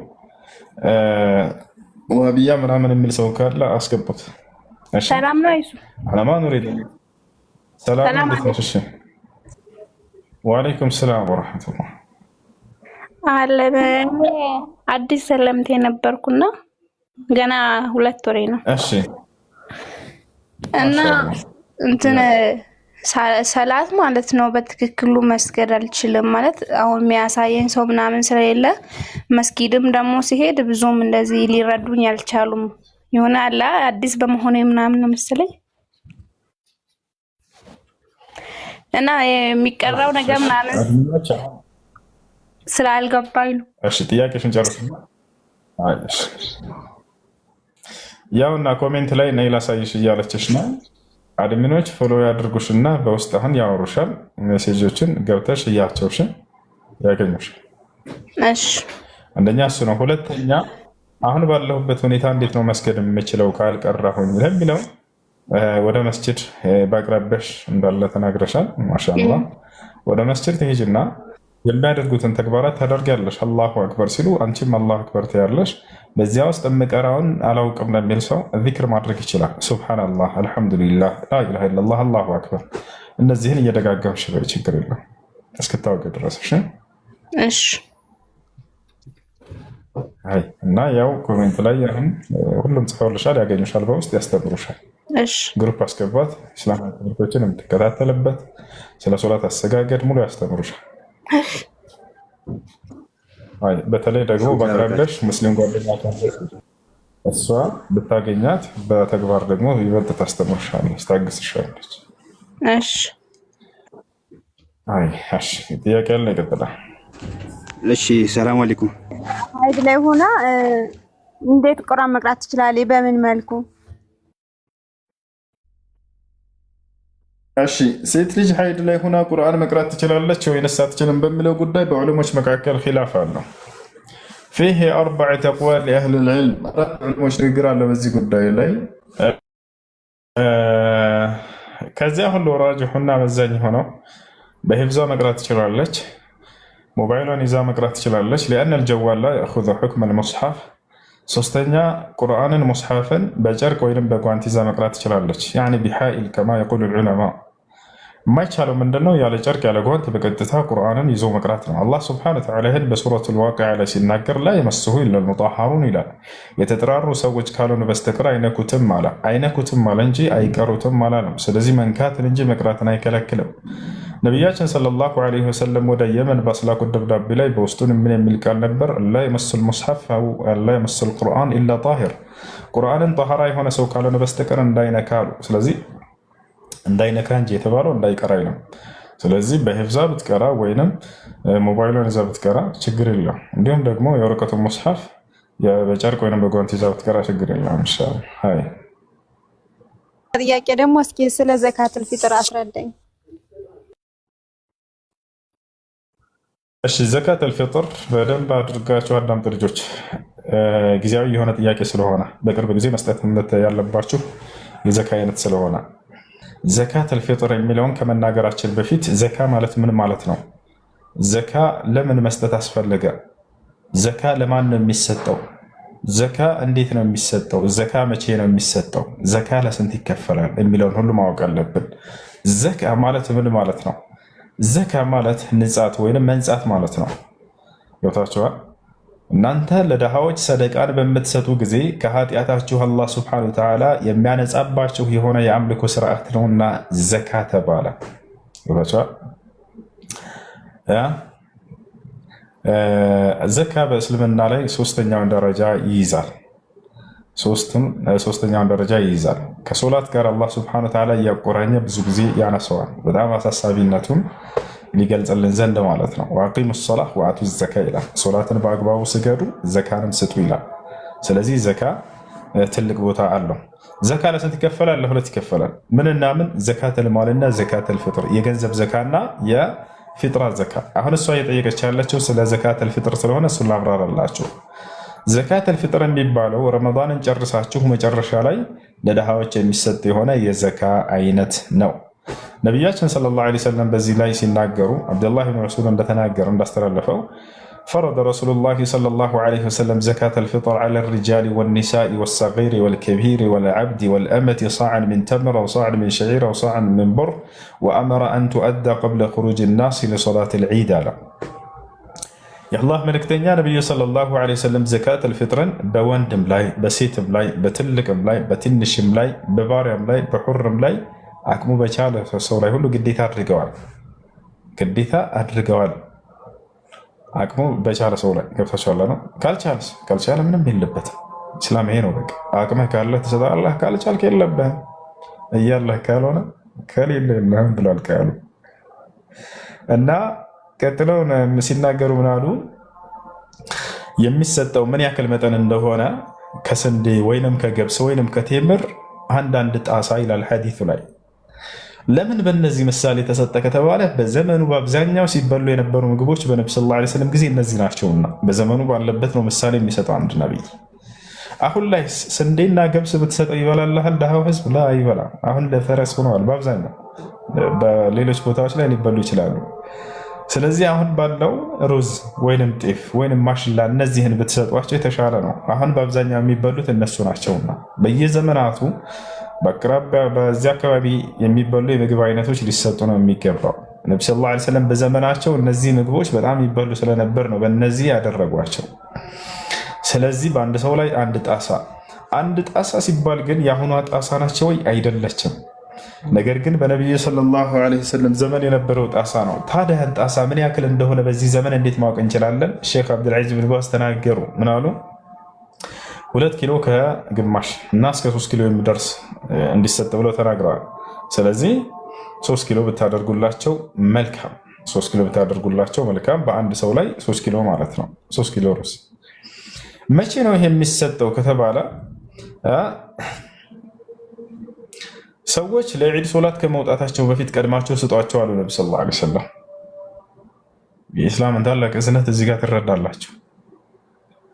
ወሃቢያ ምናምን የሚል ሰው ካለ አስገቡት። ሰላም ነው አይሱ አለማ ኑሪ ሰላም እንዴት ነሽ? እሺ ወአለይኩም ሰላም ወራህመቱላህ። አዲስ ሰለምቴ ነበርኩና ገና 2 ወሬ ነው። እሺ እና ማሻአላህ እንትን ሰላት ማለት ነው በትክክሉ መስገድ አልችልም ማለት አሁን የሚያሳየኝ ሰው ምናምን ስለሌለ መስጊድም ደግሞ ሲሄድ ብዙም እንደዚህ ሊረዱኝ አልቻሉም። የሆነ አላ አዲስ በመሆኔ ምናምን ነው መሰለኝ እና የሚቀራው ነገር ምናምን ስላልገባኝ ነው። እሺ ጥያቄሽን ጨርሽና አይሽ ያውና ኮሜንት ላይ ነይ ላሳይሽ እያለችሽ ነው። አድሚኖች ፎሎ ያድርጉሽና በውስጥ አሁን ያወሩሻል። ሜሴጆችን ገብተሽ እያቸውሽ ያገኙሻል። እሺ አንደኛ እሱ ነው። ሁለተኛ አሁን ባለሁበት ሁኔታ እንዴት ነው መስገድ የምችለው ካልቀራሁኝ ለሚለው ወደ መስጂድ በአቅራቢያሽ እንዳለ ተናግረሻል። ማሻአላህ ወደ መስጂድ ትሄጂና የሚያደርጉትን ተግባራት ታደርጊያለሽ። አላሁ አክበር ሲሉ አንቺም አላሁ አክበር ትያለሽ። በዚያ ውስጥ የምቀራውን አላውቅም ለሚል ሰው ዚክር ማድረግ ይችላል። ሱብሃነላህ፣ አልሐምዱሊላህ፣ ላኢላሃ ኢለላህ፣ አላሁ አክበር። እነዚህን እየደጋገምሽ በይ፣ ችግር የለም እስክታውቂ ድረስ። እሺ አይ እና ያው ኮሜንት ላይ አሁን ሁሉም ጽፈውልሻል፣ ያገኙሻል፣ በውስጥ ያስተምሩሻል። እሺ ግሩፕ አስገባት፣ እስላማዊ ትምህርቶችን የምትከታተልበት ስለ ሶላት አሰጋገድ ሙሉ ያስተምሩሻል። አይ በተለይ ደግሞ በአቅራቢያሽ ሙስሊም ጓደኛ ካለሽ እሷ ብታገኛት በተግባር ደግሞ ይበልጥ ታስተምርሻለች፣ ታግስሻለች። እሺ አይ እሺ ጥያቄ ያለ ይቀጥላል። እሺ ሰላም አለይኩም። ሀይድ ላይ ሆና እንዴት ቁርአን መቅራት ትችላለች? በምን መልኩ? እሺ ሴት ልጅ ሀይድ ላይ ሆና ቁርአን መቅራት ትችላለች ወይንስ አትችልም በሚለው ጉዳይ በዑለሞች መካከል ኺላፍ አለው። ፊህ 4 አቅዋል ለአህል العلم ዑለሞች ንግግር አለ በዚህ ጉዳይ ላይ። ከዚያ ሁሉ ራጅሑና መዛኝ ሆነው በሂፍዟ መቅራት ትችላለች፣ ሞባይሏን ይዛ መቅራት ትችላለች። لأن الجوال لا يأخذ حكم المصحف። ሶስተኛ ቁርአንን ሙስሐፍን በጨርቅ ወይንም በጓንት ይዛ መቅራት ትችላለች። ያኒ ቢሐኢል ከማ يقول العلماء። የማይቻለው ምንድነው? ያለ ጨርቅ ያለ ጓንት በቀጥታ ቁርአንን ይዞ መቅራት ነው። አላህ ሱብሓነሁ ወተዓላ ይህን በሱረቱል ዋቂዓ ላይ ሲናገር ላ የመስሁ ኢለል ሙጠሃሩን ይላል። የተጠራሩ ሰዎች ካልሆኑ በስተቀር አይነኩትም አለ። አይነኩትም አለ እንጂ አይቀሩትም አላለም። ስለዚህ መንካትን እንጂ መቅራትን አይከለክልም። ነቢያችን ሰለላሁ ዐለይሂ ወሰለም ወደ የመን ባስላኩት ደብዳቤ ላይ በውስጡን ምን የሚል ቃል ነበር? ላ የመሱል ሙስሐፍ አው ላ የመሱል ቁርአን ኢላ ጣሂር፣ ቁርአንን ጣሃራ የሆነ ሰው ካልሆነ በስተቀር እንዳይነካ አሉ። ስለዚህ እንዳይነካ እንጂ የተባለው እንዳይቀራ አይልም። ስለዚህ በሂፍዛ ብትቀራ ወይንም ሞባይሏን ይዛ ብትቀራ ችግር የለም። እንዲሁም ደግሞ የወረቀቱን ሙስሐፍ በጨርቅ ወይንም በጓንት ይዛ ብትቀራ ችግር የለም። ኢንሻአላህ። አይ ጥያቄ ደግሞ እስኪ ስለ ዘካቱል ፊጥር አስረዳኝ። እሺ ዘካቱል ፊጥር በደንብ አድርጋችሁ አዳምጡ ልጆች። ጊዜያዊ የሆነ ጥያቄ ስለሆነ በቅርብ ጊዜ መስጠት ያለባችሁ የዘካ አይነት ስለሆነ ዘካቱል ፊጥር የሚለውን ከመናገራችን በፊት ዘካ ማለት ምን ማለት ነው? ዘካ ለምን መስጠት አስፈለገ? ዘካ ለማን ነው የሚሰጠው? ዘካ እንዴት ነው የሚሰጠው? ዘካ መቼ ነው የሚሰጠው? ዘካ ለስንት ይከፈላል? የሚለውን ሁሉ ማወቅ አለብን። ዘካ ማለት ምን ማለት ነው? ዘካ ማለት ንጻት ወይንም መንጻት ማለት ነው። ገብታችኋል? እናንተ ለድሃዎች ሰደቃን በምትሰጡ ጊዜ ከኃጢአታችሁ አላህ ሱብሓነሁ ወተዓላ የሚያነጻባችሁ የሆነ የአምልኮ ስርዓት ነውና ዘካ ተባለ። ገብታችኋል? ዘካ በእስልምና ላይ ሶስተኛውን ደረጃ ይይዛል። ሶስተኛውን ደረጃ ይይዛል። ከሶላት ጋር አላህ ሱብሓነሁ ወተዓላ እያቆራኘ ብዙ ጊዜ ያነሰዋል። በጣም አሳሳቢነቱን ሊገልጽልን ዘንድ ማለት ነው። ወአቂሙ ሶላህ ወአቱ ዘካ ይላል። ሶላትን በአግባቡ ስገዱ፣ ዘካንም ስጡ ይላል። ስለዚህ ዘካ ትልቅ ቦታ አለው። ዘካ ለስንት ይከፈላል? ለሁለት ይከፈላል። ምንና ምን? ዘካተል ማልና ዘካተል ፊጥር፣ የገንዘብ ዘካና የፊጥራ ዘካ። አሁን እሷ እየጠየቀች ያለችው ስለ ዘካተል ፊጥር ስለሆነ እሱን ላብራራላችሁ። ዘካተል ፊጥር የሚባለው ረመዳንን ጨርሳችሁ መጨረሻ ላይ ለድሃዎች የሚሰጥ የሆነ የዘካ አይነት ነው። ነቢያችን ሰለላሁ ዐለይሂ ወሰለም በዚህ ላይ ሲናገሩ አብዱላህ ብን መስዑድ እንደተናገረ እንዳስተላለፈው ፈረደ ረሱሉላህ ሰለላሁ ዐለይሂ ወሰለም ዘካተል ፊጥር ዐለ ሪጃሊ ወኒሳኢ ወሰጊሪ ወልከቢሪ ወልዐብዲ ወልአመቲ ሰዕን ሚን ተምር ወሰዕን ሚን ሸዒር ወሰዕን ሚን ቡር ወአመረ አን ቱአዳ ቀብለ ኹሩጅ ናስ ሊሶላቲል ዒድ አለ። የአላህ መልእክተኛ ነቢዩ ሰለላሁ ዐለይሂ ወሰለም ዘካተል ፊጥርን በወንድም ላይ በሴትም ላይ በትልቅም ላይ በትንሽም ላይ በባሪያም ላይ በሑርም ላይ አቅሙ በቻለ ሰው ላይ ሁሉ ግዴታ አድርገዋል። አቅሙ በቻለ ሰው ላይ ገብታችኋል ነው። ካልቻለ ምንም የለበትም። ኢስላም ይሄ ነው በቃ። አቅምህ ካለ ትሰጣለህ፣ ካልቻልክ የለብህም። እያለህ ካልሆነ ከሌለ የለህም ብሏል ቃሉ። እና ቀጥለው ሲናገሩ ምን አሉ? የሚሰጠው ምን ያክል መጠን እንደሆነ ከስንዴ ወይንም ከገብስ ወይንም ከቴምር አንዳንድ ጣሳ ይላል ሐዲሱ ላይ። ለምን በእነዚህ ምሳሌ ተሰጠ ከተባለ በዘመኑ በአብዛኛው ሲበሉ የነበሩ ምግቦች በነቢ ሰለላሁ ዐለይሂ ወሰለም ጊዜ እነዚህ ናቸውና በዘመኑ ባለበት ነው ምሳሌ የሚሰጠው አንድ ነቢይ። አሁን ላይ ስንዴና ገብስ ብትሰጠው ይበላልሃል ድሃው ህዝብ? ላ አይበላም። አሁን ለፈረስ ሆነዋል በአብዛኛው። በሌሎች ቦታዎች ላይ ሊበሉ ይችላሉ። ስለዚህ አሁን ባለው ሩዝ ወይንም ጤፍ ወይንም ማሽላ እነዚህን ብትሰጧቸው የተሻለ ነው። አሁን በአብዛኛው የሚበሉት እነሱ ናቸውና በየዘመናቱ በአቅራቢያ በዚህ አካባቢ የሚበሉ የምግብ አይነቶች ሊሰጡ ነው የሚገባው። ነቢ ሰለላሁ ዐለይሂ ወሰለም በዘመናቸው እነዚህ ምግቦች በጣም ይበሉ ስለነበር ነው በእነዚህ ያደረጓቸው። ስለዚህ በአንድ ሰው ላይ አንድ ጣሳ ሲባል ግን የአሁኗ ጣሳ ናቸው ወይ? አይደለችም። ነገር ግን በነቢዩ ሰለላሁ ዐለይሂ ወሰለም ዘመን የነበረው ጣሳ ነው። ታዲያ ጣሳ ምን ያክል እንደሆነ በዚህ ዘመን እንዴት ማወቅ እንችላለን? ሼክ አብዱልዓዚዝ ብን ባዝ ተናገሩ። ምን አሉ? 2 ኪሎ ከግማሽ እና እስከ 3 ኪሎ የሚደርስ እንዲሰጥ ብለው ተናግረዋል። ስለዚህ 3 ኪሎ ብታደርጉላቸው መልካም። 3 ኪሎ ብታደርጉላቸው መልካም። በአንድ ሰው ላይ 3 ኪሎ ማለት ነው። 3 ኪሎ ሩዝ። መቼ ነው ይሄ የሚሰጠው ከተባለ ሰዎች ለዒድ ሶላት ከመውጣታቸው በፊት ቀድማቸው ስጧቸው አሉ ነቢ ሰለላሁ ዐለይሂ ወሰለም። የኢስላምን ታላቅ እዝነት እዚህ ጋር ትረዳላቸው።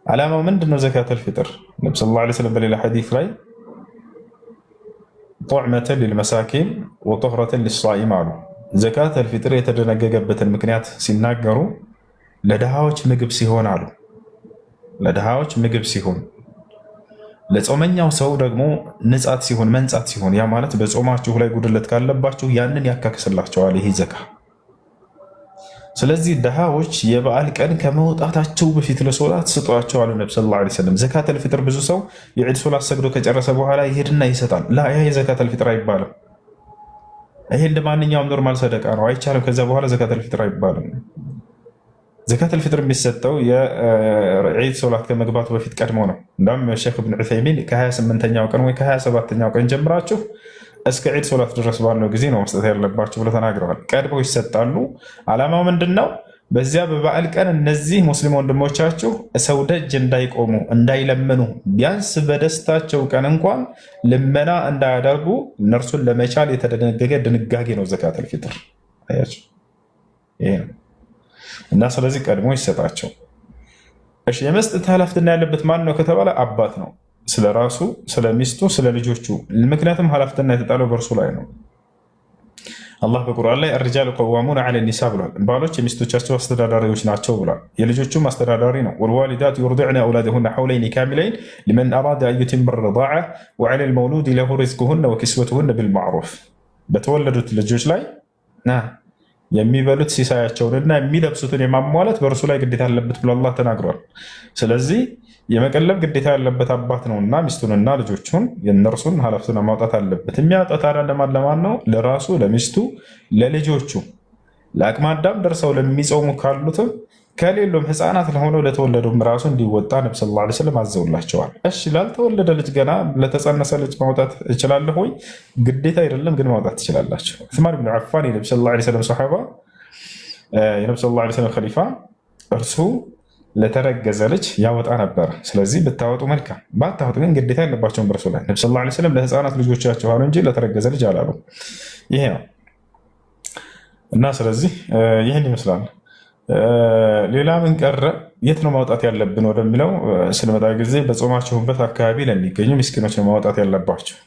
ዓላማው ምንድነው? ዘካተል ፊጥር ነቢ ሰለላሁ ዐለይሂ ወሰለም በሌላ ሐዲስ ላይ ጡዕመተን ሊልመሳኪን ወጡህረተን ሊሷኢም አሉ። ዘካተል ፊጥር የተደነገገበትን ምክንያት ሲናገሩ ለድሃዎች ምግብ ሲሆን አሉ። ለድሃዎች ምግብ ሲሆን፣ ለጾመኛው ሰው ደግሞ ንጻት ሲሆን መንጻት ሲሆን፣ ያ ማለት በጾማችሁ ላይ ጉድለት ካለባችሁ ያንን ያካክስላቸዋል ይሄ ዘካ። ስለዚህ ድሃዎች የበዓል ቀን ከመውጣታቸው በፊት ለሶላት ስጧቸው አሉ ነቢ ሰለላሁ ዐለይሂ ወሰለም። ዘካተል ፊጥር ብዙ ሰው የዒድ ሶላት ሰግዶ ከጨረሰ በኋላ ይሄድና ይሰጣል። ላ ያ የዘካተል ፊጥር አይባልም። ይሄ እንደ ማንኛውም ኖርማል ሰደቃ ነው፣ አይቻልም። ከዚያ በኋላ ዘካተል ፊጥር አይባልም። ዘካተል ፊጥር የሚሰጠው የዒድ ሶላት ከመግባቱ በፊት ቀድሞ ነው። እንዳውም ሼክ ኢብኑ ዑሰይሚን ከ28ኛው ቀን ወይ ከ27ኛው ቀን ጀምራችሁ እስከ ዒድ ሶላት ድረስ ባለው ጊዜ ነው መስጠት ያለባቸው ብለው ተናግረዋል። ቀድመው ይሰጣሉ። ዓላማው ምንድን ነው? በዚያ በበዓል ቀን እነዚህ ሙስሊም ወንድሞቻችሁ ሰው ደጅ እንዳይቆሙ እንዳይለምኑ፣ ቢያንስ በደስታቸው ቀን እንኳን ልመና እንዳያደርጉ እነርሱን ለመቻል የተደነገገ ድንጋጌ ነው ዘካተል ፊጥር። አያችሁ፣ ይሄ ነው እና ስለዚህ ቀድሞ ይሰጣቸው። እሺ፣ የመስጠት ኃላፊነት ያለበት ማን ነው ከተባለ አባት ነው። ስለ ራሱ፣ ስለ ሚስቱ፣ ስለ ልጆቹ። ምክንያቱም ኃላፊነት የተጣለው በእርሱ ላይ ነው። አላህ በቁርአን ላይ አርጃሉ ቀዋሙነ ዐለ ኒሳ ብሏል። ባሎች የሚስቶቻቸው አስተዳዳሪዎች ናቸው ብሏል። የልጆቹም አስተዳዳሪ ነው። ወልዋሊዳቱ ዩርዲዕነ አውላደሁነ ሐውለይኒ ካሚለይን ሊመን አራደ አን ዩቲመ ረዳዐ ወዐለ ልመውሉድ ለሁ ሪዝቁሁነ ወኪስወቱሁነ ቢልማዕሩፍ። በተወለዱት ልጆች ላይ የሚበሉት ሲሳያቸውንና የሚለብሱትን የማሟላት በእርሱ ላይ ግዴታ አለበት ብሎ አላህ ተናግሯል። ስለዚህ የመቀለብ ግዴታ ያለበት አባት ነውና ሚስቱንና ልጆቹን የእነርሱን ኃላፊነቱን ማውጣት አለበት። የሚያወጣው ታዲያ ለማን ነው? ለራሱ፣ ለሚስቱ፣ ለልጆቹ፣ ለአቅመ አዳም ደርሰው ለሚጾሙ ካሉትም ከሌሎም ህፃናት ለሆነው ለተወለዱም ራሱ እንዲወጣ ነቢ ሰለላሁ ዐለይሂ ወሰለም አዘውላቸዋል። እሺ፣ ላልተወለደ ልጅ ገና ለተጸነሰ ልጅ ማውጣት እችላለሁ ወይ? ግዴታ አይደለም፣ ግን ማውጣት ትችላላችሁ። ዑስማን ብን ዓፋን የነቢ ሰለላሁ ዐለይሂ ወሰለም ሰሓባ፣ የነቢ ሰለላሁ ዐለይሂ ወሰለም ኸሊፋ፣ እርሱ ለተረገዘ ልጅ ያወጣ ነበር። ስለዚህ ብታወጡ መልካም፣ ባታወጡ ግን ግዴታ ያለባቸውን በእርሱ ላይ። ነቢ ሰለላሁ ዐለይሂ ወሰለም ለህፃናት ልጆቻቸው አሉ እንጂ ለተረገዘ ልጅ አላሉ። ይሄ ነው እና ስለዚህ ይህን ይመስላል። ሌላ ምን ቀረ? የት ነው ማውጣት ያለብን ወደሚለው ስንመጣ ጊዜ በጾማችሁበት አካባቢ ለሚገኙ ምስኪኖች ነው ማውጣት ያለባቸው።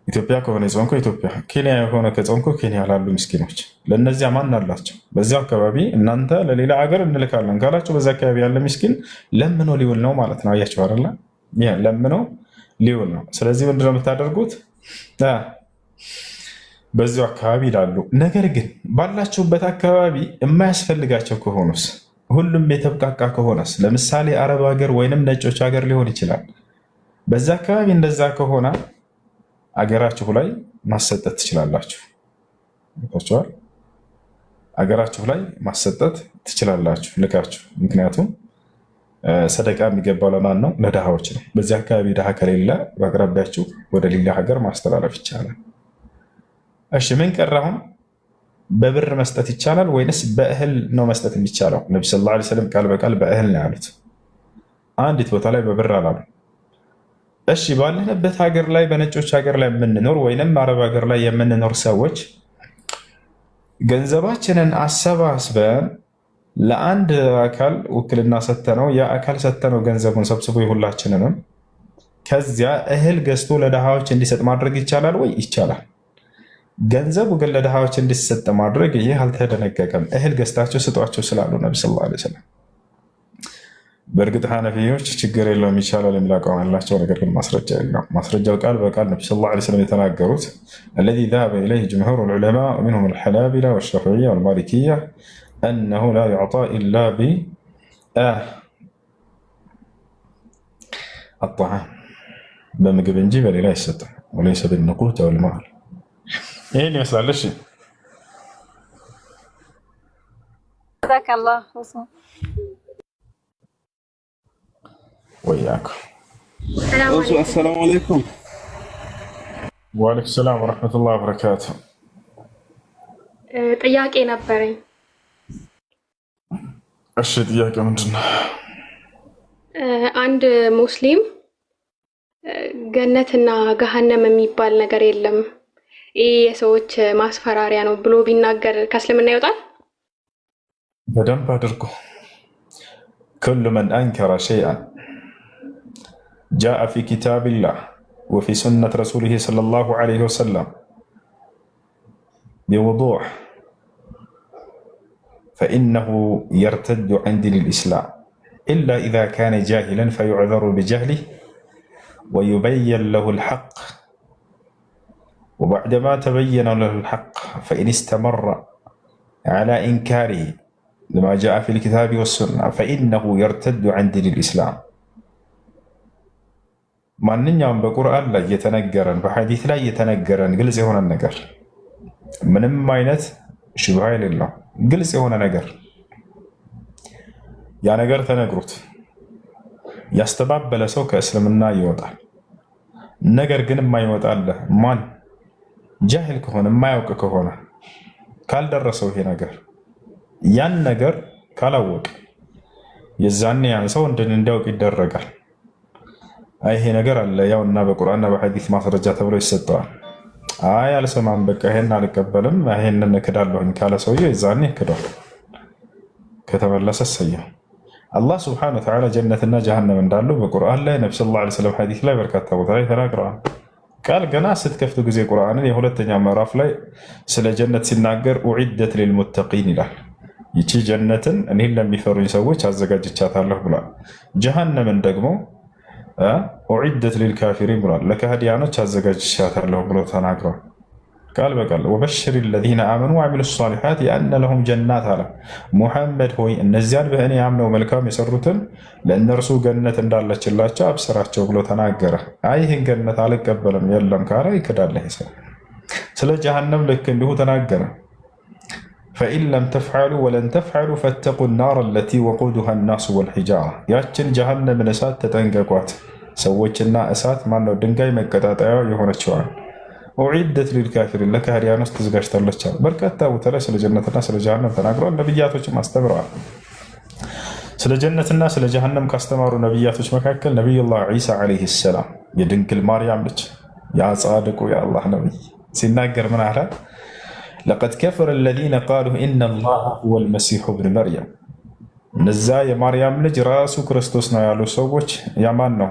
ኢትዮጵያ ከሆነ የጾምኩ ኢትዮጵያ፣ ኬንያ የሆነ ከጾምኩ ኬንያ ላሉ ምስኪኖች፣ ለእነዚያ ማን አላቸው? በዚያ አካባቢ እናንተ ለሌላ ሀገር እንልካለን ካላቸው በዚያ አካባቢ ያለ ምስኪን ለምኖ ሊውል ነው ማለት ነው። አያቸው አይደለ? ለምኖ ሊውል ነው። ስለዚህ ምንድነው የምታደርጉት? በዚያው አካባቢ ይላሉ። ነገር ግን ባላችሁበት አካባቢ የማያስፈልጋቸው ከሆኑስ ሁሉም የተብቃቃ ከሆነስ ለምሳሌ አረብ ሀገር ወይንም ነጮች ሀገር ሊሆን ይችላል። በዛ አካባቢ እንደዛ ከሆነ አገራችሁ ላይ ማሰጠት ትችላላችሁ። ታውቃላችሁ፣ አገራችሁ ላይ ማሰጠት ትችላላችሁ ልካችሁ። ምክንያቱም ሰደቃ የሚገባው ለማን ነው? ለድሃዎች ነው። በዚህ አካባቢ ድሃ ከሌለ በአቅራቢያችሁ ወደ ሌላ ሀገር ማስተላለፍ ይቻላል። እሺ ምን ቀራሁን? በብር መስጠት ይቻላል ወይንስ በእህል ነው መስጠት የሚቻለው? ነቢ ሰለላሁ ዐለይሂ ወሰለም ቃል በቃል በእህል ነው ያሉት። አንዲት ቦታ ላይ በብር አላሉ። እሺ ባለንበት ሀገር ላይ በነጮች ሀገር ላይ የምንኖር ወይንም አረብ ሀገር ላይ የምንኖር ሰዎች ገንዘባችንን አሰባስበን ለአንድ አካል ውክልና ሰተነው ያ አካል ሰተነው ገንዘቡን ሰብስቦ የሁላችንንም ከዚያ እህል ገዝቶ ለድሃዎች እንዲሰጥ ማድረግ ይቻላል ወይ? ይቻላል። ገንዘቡ ግን ለድሃዎች እንዲሰጥ ማድረግ ይህ አልተደነገገም። እህል ገዝታቸው ስጧቸው ስላሉ ነቢ ሰለላሁ ዐለይሂ ወሰለም። በእርግጥ ሐነፊዮች ችግር የለውም ይቻላል የሚል አቋም ያላቸው፣ ነገር ግን ማስረጃ የለውም። ማስረጃው ቃል በቃል ነቢ ሰለላሁ ዐለይሂ ወሰለም የተናገሩት አለዚ ذهب إليه جمهور العلماء منهم الحنابلة والشافعية والمالكية أنه لا يعطى إلا بالطعام በምግብ እንጂ በሌላ አይሰጥም። وليس بالنقود أو المال። ይህን ይመስላል። እሺ ጀዛከላህ ወያኩ። አሰላሙ አለይኩም። ወአለይኩም ሰላም ወረሕመቱላሂ ወበረካቱ። ጥያቄ ነበረኝ። እሺ ጥያቄ ምንድን ነው? አንድ ሙስሊም ገነትና ገሃነም የሚባል ነገር የለም፣ ይህ የሰዎች ማስፈራሪያ ነው ብሎ ቢናገር ከእስልምና ይወጣል? በደንብ አድርጎ ኩሉ መን አንከረ ሸይአን ጃአ ፊ ኪታቢላህ ወፊ ሱነት ረሱሊህ ሰለላሁ ዐለይሂ ወሰለም ቢውዱሕ ፈኢነሁ የርተዱ ዐን ዲኒል ኢስላም ኢላ ኢዛ ካነ ጃሂለን ፈዩዕዘሩ ቢጀህሊህ ወዩበየን ለሁል ሐቅ ወበዕደማ ተበየነ ለሁል ሐቅ ፈኢን እስተመረ ዐላ ኢንካሪህ ለማ ጃአ ፊል ኪታቢ ወሱና ፈኢነሁ የርተዱ ዐን ዲኒል ኢስላም። ማንኛውም በቁርአን ላይ የተነገረን በሐዲስ ላይ የተነገረን ግልጽ የሆነ ነገር ምንም አይነት ሽብሃ የሌለው ግልጽ የሆነ ነገር ያ ነገር ተነግሮት ያስተባበለ ሰው ከእስልምና ይወጣል። ነገር ግን የማይወጣለ ማን? ጃሂል ከሆነ የማያውቅ ከሆነ ካልደረሰው ይሄ ነገር ያን ነገር ካላወቀ የዛኔ ያን ሰው እንዲያውቅ ይደረጋል። ይሄ ነገር አለ ያውና በቁርአንና በሐዲስ ማስረጃ ተብሎ ይሰጠዋል። አይ አልሰማም፣ በቃ ይሄን አልቀበልም፣ ይሄንን እክዳለሁኝ ካለ ሰውዬው የዛኔ ክዷል። ከተመለሰ ሰየው። አላህ ስብሐነሁ ወተዓላ ጀነትና ጀሃነም እንዳሉ በቁርአን ላይ ነብዩ ሰለላሁ ዐለይሂ ወሰለም ሐዲስ ላይ በርካታ ቦታ ላይ ተናግረዋል። ቃል ገና ስትከፍቱ ጊዜ ቁርአንን የሁለተኛ ምዕራፍ ላይ ስለ ጀነት ሲናገር ኡዒደት ሊልሙተቂን ይላል። ይቺ ጀነትን እኔን ለሚፈሩኝ ሰዎች አዘጋጅቻታለሁ ብሏል። ጀሃነምን ደግሞ ኡዒደት ሊልካፊሪን ብሏል። ለካህዲያኖች አዘጋጅቻታለሁ ብሎ ተናግሯል። ቃል በቃል ወበሽር ለዚነ አመኑ ወዐሚሉ ሷሊሓት የአነ ለሁም ጀናት አለ። ሙሐመድ ሆይ እነዚያን በእኔ አምነው መልካም የሰሩትን ለእነርሱ ገነት እንዳለችላቸው አብስራቸው ብሎ ተናገረ። አይ ይህን ገነት አልቀበልም የለም ካለ ይክዳል። ሰው ስለ ጀሃነም ልክ እንዲሁ ተናገረ። ፈኢን ለም ተፍዓሉ ወለን ተፍዓሉ ፈተቁ ናር አለቲ ወቁዱሃ ናሱ ወልሒጃራ። ያችን ጀሃነምን እሳት ተጠንቀቋት፣ ሰዎችና እሳት ማነው ድንጋይ መቀጣጠያ የሆነችዋል። ኡዒደት ሊልካፊሪን ለካህዲያኖች ተዘጋጅታለች። በርካታ ቦታ ላይ ስለ ጀነትና ስለ ጀሃነም ተናግረዋል። ነቢያቶችም አስተምረዋል። ስለ ጀነትና ስለ ጀሃነም ካስተማሩ ነቢያቶች መካከል ነቢዩላህ ዒሳ ዓለይሂ ሰላም የድንግል ማርያም ልጅ ያ ጻድቁ የአላህ ነቢይ ሲናገር ምን አለ? ለቀድ ከፈረ አለዚነ ቃሉ ኢነላሃ ሁወል መሲሑ ብን መርየም። እነዛ የማርያም ልጅ ራሱ ክርስቶስ ነው ያሉ ሰዎች ያማን ነው?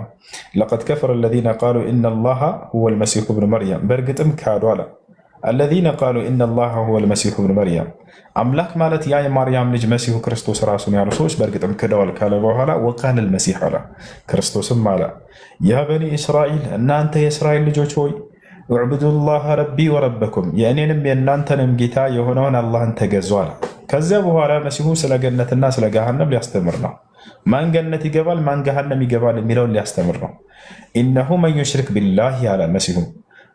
ለቀድ ከፈረ አለዚነ ቃሉ ኢነላሃ ሁወል መሲሑ ብን መርየም፣ በእርግጥም ካዱ አለ። አለዚነ ቃሉ ኢነላሃ ሁወል መሲሑ ብን መርየም፣ አምላክ ማለት ያ የማርያም ልጅ መሲሑ ክርስቶስ ራሱን ያሉ ሰዎች በእርግጥም ክደዋል ካለ በኋላ ወቃለ አልመሲሕ አለ፣ ክርስቶስም አለ ያ በኒ እስራኤል፣ እናንተ የእስራኤል ልጆች ሆይ እዕቡዱላህ ረቢ ወረበኩም፣ የእኔንም የእናንተንም ጌታ የሆነውን አላህን ተገዙ አለ። ከዚያ በኋላ መሲሁ ስለ ገነትና ስለ ገሃነም ሊያስተምር ነው። ማን ገነት ይገባል ማን ገሃነም ይገባል የሚለውን ሊያስተምር ነው። ኢነሁ መን ዩሽሪክ ቢላህ ያለ መሲሁ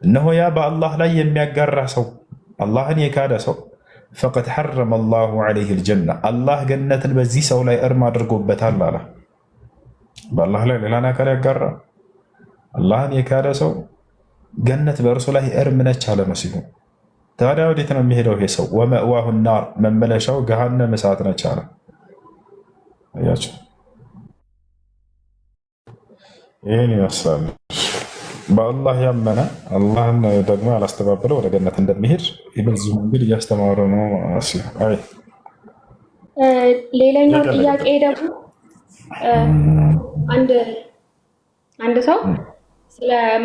እነሆ ያ በአላህ ላይ የሚያጋራ ሰው አላህን የካደ ሰው ፈቀድ ሐረመ አላሁ ዐለይሂ ልጀና አላህ ገነትን በዚህ ሰው ላይ እርም አድርጎበታል አለ። በአላህ ላይ ሌላን አካል ያጋራ አላህን የካደ ሰው ገነት በእርሱ ላይ እርም ነች አለ መሲሁ። ታዲያ ወዴት ነው የሚሄደው ይሄ ሰው? ወመእዋሁ ናር መመለሻው ገሃነም እሳት ነች አለ። አያችሁ፣ ይህን ይመስላል። በአላህ ያመነ አላህን ደግሞ ያላስተባበለ ወደ ገነት እንደሚሄድ በዚሁ መንገድ እያስተማረ ነው። ሌላኛው ጥያቄ ደግሞ አንድ ሰው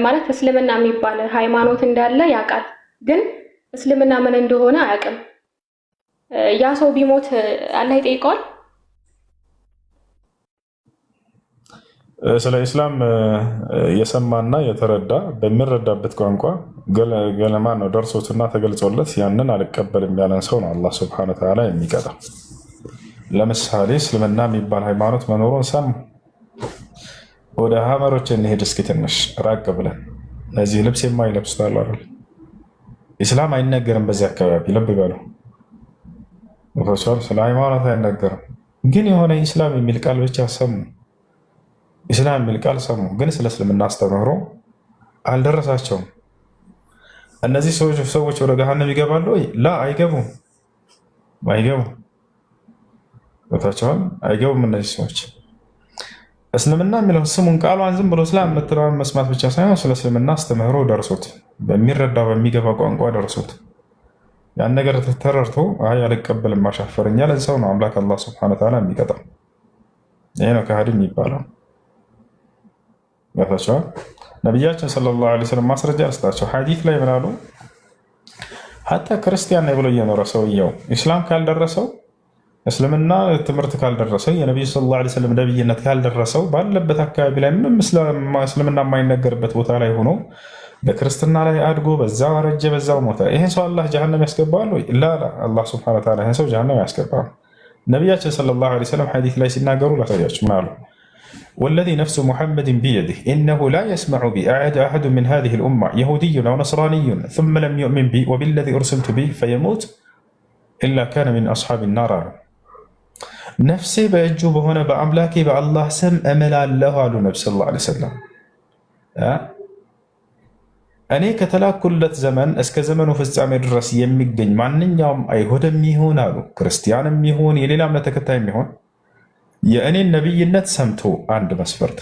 ማለት እስልምና የሚባል ሃይማኖት እንዳለ ያውቃል፣ ግን እስልምና ምን እንደሆነ አያውቅም። ያ ሰው ቢሞት አላህ ይጠይቀዋል? ስለ ኢስላም የሰማና የተረዳ በሚረዳበት ቋንቋ ገለማ ነው ደርሶትና ተገልጾለት ያንን አልቀበልም ያለን ሰው ነው አላህ ሱብሓነሁ ወተዓላ የሚቀጣው። ለምሳሌ እስልምና የሚባል ሃይማኖት መኖሩን ሰሙ። ወደ ሀመሮች እንሄድ እስኪ ትንሽ ራቅ ብለን። እነዚህ ልብስ የማይለብሱት አሉ አይደል? ኢስላም አይነገርም በዚህ አካባቢ። ልብ በሉ ስለ ሃይማኖት አይነገርም፣ ግን የሆነ ኢስላም የሚል ቃል ብቻ ሰሙ። ኢስላም የሚል ቃል ሰሙ፣ ግን ስለ እስልምና አስተምህሮ አልደረሳቸውም። እነዚህ ሰዎች ወደ ገሃነም ይገባሉ ወይ? ላ አይገቡም። ቦታቸውን አይገቡም። እነዚህ ሰዎች እስልምና የሚለውን ስሙን ቃሏን ዝም ብሎ እስላም የምትለውን መስማት ብቻ ሳይሆን ስለ እስልምና አስተምህሮ ደርሶት በሚረዳው በሚገባ ቋንቋ ደርሶት ያን ነገር ተረድቶ አይ አልቀበልም አሻፈረኝ ያለ ሰው ነው አምላክ አላህ ሱብሓነሁ ወተዓላ የሚቀጣው። ይሄ ነው ከሃዲ የሚባለው። ያፈቻው ነብያችን ሰለላሁ ዐለይሂ ወሰለም ማስረጃ አስታቸው ሐዲስ ላይ ምን አሉ? ሐታ ክርስቲያን ነው ብሎ እየኖረ ሰውየው ኢስላም ካልደረሰው እስልምና ትምህርት ካልደረሰው የነብዩ ሰለላሁ ዐለይሂ ወሰለም ነብይነት ካልደረሰው ባለበት አካባቢ ላይ ምንም እስልምና የማይነገርበት ቦታ ላይ ሆኖ በክርስትና ላይ አድጎ በዛው አረጀ በዛው ሞተ። ይሄን ሰው አላህ ጀሃነም ያስገባል ወይ? ላ አላህ ሱብሓነሁ ወተዓላ ይሄን ሰው ጀሃነም ያስገባል። ነብያችን ሰለላሁ ዐለይሂ ወሰለም ሐዲስ ላይ ሲናገሩ ላሳያችሁ ምን አሉ? والذي نفس محمد بيده إنه لا يسمع بي أحد من هذه الأمة يهودي أو نصراني ثم لم يؤمن بي وبالذي أرسلت به فيموت إلا كان من أصحاب النار. نفسي بأجوب هنا بأملاكي بالله سم أمل الله على نبي صلى الله عليه وسلم. أنا كتلاكلت زمن اسك زمن وفزع من الرأس يمجن معنن يوم أيهود ميهون على كريستيان ميهون يلي لام نتكتاي ميهون የእኔ ነብይነት ሰምቶ አንድ መስፈርት፣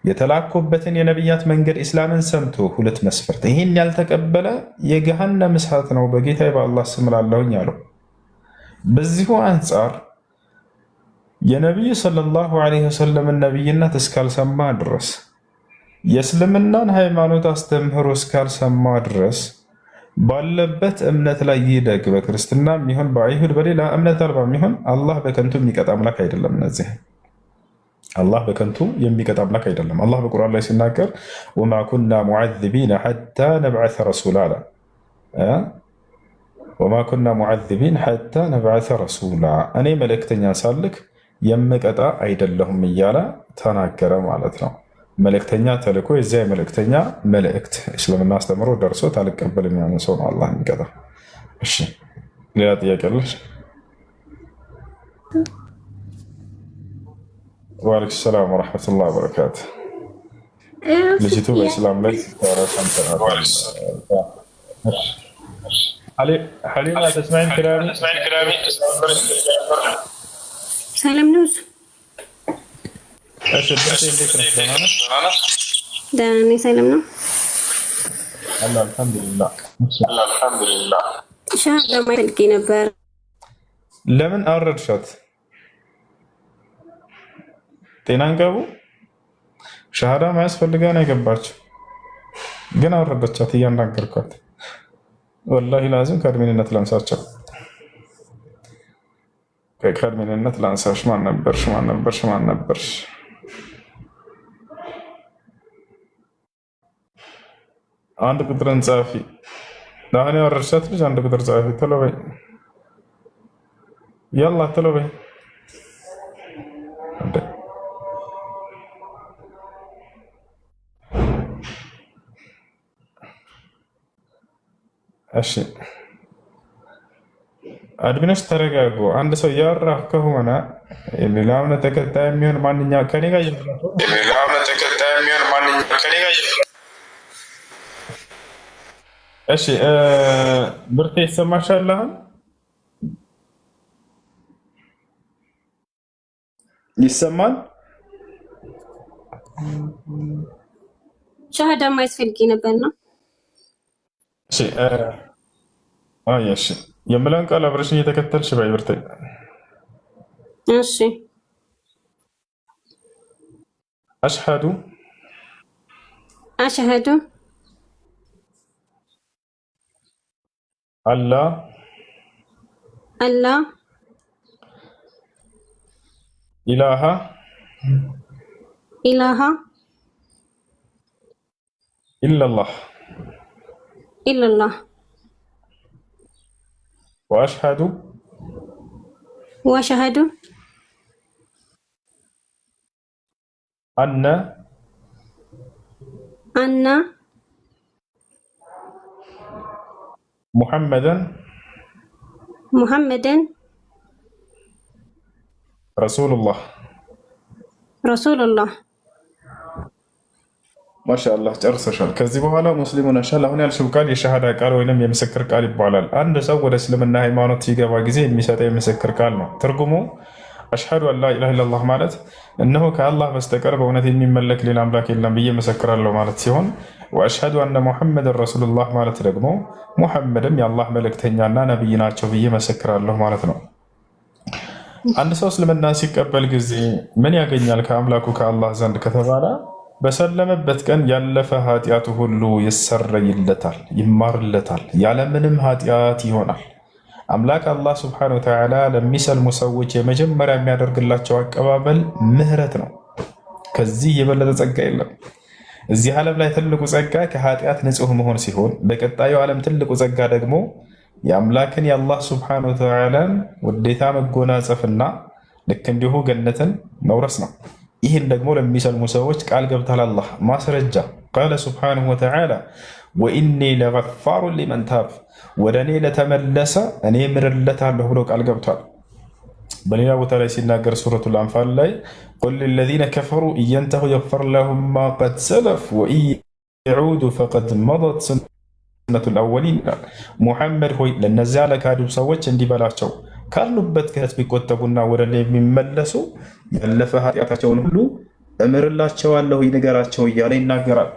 የተላኩበትን የነብያት መንገድ ኢስላምን ሰምቶ ሁለት መስፈርት። ይሄን ያልተቀበለ የገሃነም እሳት ነው በጌታዬ በአላህ ስም እላለሁኝ አለው። በዚሁ አንጻር የነብዩ ሰለላሁ ዐለይሂ ወሰለም ነብይነት እስካልሰማ ድረስ የእስልምናን ሃይማኖት አስተምህሮ እስካልሰማ ድረስ ባለበት እምነት ላይ ይደግ። በክርስትና ይሁን በአይሁድ በሌላ እምነት አልባ ይሁን አላህ በከንቱ የሚቀጣ አምላክ አይደለም። እነዚህ አላህ በከንቱ የሚቀጣ አምላክ አይደለም። አላህ በቁርአን ላይ ሲናገር ወማ ኩና ሙዐዚቢነ ሐታ ነብዐሰ ረሱላ አለ። ወማ ኩና ሙዐዚቢን ሐታ ነብዐሰ ረሱላ፣ እኔ መልእክተኛን ሳልክ የምቀጣ አይደለሁም እያለ ተናገረ ማለት ነው። መልእክተኛ ተልኮ የዚያ የመልእክተኛ መልእክት እስልምና አስተምሮ ደርሶት አልቀበልም ያንን ሰው ነው አላህ የሚቀጣ። እሺ ሌላ ጥያቄ አለሽ? ወአለይኩም ሰላም ወረሕመቱላሂ ወበረካቱ። ልጅቱ በእስላም ላይ ሐሊማ ተስማዒን ክላሚ? ሰላም ነው። እሺ እንዴት ነሽ? ደህና ነኝ። ሰላም ነው። አልሐምዱሊላህ። ሻሃዳ ማይፈልጌ ነበር። ለምን አረድሻት? ጤናን ገቡ ሻሃዳ ማያስፈልጋ ነው የገባችው፣ ግን አረደቻት እያናገርኳት። ወላሂ ላዚም ከእድሜንነት ላንሳቸው፣ ከእድሜንነት ላንሳሽ። ማን ነበርሽ? አንድ ቁጥርን ጻፊ። አሁን ያወረድሻት ልጅ አንድ ቁጥር ጻፊ ቶሎ በይ። يلا طلعوا به. እሺ አድሚኖች ተረጋጉ። አንድ ሰው እያወራ ከሆነ ሌላ እምነት ተከታይ የሚሆን ማንኛውም ከኔ ጋር እሺ ብርቴ ይሰማሻል? አሁን ይሰማል? ሻሃዳ ማይስፈልጊ ነበርና እሺ እሺ የምለውን ቃል አብረሽኝ እየተከተልሽ በይ ብርቴ። እሺ አሽሀዱ አላ ኢላሃ ኢለላህ وأشهد أن محمدا رسول الله ማሻአላህ ጨርሰሻል። ከዚህ በኋላ ሙስሊሙን አሻል አሁን ያልሽው ቃል የሸሃዳ ቃል ወይንም የምስክር ቃል ይባላል። አንድ ሰው ወደ እስልምና ሃይማኖት ሲገባ ጊዜ የሚሰጠው የምስክር ቃል ነው። ትርጉሙ አሽሀዱ አን ላ ኢላሀ ኢለላህ ማለት እነሆ ከአላህ በስተቀር በእውነት የሚመለክ ሌላ አምላክ የለም ብዬ መሰክራለሁ ማለት ሲሆን፣ ወአሽሀዱ አነ ሙሐመድን ረሱሉላህ ማለት ደግሞ ሙሐመድም የአላህ መልእክተኛና ነቢይ ናቸው ብዬ መሰክራለሁ ማለት ነው። አንድ ሰው እስልምና ሲቀበል ጊዜ ምን ያገኛል ከአምላኩ ከአላህ ዘንድ ከተባለ በሰለመበት ቀን ያለፈ ኃጢአቱ ሁሉ ይሰረይለታል፣ ይማርለታል፣ ያለምንም ኃጢአት ይሆናል። አምላክ አላህ ሱብሓነሁ ወተዓላ ለሚሰልሙ ሰዎች የመጀመሪያ የሚያደርግላቸው አቀባበል ምህረት ነው። ከዚህ የበለጠ ጸጋ የለም። እዚህ ዓለም ላይ ትልቁ ጸጋ ከኃጢአት ንጹህ መሆን ሲሆን፣ በቀጣዩ ዓለም ትልቁ ጸጋ ደግሞ የአምላክን የአላህ ሱብሓነሁ ወተዓላን ውዴታ መጎናጸፍና ልክ እንዲሁ ገነትን መውረስ ነው። ይህን ደግሞ ለሚሰልሙ ሰዎች ቃል ገብቷል አላህ ማስረጃ ቃለ ሱብሓነሁ ወተዓላ ወኢኒ ለገፋሩን ሊመን ታብ፣ ወደ እኔ ለተመለሰ እኔ ምርለታለሁ ብሎ ቃል ገብቷል። በሌላ ቦታ ላይ ሲናገር ሱረቱል አንፋል ላይ ቁል ሊለዚነ ከፈሩ ኢየንተሁ የግፈር ለሁም ማ ቀድ ሰለፍ ወኢን የዑዱ ፈቀድ መደት ሱነቱል አወሊን። ሙሐመድ ሆይ ለነዚያ ለካዱ ሰዎች እንዲህ በላቸው ካሉበት ክህደት ቢቆጠቡና ወደ እኔ የሚመለሱ ያለፈ ኃጢአታቸውን ሁሉ እምርላቸዋለሁ ይንገራቸው እያለ ይናገራል።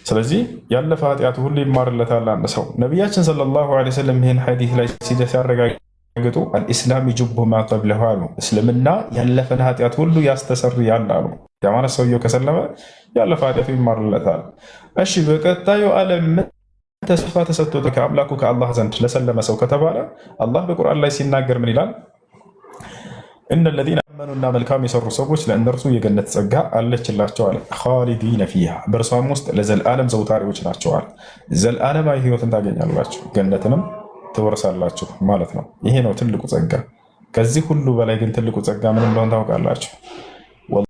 ስለዚህ ያለፈ ኃጢአቱ ሁሉ ይማርለታል አንድ ሰው። ነቢያችን ሰለላሁ ዐለይሂ ወሰለም ይህን ሐዲስ ላይ ሲያረጋግጡ አልኢስላም ዩጅቡ ማ ቀብለሁ አሉ። እስልምና ያለፈን ኃጢአት ሁሉ ያስተሰርያል አሉ። ያ ማለት ሰውየው ከሰለመ ያለፈ ኃጢአቱ ይማርለታል። እሺ በቀጣዩ ዓለም ተስፋ ተሰጥቶት ከአምላኩ ከአላህ ዘንድ ለሰለመ ሰው ከተባለ አላህ በቁርአን ላይ ሲናገር ምን ይላል? እነ ለዚነ አመኑና መልካም የሰሩ ሰዎች ለእነርሱ የገነት ጸጋ አለችላቸው አለ። ኻሊዲነ ፊሃ በእርሷም ውስጥ ለዘልዓለም ዘውታሪዎች ናቸዋል። ዘልዓለማዊ ህይወትን ታገኛላችሁ፣ ገነትንም ትወርሳላችሁ ማለት ነው። ይሄ ነው ትልቁ ጸጋ። ከዚህ ሁሉ በላይ ግን ትልቁ ጸጋ ምን እንደሆነ ታውቃላችሁ?